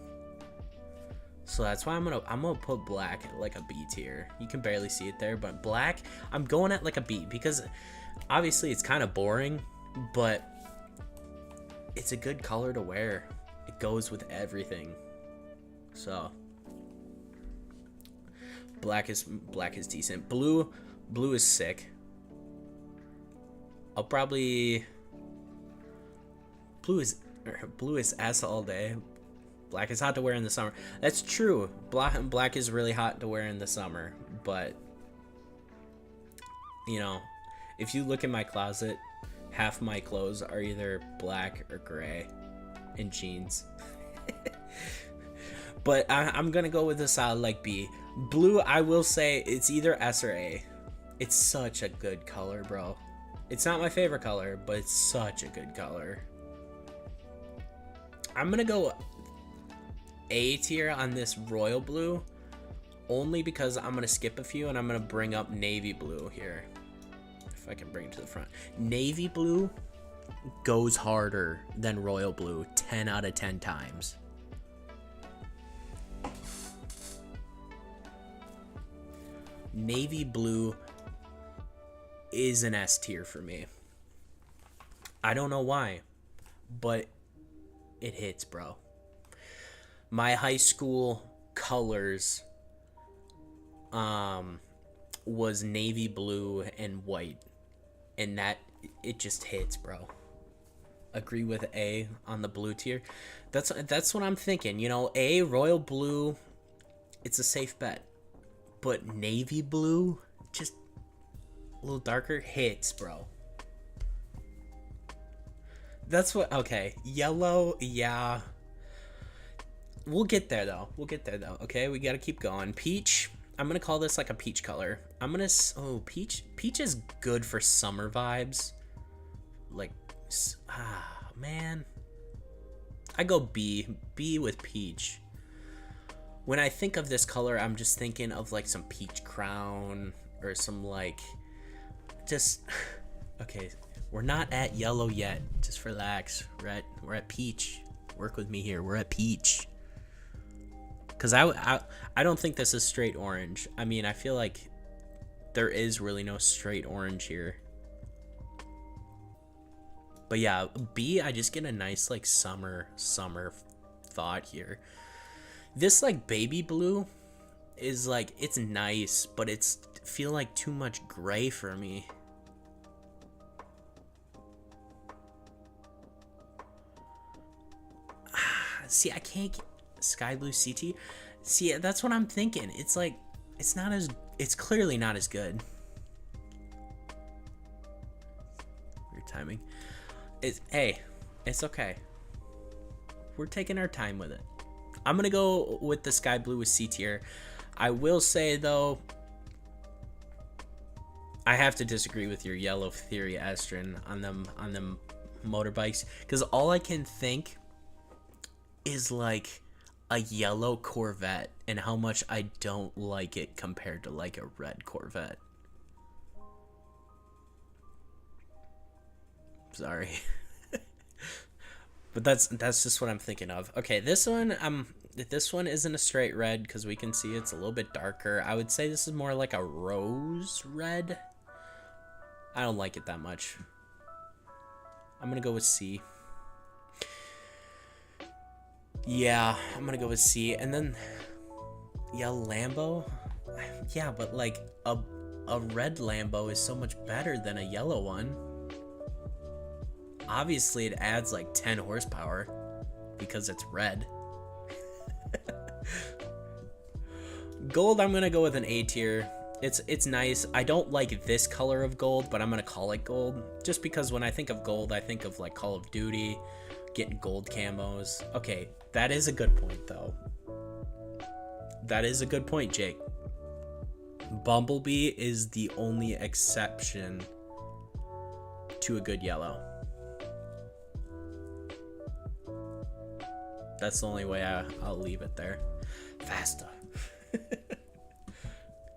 Speaker 1: So that's why I'm gonna put black at like a B tier. You can barely see it there, but black, I'm going at like a B because obviously it's kind of boring, but it's a good color to wear. It goes with everything. So black is decent. Blue is sick. I'll probably blue is ass all day. Black is hot to wear in the summer. That's true. Black is really hot to wear in the summer, but you know, if you look in my closet, half my clothes are either black or gray and jeans. But I'm gonna go with a solid like B. Blue, I will say it's either S or A. It's such a good color, bro. It's not my favorite color, but it's such a good color. I'm gonna go A tier on this royal blue, only because I'm gonna skip a few and I'm gonna bring up navy blue here. If I can bring it to the front. Navy blue goes harder than royal blue 10 out of 10 times. Navy blue is an S tier for me. I don't know why, but it hits, bro. My high school colors was navy blue and white, and that it just hits, bro. Agree with A on the blue tier. That's what I'm thinking. You know, A, royal blue, it's a safe bet. But navy blue, just a little darker, hits, bro. That's what, okay. Yellow, yeah. We'll get there, though. Okay, we gotta keep going. Peach, I'm gonna call this like a peach color. Peach is good for summer vibes. Like, man. I go B with peach. When I think of this color, I'm just thinking of like some peach crown or some like, just, okay, we're not at yellow yet. Just relax. We're at peach. Work with me here. We're at peach. Because I don't think this is straight orange. I mean, I feel like there is really no straight orange here. But yeah, B, I just get a nice like summer thought here. This like baby blue is like, it's nice, but it's feel like too much gray for me. See, I can't sky blue CT. See, that's what I'm thinking. It's like, it's clearly not as good. Weird timing. Hey, it's okay. We're taking our time with it. I'm gonna go with the sky blue with C tier. I will say though, I have to disagree with your yellow theory, Astron, on them motorbikes, because all I can think is like a yellow Corvette and how much I don't like it compared to like a red Corvette. Sorry. But that's just what I'm thinking of. Okay, this one isn't a straight red because we can see it's a little bit darker. I would say this is more like a rose red. I don't like it that much. I'm gonna go with C. Yeah, I'm gonna go with C. And then yellow Lambo. Yeah, but like a red Lambo is so much better than a yellow one. Obviously, it adds like 10 horsepower because it's red. Gold, I'm gonna go with an A tier. It's nice. I don't like this color of gold, but I'm gonna call it gold just because when I think of gold, I think of like Call of Duty, getting gold camos. Okay, that is a good point though. That is a good point, Jake. Bumblebee is the only exception to a good yellow. That's the only way I'll leave it there. Faster.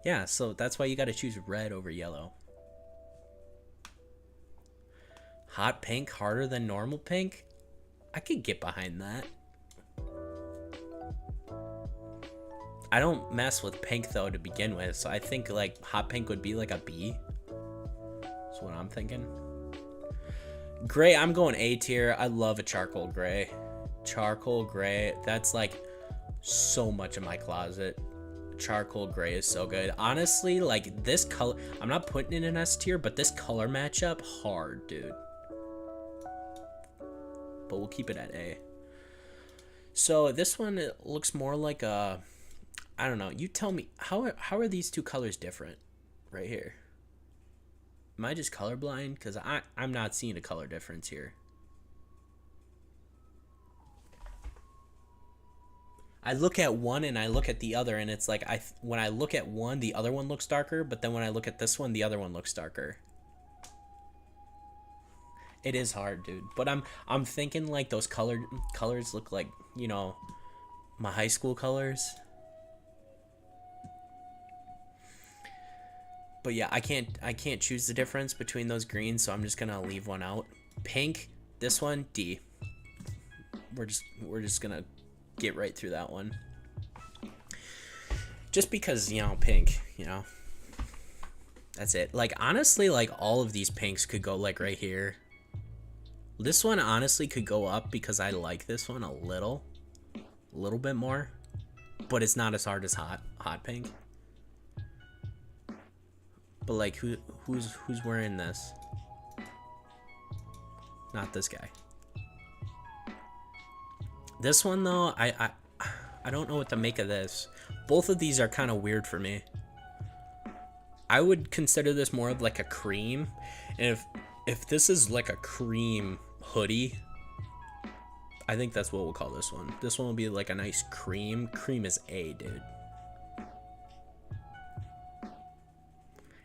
Speaker 1: Yeah, so that's why you got to choose red over yellow. Hot pink harder than normal pink? I could get behind that. I don't mess with pink though to begin with, so I think like hot pink would be like a B. That's what I'm thinking. Gray, I'm going A tier. I love a charcoal gray. Charcoal gray, that's like so much in my closet. Charcoal gray is so good. Honestly, like this color, I'm not putting it in S tier, but this color matchup, hard, dude. But we'll keep it at A. So this one, it looks more like a, I don't know. You tell me, how are these two colors different right here? Am I just colorblind? Because I'm not seeing a color difference here. I look at one and I look at the other, and it's like when I look at one, the other one looks darker, but then when I look at this one, the other one looks darker. It is hard, dude. But I'm thinking like those colors look like, you know, my high school colors. But yeah, I can't choose the difference between those greens, so I'm just gonna leave one out. Pink, this one, D. We're just gonna get right through that one. Just because, you know, pink, you know. That's it. Like honestly, like all of these pinks could go like right here. This one honestly could go up because I like this one a little bit more, but it's not as hard as hot pink. But like who's wearing this? Not this guy. This one though, I don't know what to make of this. Both of these are kind of weird for me. I would consider this more of like a cream, and if this is like a cream hoodie, I think that's what we'll call this one. This one will be like a nice cream. Cream is A, dude.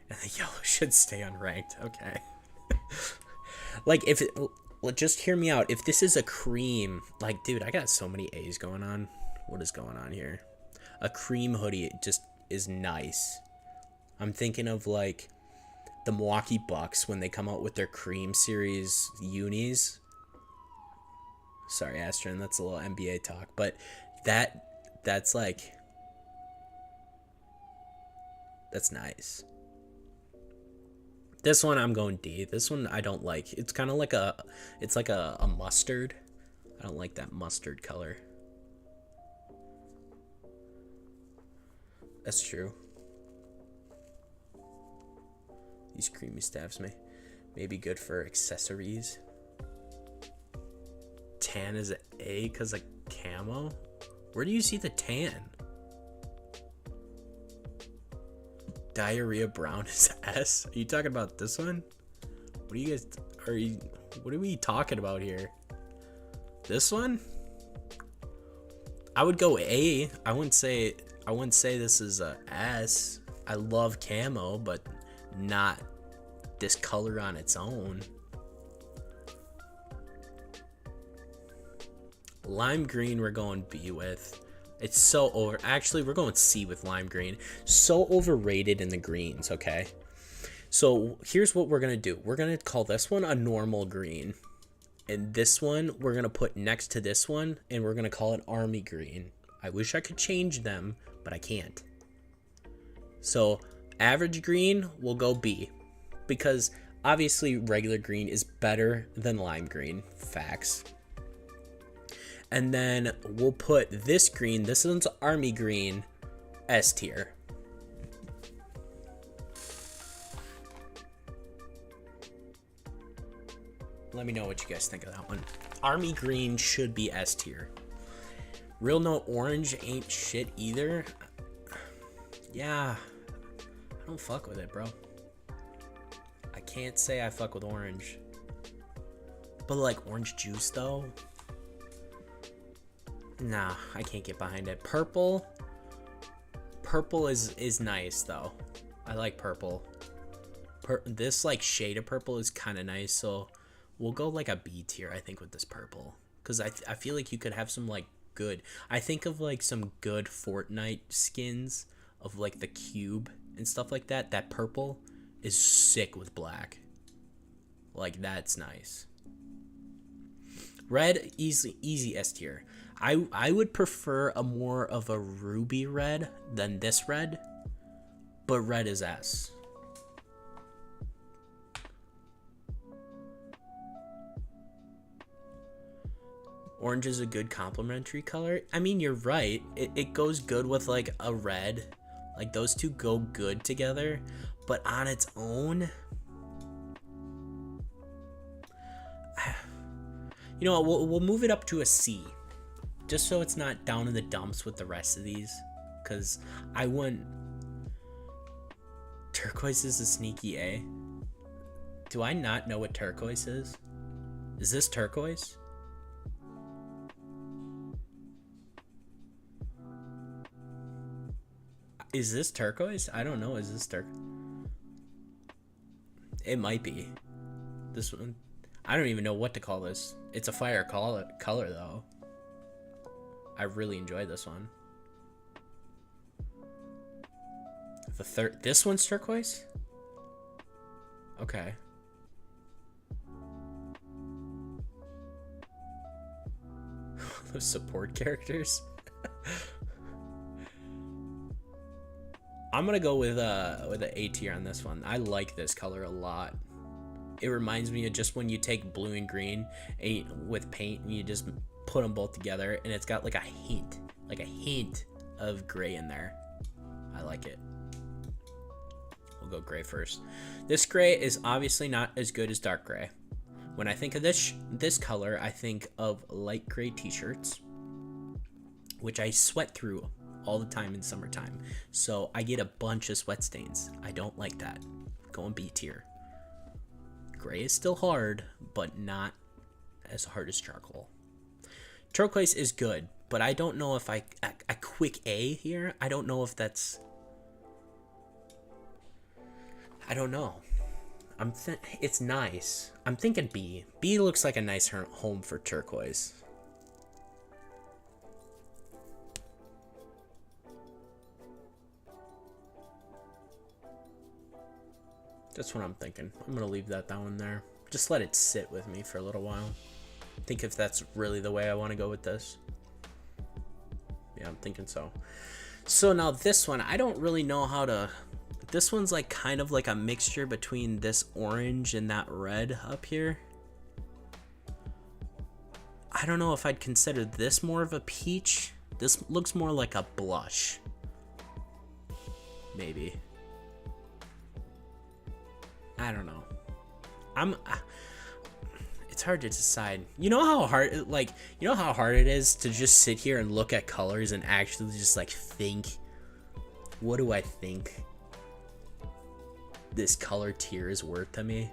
Speaker 1: And the yellow should stay unranked. Okay. Like if it, just hear me out. If this is a cream, like dude, I got so many A's going on. What is going on here? A cream hoodie just is nice. I'm thinking of like the Milwaukee Bucks when they come out with their cream series unis. Sorry, Astron, that's a little NBA talk, but that's like, that's nice. This one I'm going D. This one I don't like. It's kind of like it's like a mustard. I don't like that mustard color. That's true. These creamy staffs may be good for accessories. Tan is A because of camo. Where do you see the tan? Diarrhea brown is S. Are you talking about this one? What are you guys? What are we talking about here? This one? I would go A. I wouldn't say this is a S. I love camo, but not this color on its own. Lime green we're going B with. It's so over. Actually, we're going C with lime green. So overrated in the greens, okay? So here's what we're going to do. We're going to call this one a normal green. And this one we're going to put next to this one, and we're going to call it army green. I wish I could change them, but I can't. So average green will go B, because obviously regular green is better than lime green. Facts. And then we'll put this green, this one's army green, S tier. Let me know what you guys think of that one. Army green should be S tier. Real no orange ain't shit either. Yeah, I don't fuck with it, bro. I can't say I fuck with orange. But like orange juice though? Nah, I can't get behind it. Purple is nice though. I like purple. This like shade of purple is kind of nice, so we'll go like a B tier, I think, with this purple, because I feel like you could have some like good. I think of like some good Fortnite skins of like the cube and stuff like that. That purple is sick with black. Like that's nice. Red, easy S tier. I would prefer a more of a ruby red than this red, but red is S. Orange is a good complementary color. I mean, you're right. It goes good with like a red. Like those two go good together, but on its own, you know, we'll move it up to a C, just so it's not down in the dumps with the rest of these, because I wouldn't. Turquoise is a sneaky A. Do I not know what turquoise is? Is this turquoise? Is this turquoise? I don't know. Is this turquoise? It might be. This one. I don't even know what to call this. It's a fire color though. I really enjoy this one. This one's turquoise? Okay. Those support characters? I'm gonna go with an A tier on this one. I like this color a lot. It reminds me of just when you take blue and green with paint and you just put them both together, and it's got like a hint of gray in there. I like it. We'll go gray first. This gray is obviously not as good as dark gray. When I think of this color, I think of light gray t-shirts, which I sweat through all the time in summertime. So I get a bunch of sweat stains. I don't like that. Going B tier. Gray is still hard, but not as hard as charcoal. Turquoise is good, but I don't know if a quick A here. I don't know if that's. I don't know. It's nice. I'm thinking B. B looks like a nice home for turquoise. That's what I'm thinking. I'm gonna leave that down there. Just let it sit with me for a little while. Think if that's really the way I want to go with this. Yeah, I'm thinking so. So now this one, I don't really know how to. This one's like kind of like a mixture between this orange and that red up here. I don't know if I'd consider this more of a peach. This looks more like a blush. Maybe. I don't know. It's hard to decide. You know how hard it is to just sit here and look at colors and actually just like think, what do I think this color tier is worth to me?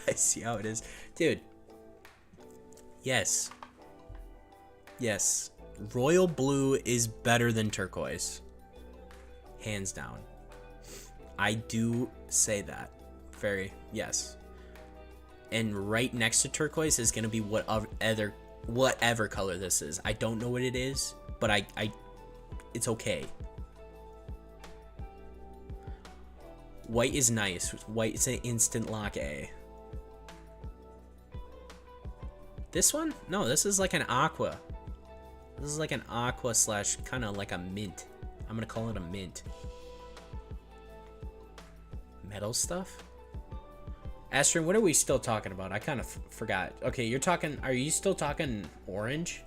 Speaker 1: I see how it is. Dude. Yes. Yes. Royal blue is better than turquoise. Hands down. I do say that. Yes. And right next to turquoise is going to be whatever color this is. I don't know what it is, but it's okay. White is nice. White is an instant lock A. This one? No, this is like an aqua. This is like an aqua slash kind of like a mint. I'm gonna call it a mint. Metal stuff? Astrid, what are we still talking about? I kind of forgot. Okay, are you still talking orange?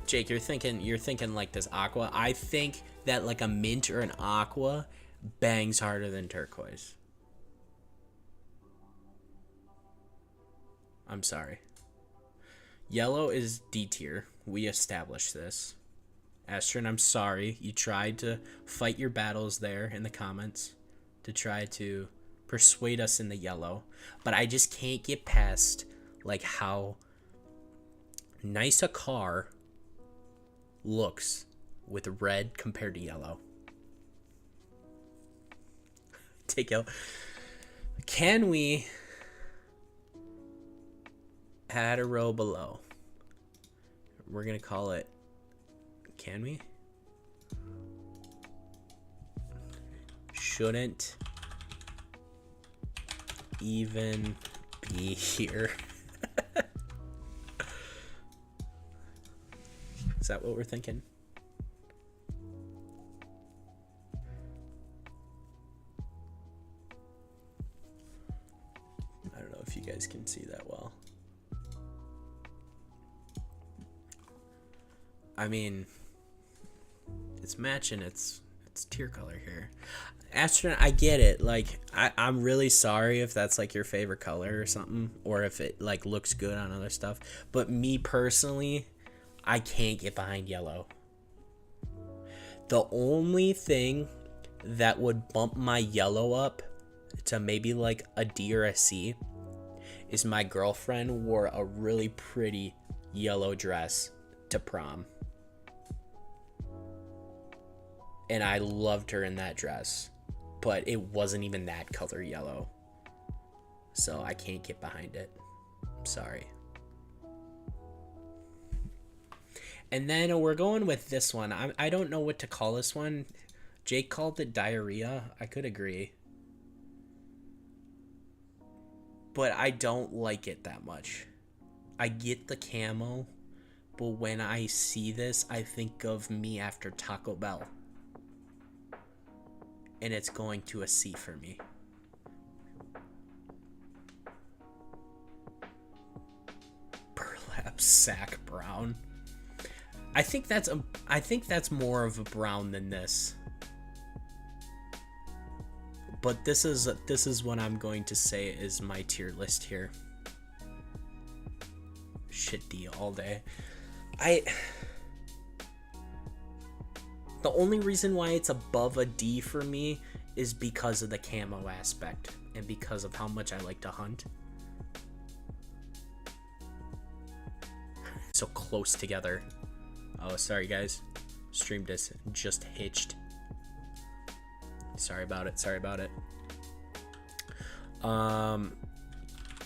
Speaker 1: Jake, you're thinking like this aqua. I think that like a mint or an aqua bangs harder than turquoise. I'm sorry. Yellow is D tier. We established this. Astrid, I'm sorry. You tried to fight your battles there in the comments to try to persuade us in the yellow. But I just can't get past like how nice a car looks with red compared to yellow. Take out. Can we add a row below? We're gonna call it, can we? Shouldn't even be here. Is that what we're thinking? I don't know if you guys can see that well. I mean, it's matching its tier color here. Astronaut, I get it. Like, I'm really sorry if that's like your favorite color or something, or if it like looks good on other stuff. But me personally, I can't get behind yellow. The only thing that would bump my yellow up to maybe like a D or a C is my girlfriend wore a really pretty yellow dress to prom. And I loved her in that dress, but it wasn't even that color yellow. So I can't get behind it. I'm sorry. And then we're going with this one. I don't know what to call this one. Jake called it diarrhea. I could agree. But I don't like it that much. I get the camo, but when I see this, I think of me after Taco Bell. And it's going to a C for me. Burlap sack brown. I think that's more of a brown than this. But this is what I'm going to say is my tier list here. Shit D all day. The only reason why it's above a D for me is because of the camo aspect and because of how much I like to hunt. So close together. Oh, sorry guys. Stream just hitched. Sorry about it.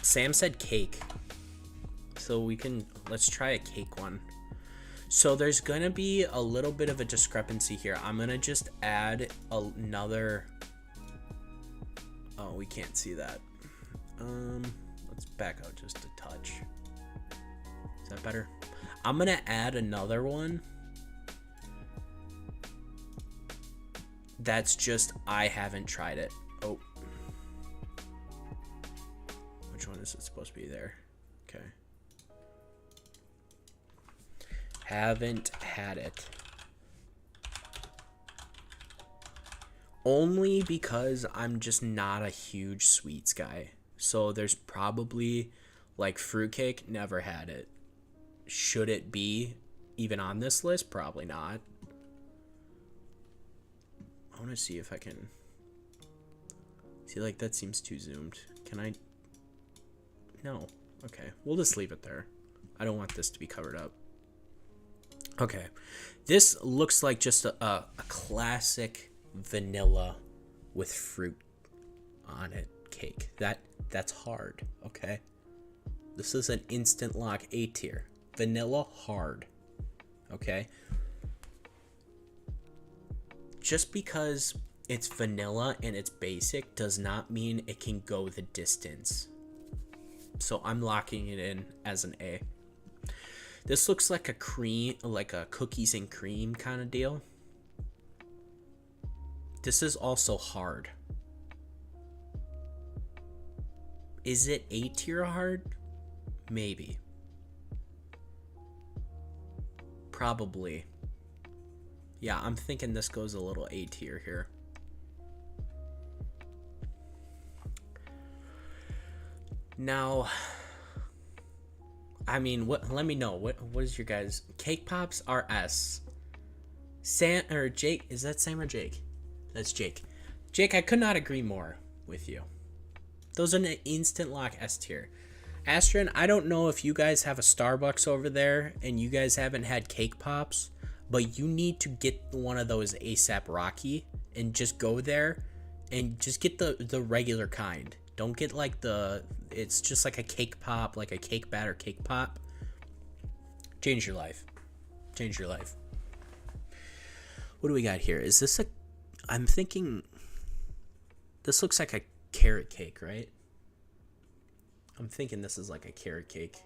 Speaker 1: Sam said cake. So let's try a cake one. So there's gonna be a little bit of a discrepancy here. I'm gonna just add another. Oh, we can't see that. Let's back out just a touch. Is that better? I'm gonna add another one. That's just, I haven't tried it. Oh. Which one is it supposed to be there? Okay. Haven't had it. Only because I'm just not a huge sweets guy. So there's probably like fruitcake, never had it. Should it be even on this list? Probably not. I want to see if I can see, like, that seems too zoomed. Can I? No. Okay, we'll just leave it there. I don't want this to be covered up. Okay, this looks like just a classic vanilla with fruit on it cake. That's hard. Okay, this is an instant lock A tier. Vanilla hard. Okay, just because it's vanilla and it's basic does not mean it can go the distance. So I'm locking it in as an A. This looks like a cream, like a cookies and cream kind of deal. This is also hard. Is it A tier hard? Maybe. Probably. Yeah, I'm thinking this goes a little A tier here. Now, I mean, let me know. What is your guys' cake pops are S. Sam or Jake, is that Sam or Jake? That's Jake. Jake, I could not agree more with you. Those are an instant lock S tier. Astron, I don't know if you guys have a Starbucks over there and you guys haven't had cake pops, but you need to get one of those ASAP Rocky and just go there and just get the regular kind. Don't get like it's just like a cake pop, like a cake batter cake pop. Change your life. Change your life. What do we got here? Is this a... I'm thinking... This looks like a carrot cake, right? I'm thinking this is like a carrot cake.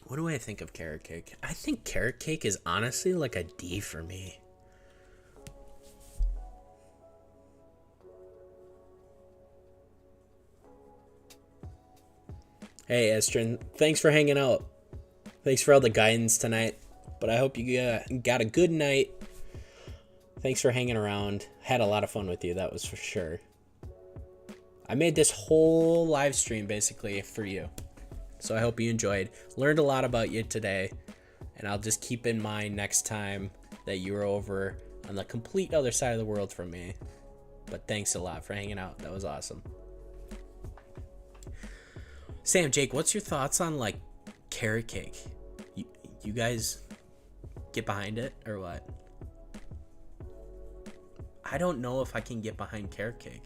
Speaker 1: What do I think of carrot cake? I think carrot cake is honestly like a D for me. Hey, Estrin, thanks for hanging out. Thanks for all the guidance tonight. But I hope you got a good night. Thanks for hanging around. Had a lot of fun with you, that was for sure. I made this whole live stream basically for you. So I hope you enjoyed. Learned a lot about you today. And I'll just keep in mind next time that you were over on the complete other side of the world from me. But thanks a lot for hanging out. That was awesome. Sam, Jake, what's your thoughts on like carrot cake? You guys get behind it or what? I don't know if I can get behind carrot cake.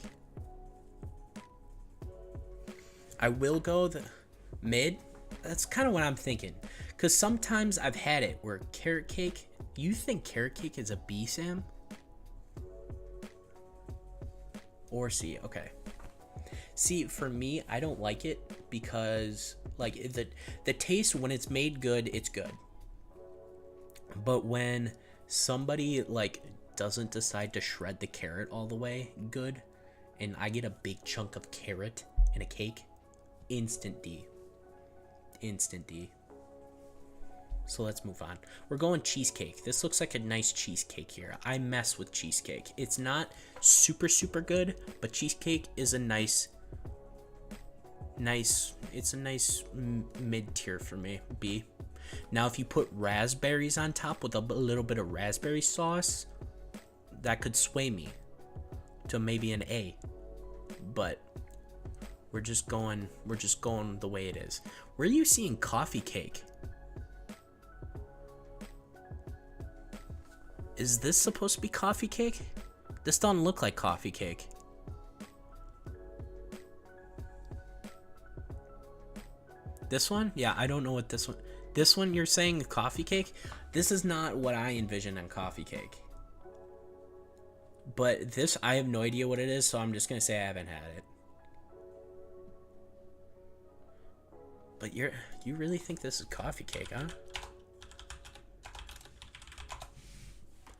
Speaker 1: I will go the mid. That's kind of what I'm thinking. Because sometimes I've had it where carrot cake... You think carrot cake is a B, Sam? Or C, okay. See, for me, I don't like it because, like, the taste, when it's made good, it's good. But when somebody, like, doesn't decide to shred the carrot all the way good, and I get a big chunk of carrot in a cake, instant D. Instant D. So let's move on. We're going cheesecake. This looks like a nice cheesecake here. I mess with cheesecake. It's not super, super good, but cheesecake is a nice, it's a nice mid-tier for me, B. Now, if you put raspberries on top with a little bit of raspberry sauce, that could sway me to maybe an A. But we're just going the way it is. Where are you seeing coffee cake? Is this supposed to be coffee cake? This doesn't look like coffee cake. This one? Yeah, I don't know what this one... This one you're saying coffee cake? This is not what I envision on coffee cake. But this, I have no idea what it is, so I'm just going to say I haven't had it. But you really think this is coffee cake, huh?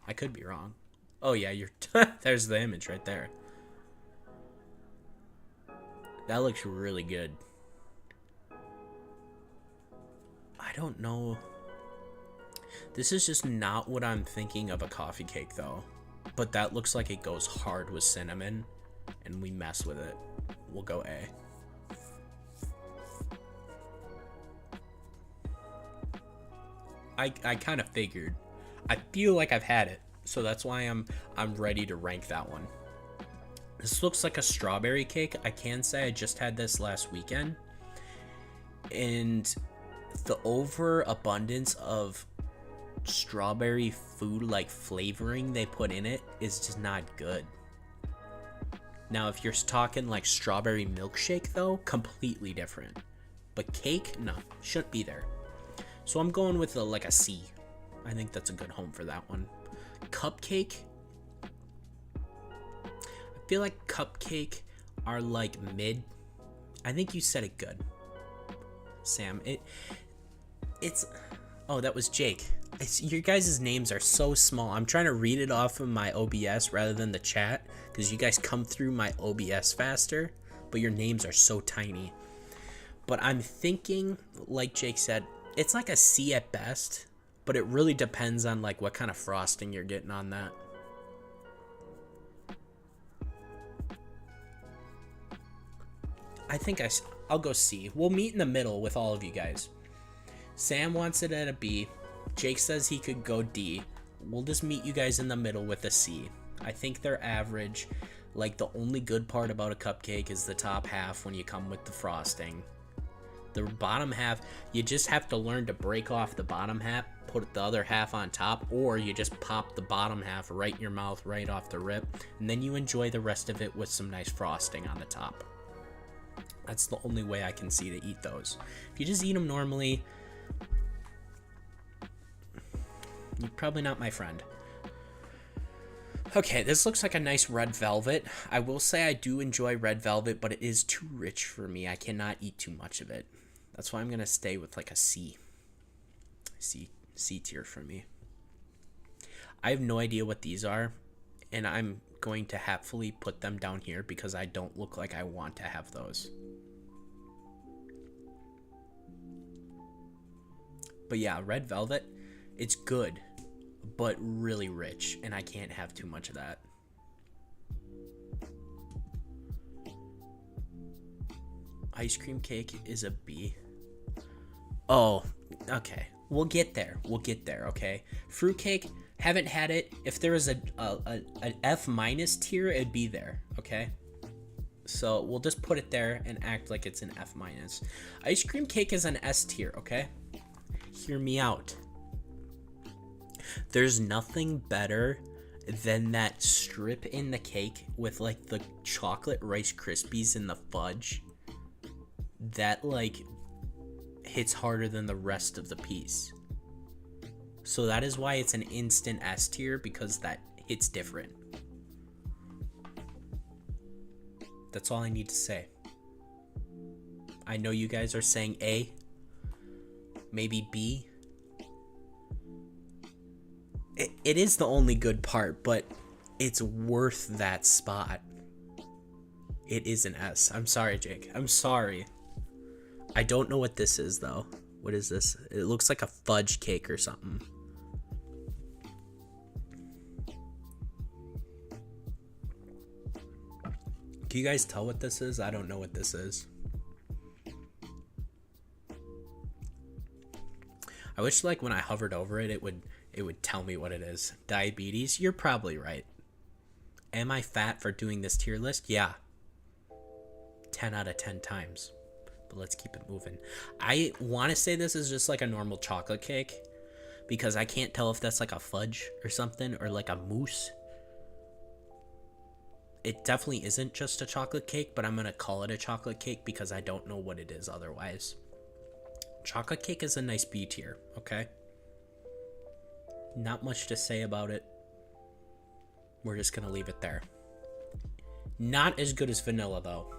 Speaker 1: I could be wrong. Oh yeah, there's the image right there. That looks really good. I don't know. This is just not what I'm thinking of a coffee cake though. But that looks like it goes hard with cinnamon and we mess with it. We'll go A. I kind of figured. I feel like I've had it, so that's why I'm ready to rank that one. This looks like a strawberry cake. I can say I just had this last weekend, and the overabundance of strawberry food like flavoring they put in it is just not good. Now, if you're talking like strawberry milkshake though, completely different. But cake, no, shouldn't be there. So I'm going with like a C. I think that's a good home for that one. Cupcake. I feel like cupcake are like mid. I think you said it good, Sam. It's. Oh, that was Jake. Your guys' names are so small. I'm trying to read it off of my OBS rather than the chat because you guys come through my OBS faster, but your names are so tiny. But I'm thinking, like Jake said, it's like a C at best. But it really depends on like what kind of frosting you're getting on that. I think I'll go C. We'll meet in the middle with all of you guys. Sam wants it at a B. Jake says he could go D. We'll just meet you guys in the middle with a C. I think they're average. Like the only good part about a cupcake is the top half when you come with the frosting. The bottom half, you just have to learn to break off the bottom half, put the other half on top, or you just pop the bottom half right in your mouth, right off the rip, and then you enjoy the rest of it with some nice frosting on the top. That's the only way I can see to eat those. If you just eat them normally, you're probably not my friend. Okay, this looks like a nice red velvet. I will say I do enjoy red velvet, but it is too rich for me. I cannot eat too much of it. That's why I'm going to stay with like a C. C tier for me. I have no idea what these are, and I'm going to happily put them down here because I don't look like I want to have those. But yeah, red velvet, it's good, but really rich, and I can't have too much of that. Ice cream cake is a B. Oh, okay. We'll get there. We'll get there, okay? Fruitcake, haven't had it. If there was an F- tier, it'd be there, okay? So we'll just put it there and act like it's an F-. Ice cream cake is an S tier, okay? Hear me out. There's nothing better than that strip in the cake with like the chocolate Rice Krispies and the fudge that like hits harder than the rest of the piece. So that is why it's an instant S tier, because that hits different. That's all I need to say. I know you guys are saying A, maybe B. It is the only good part, but it's worth that spot. It is an S. I'm sorry, Jake. I'm sorry. I don't know what this is, though. What is this? It looks like a fudge cake or something. Can you guys tell what this is? I don't know what this is. I wish like when I hovered over it, it would tell me what it is. Diabetes? You're probably right. Am I fat for doing this tier list? Yeah. 10 out of 10 times. But let's keep it moving. I want to say this is just like a normal chocolate cake, because I can't tell if that's like a fudge or something, or like a mousse. It definitely isn't just a chocolate cake, but I'm going to call it a chocolate cake because I don't know what it is otherwise. Chocolate cake is a nice B tier, okay? Not much to say about it. We're just going to leave it there. Not as good as vanilla, though.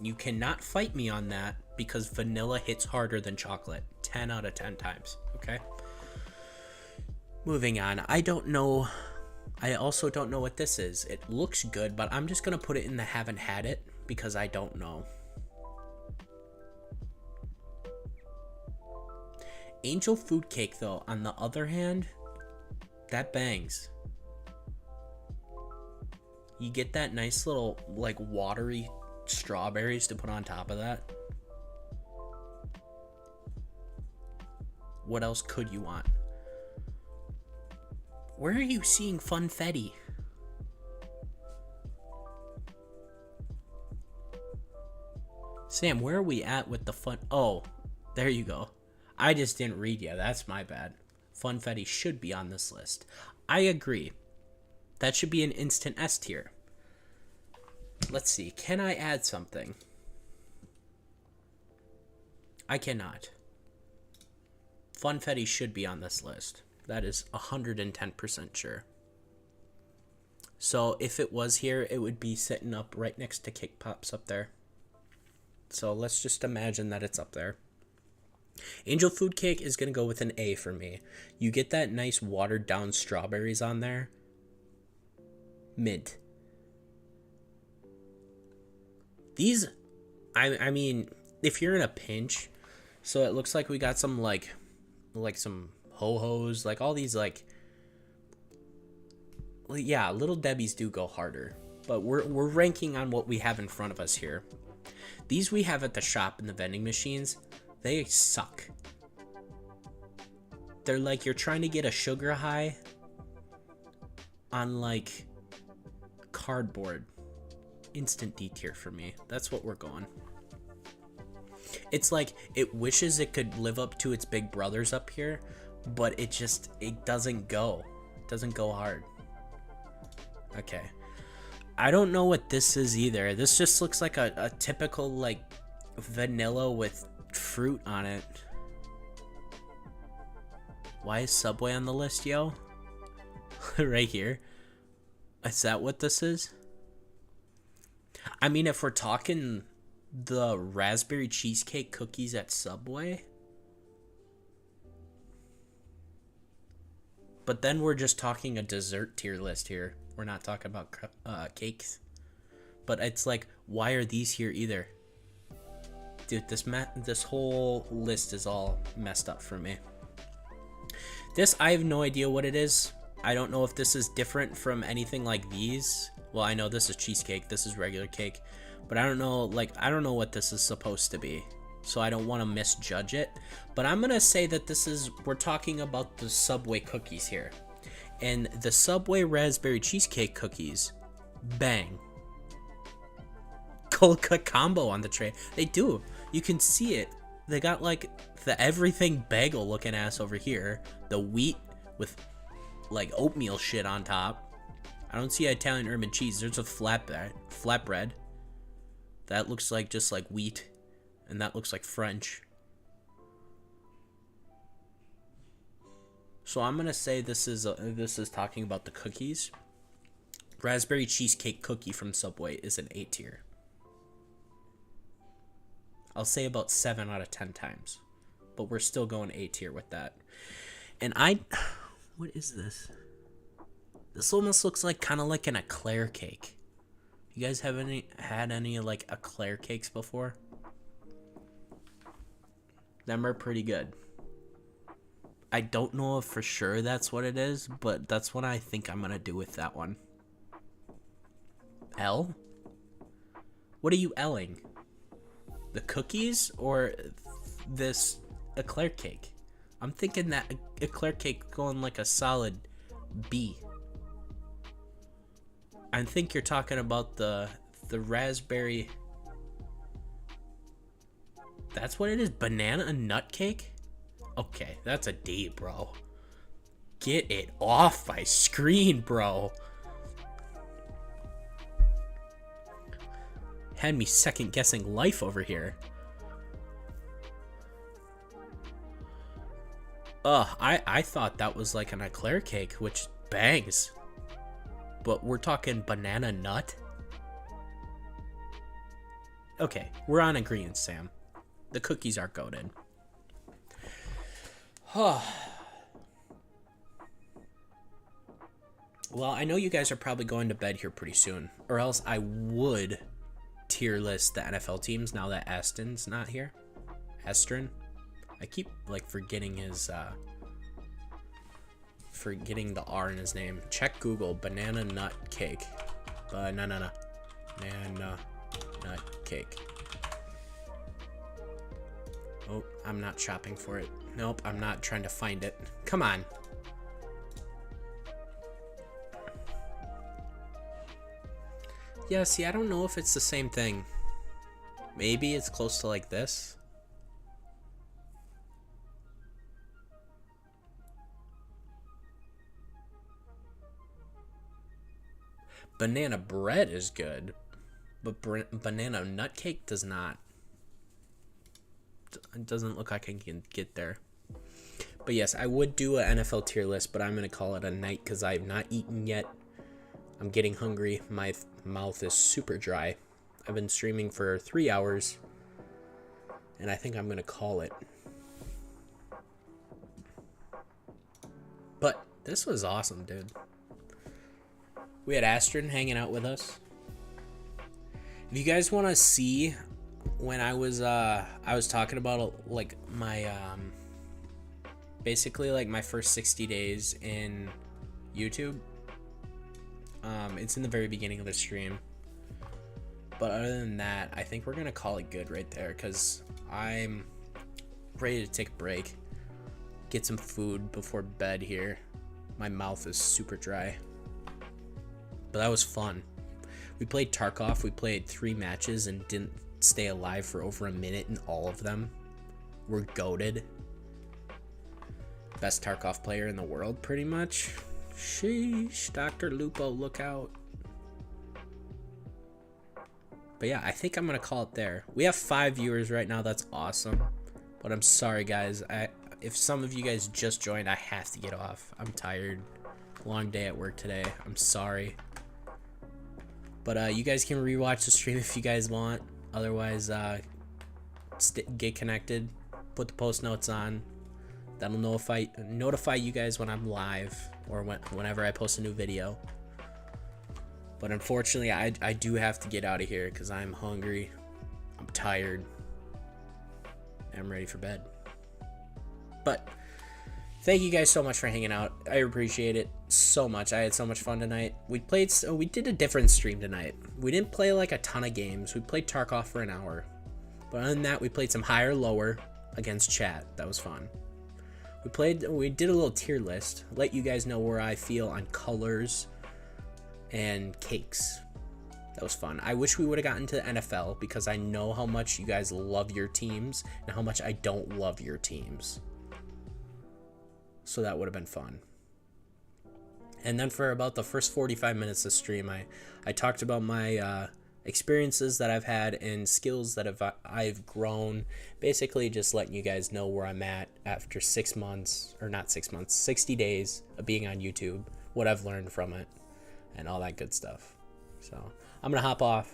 Speaker 1: You cannot fight me on that because vanilla hits harder than chocolate. 10 out of 10 times, okay? Moving on. I don't know. I also don't know what this is. It looks good, but I'm just going to put it in the haven't had it because I don't know. Angel food cake, though, on the other hand, that bangs. You get that nice little, like, watery strawberries to put on top of that. What else could you want? Where are you seeing funfetti? Sam, where are we at with the fun? Oh, there you go. I just didn't read you. That's my bad. Funfetti should be on this list. I agree. That should be an instant S tier. Let's see. Can I add something? I cannot. Funfetti should be on this list. That is 110% sure. So if it was here, it would be sitting up right next to Cake Pops up there. So let's just imagine that it's up there. Angel food cake is going to go with an A for me. You get that nice watered down strawberries on there. Mint. These, I mean, if you're in a pinch, so it looks like we got some like some ho-hos, like all these like, yeah, Little Debbie's do go harder, but we're ranking on what we have in front of us here. These we have at the shop in the vending machines, they suck. They're like you're trying to get a sugar high on like cardboard. Instant D tier for me. That's what we're going. It's like it wishes it could live up to its big brothers up here, but it doesn't go. It doesn't go hard. Okay. I don't know what this is either. This just looks like a typical like vanilla with fruit on it. Why is Subway on the list, yo? Right here. Is that what this is? I mean, if we're talking the raspberry cheesecake cookies at Subway, but then we're just talking a dessert tier list here. We're not talking about cakes. But it's like, why are these here either? Dude, this whole list is all messed up for me. This, I have no idea what it is. I don't know if this is different from anything like these. Well, I know this is cheesecake, this is regular cake, but I don't know, I don't know what this is supposed to be. So I don't want to misjudge it. But I'm going to say that we're talking about the Subway cookies here. And the Subway raspberry cheesecake cookies, bang. Cold cut combo on the tray. They do. You can see it. They got like the everything bagel looking ass over here. The wheat with like oatmeal shit on top. I don't see Italian urban cheese. There's a flatbread. That looks like just like wheat. And that looks like French. So I'm gonna say this is talking about the cookies. Raspberry cheesecake cookie from Subway is an A tier. I'll say about 7 out of 10 times, but we're still going A tier with that. And what is this? This almost looks like kind of like an eclair cake. You guys had any like eclair cakes before? Them are pretty good. I don't know if for sure that's what it is, but that's what I think I'm gonna do with that one. L? What are you L'ing? The cookies or this eclair cake? I'm thinking that eclair cake going like a solid B. I think you're talking about the raspberry. That's what it is? Banana nut cake? Okay, that's a D, bro. Get it off my screen, bro. Had me second guessing life over here. I thought that was like an eclair cake, which bangs. But we're talking banana nut? Okay, we're on agreement, Sam. The cookies are goated. Well, I know you guys are probably going to bed here pretty soon, or else I would tier list the NFL teams now that Aston's not here. Astron. I keep like forgetting the R in his name. Check Google. Banana nut cake. Banana nut cake. Oh, I'm not shopping for it. Nope, I'm not trying to find it. Come on. Yeah, see, I don't know if it's the same thing. Maybe it's close to like this. Banana bread is good, but banana nut cake does not. It doesn't look like I can get there. But yes, I would do an NFL tier list, but I'm going to call it a night because I have not eaten yet. I'm getting hungry. My mouth is super dry. I've been streaming for 3 hours, and I think I'm going to call it. But this was awesome, dude. We had Astron hanging out with us. If you guys want to see when I was talking about like my basically like my first 60 days in YouTube, it's in the very beginning of the stream. But other than that, I think we're gonna call it good right there because I'm ready to take a break, get some food before bed here. My mouth is super dry, but that was fun. We played Tarkov. We played 3 matches and didn't stay alive for over a minute in all of them. We're goated. Best Tarkov player in the world, pretty much. Sheesh, Dr. Lupo, look out. But yeah, I think I'm gonna call it there. We have 5 viewers right now. That's awesome. But I'm sorry, guys. If some of you guys just joined, I have to get off. I'm tired. Long day at work today. I'm sorry. But you guys can rewatch the stream if you guys want. Otherwise, get connected. Put the post notes on. That'll notify you guys when I'm live or whenever I post a new video. But unfortunately, I do have to get out of here because I'm hungry. I'm tired. I'm ready for bed. But thank you guys so much for hanging out. I appreciate it so much. I had so much fun tonight. We did a different stream tonight. We didn't play like a ton of games. We played Tarkov for an hour. But other than that, we played some higher lower against chat. That was fun. We did a little tier list. Let you guys know where I feel on colors and cakes. That was fun. I wish we would have gotten to the NFL because I know how much you guys love your teams and how much I don't love your teams. So that would have been fun. And then for about the first 45 minutes of stream, I talked about my experiences that I've had and skills that I've grown. Basically just letting you guys know where I'm at after 6 months, or not 6 months, 60 days of being on YouTube, what I've learned from it, and all that good stuff. So I'm going to hop off.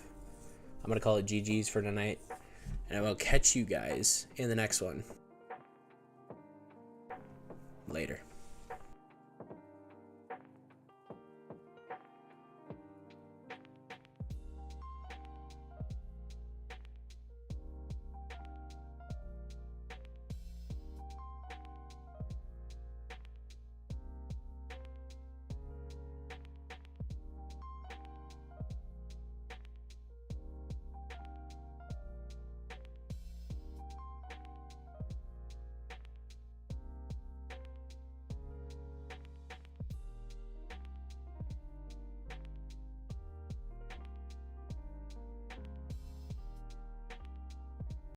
Speaker 1: I'm going to call it GG's for tonight, and I will catch you guys in the next one. Later.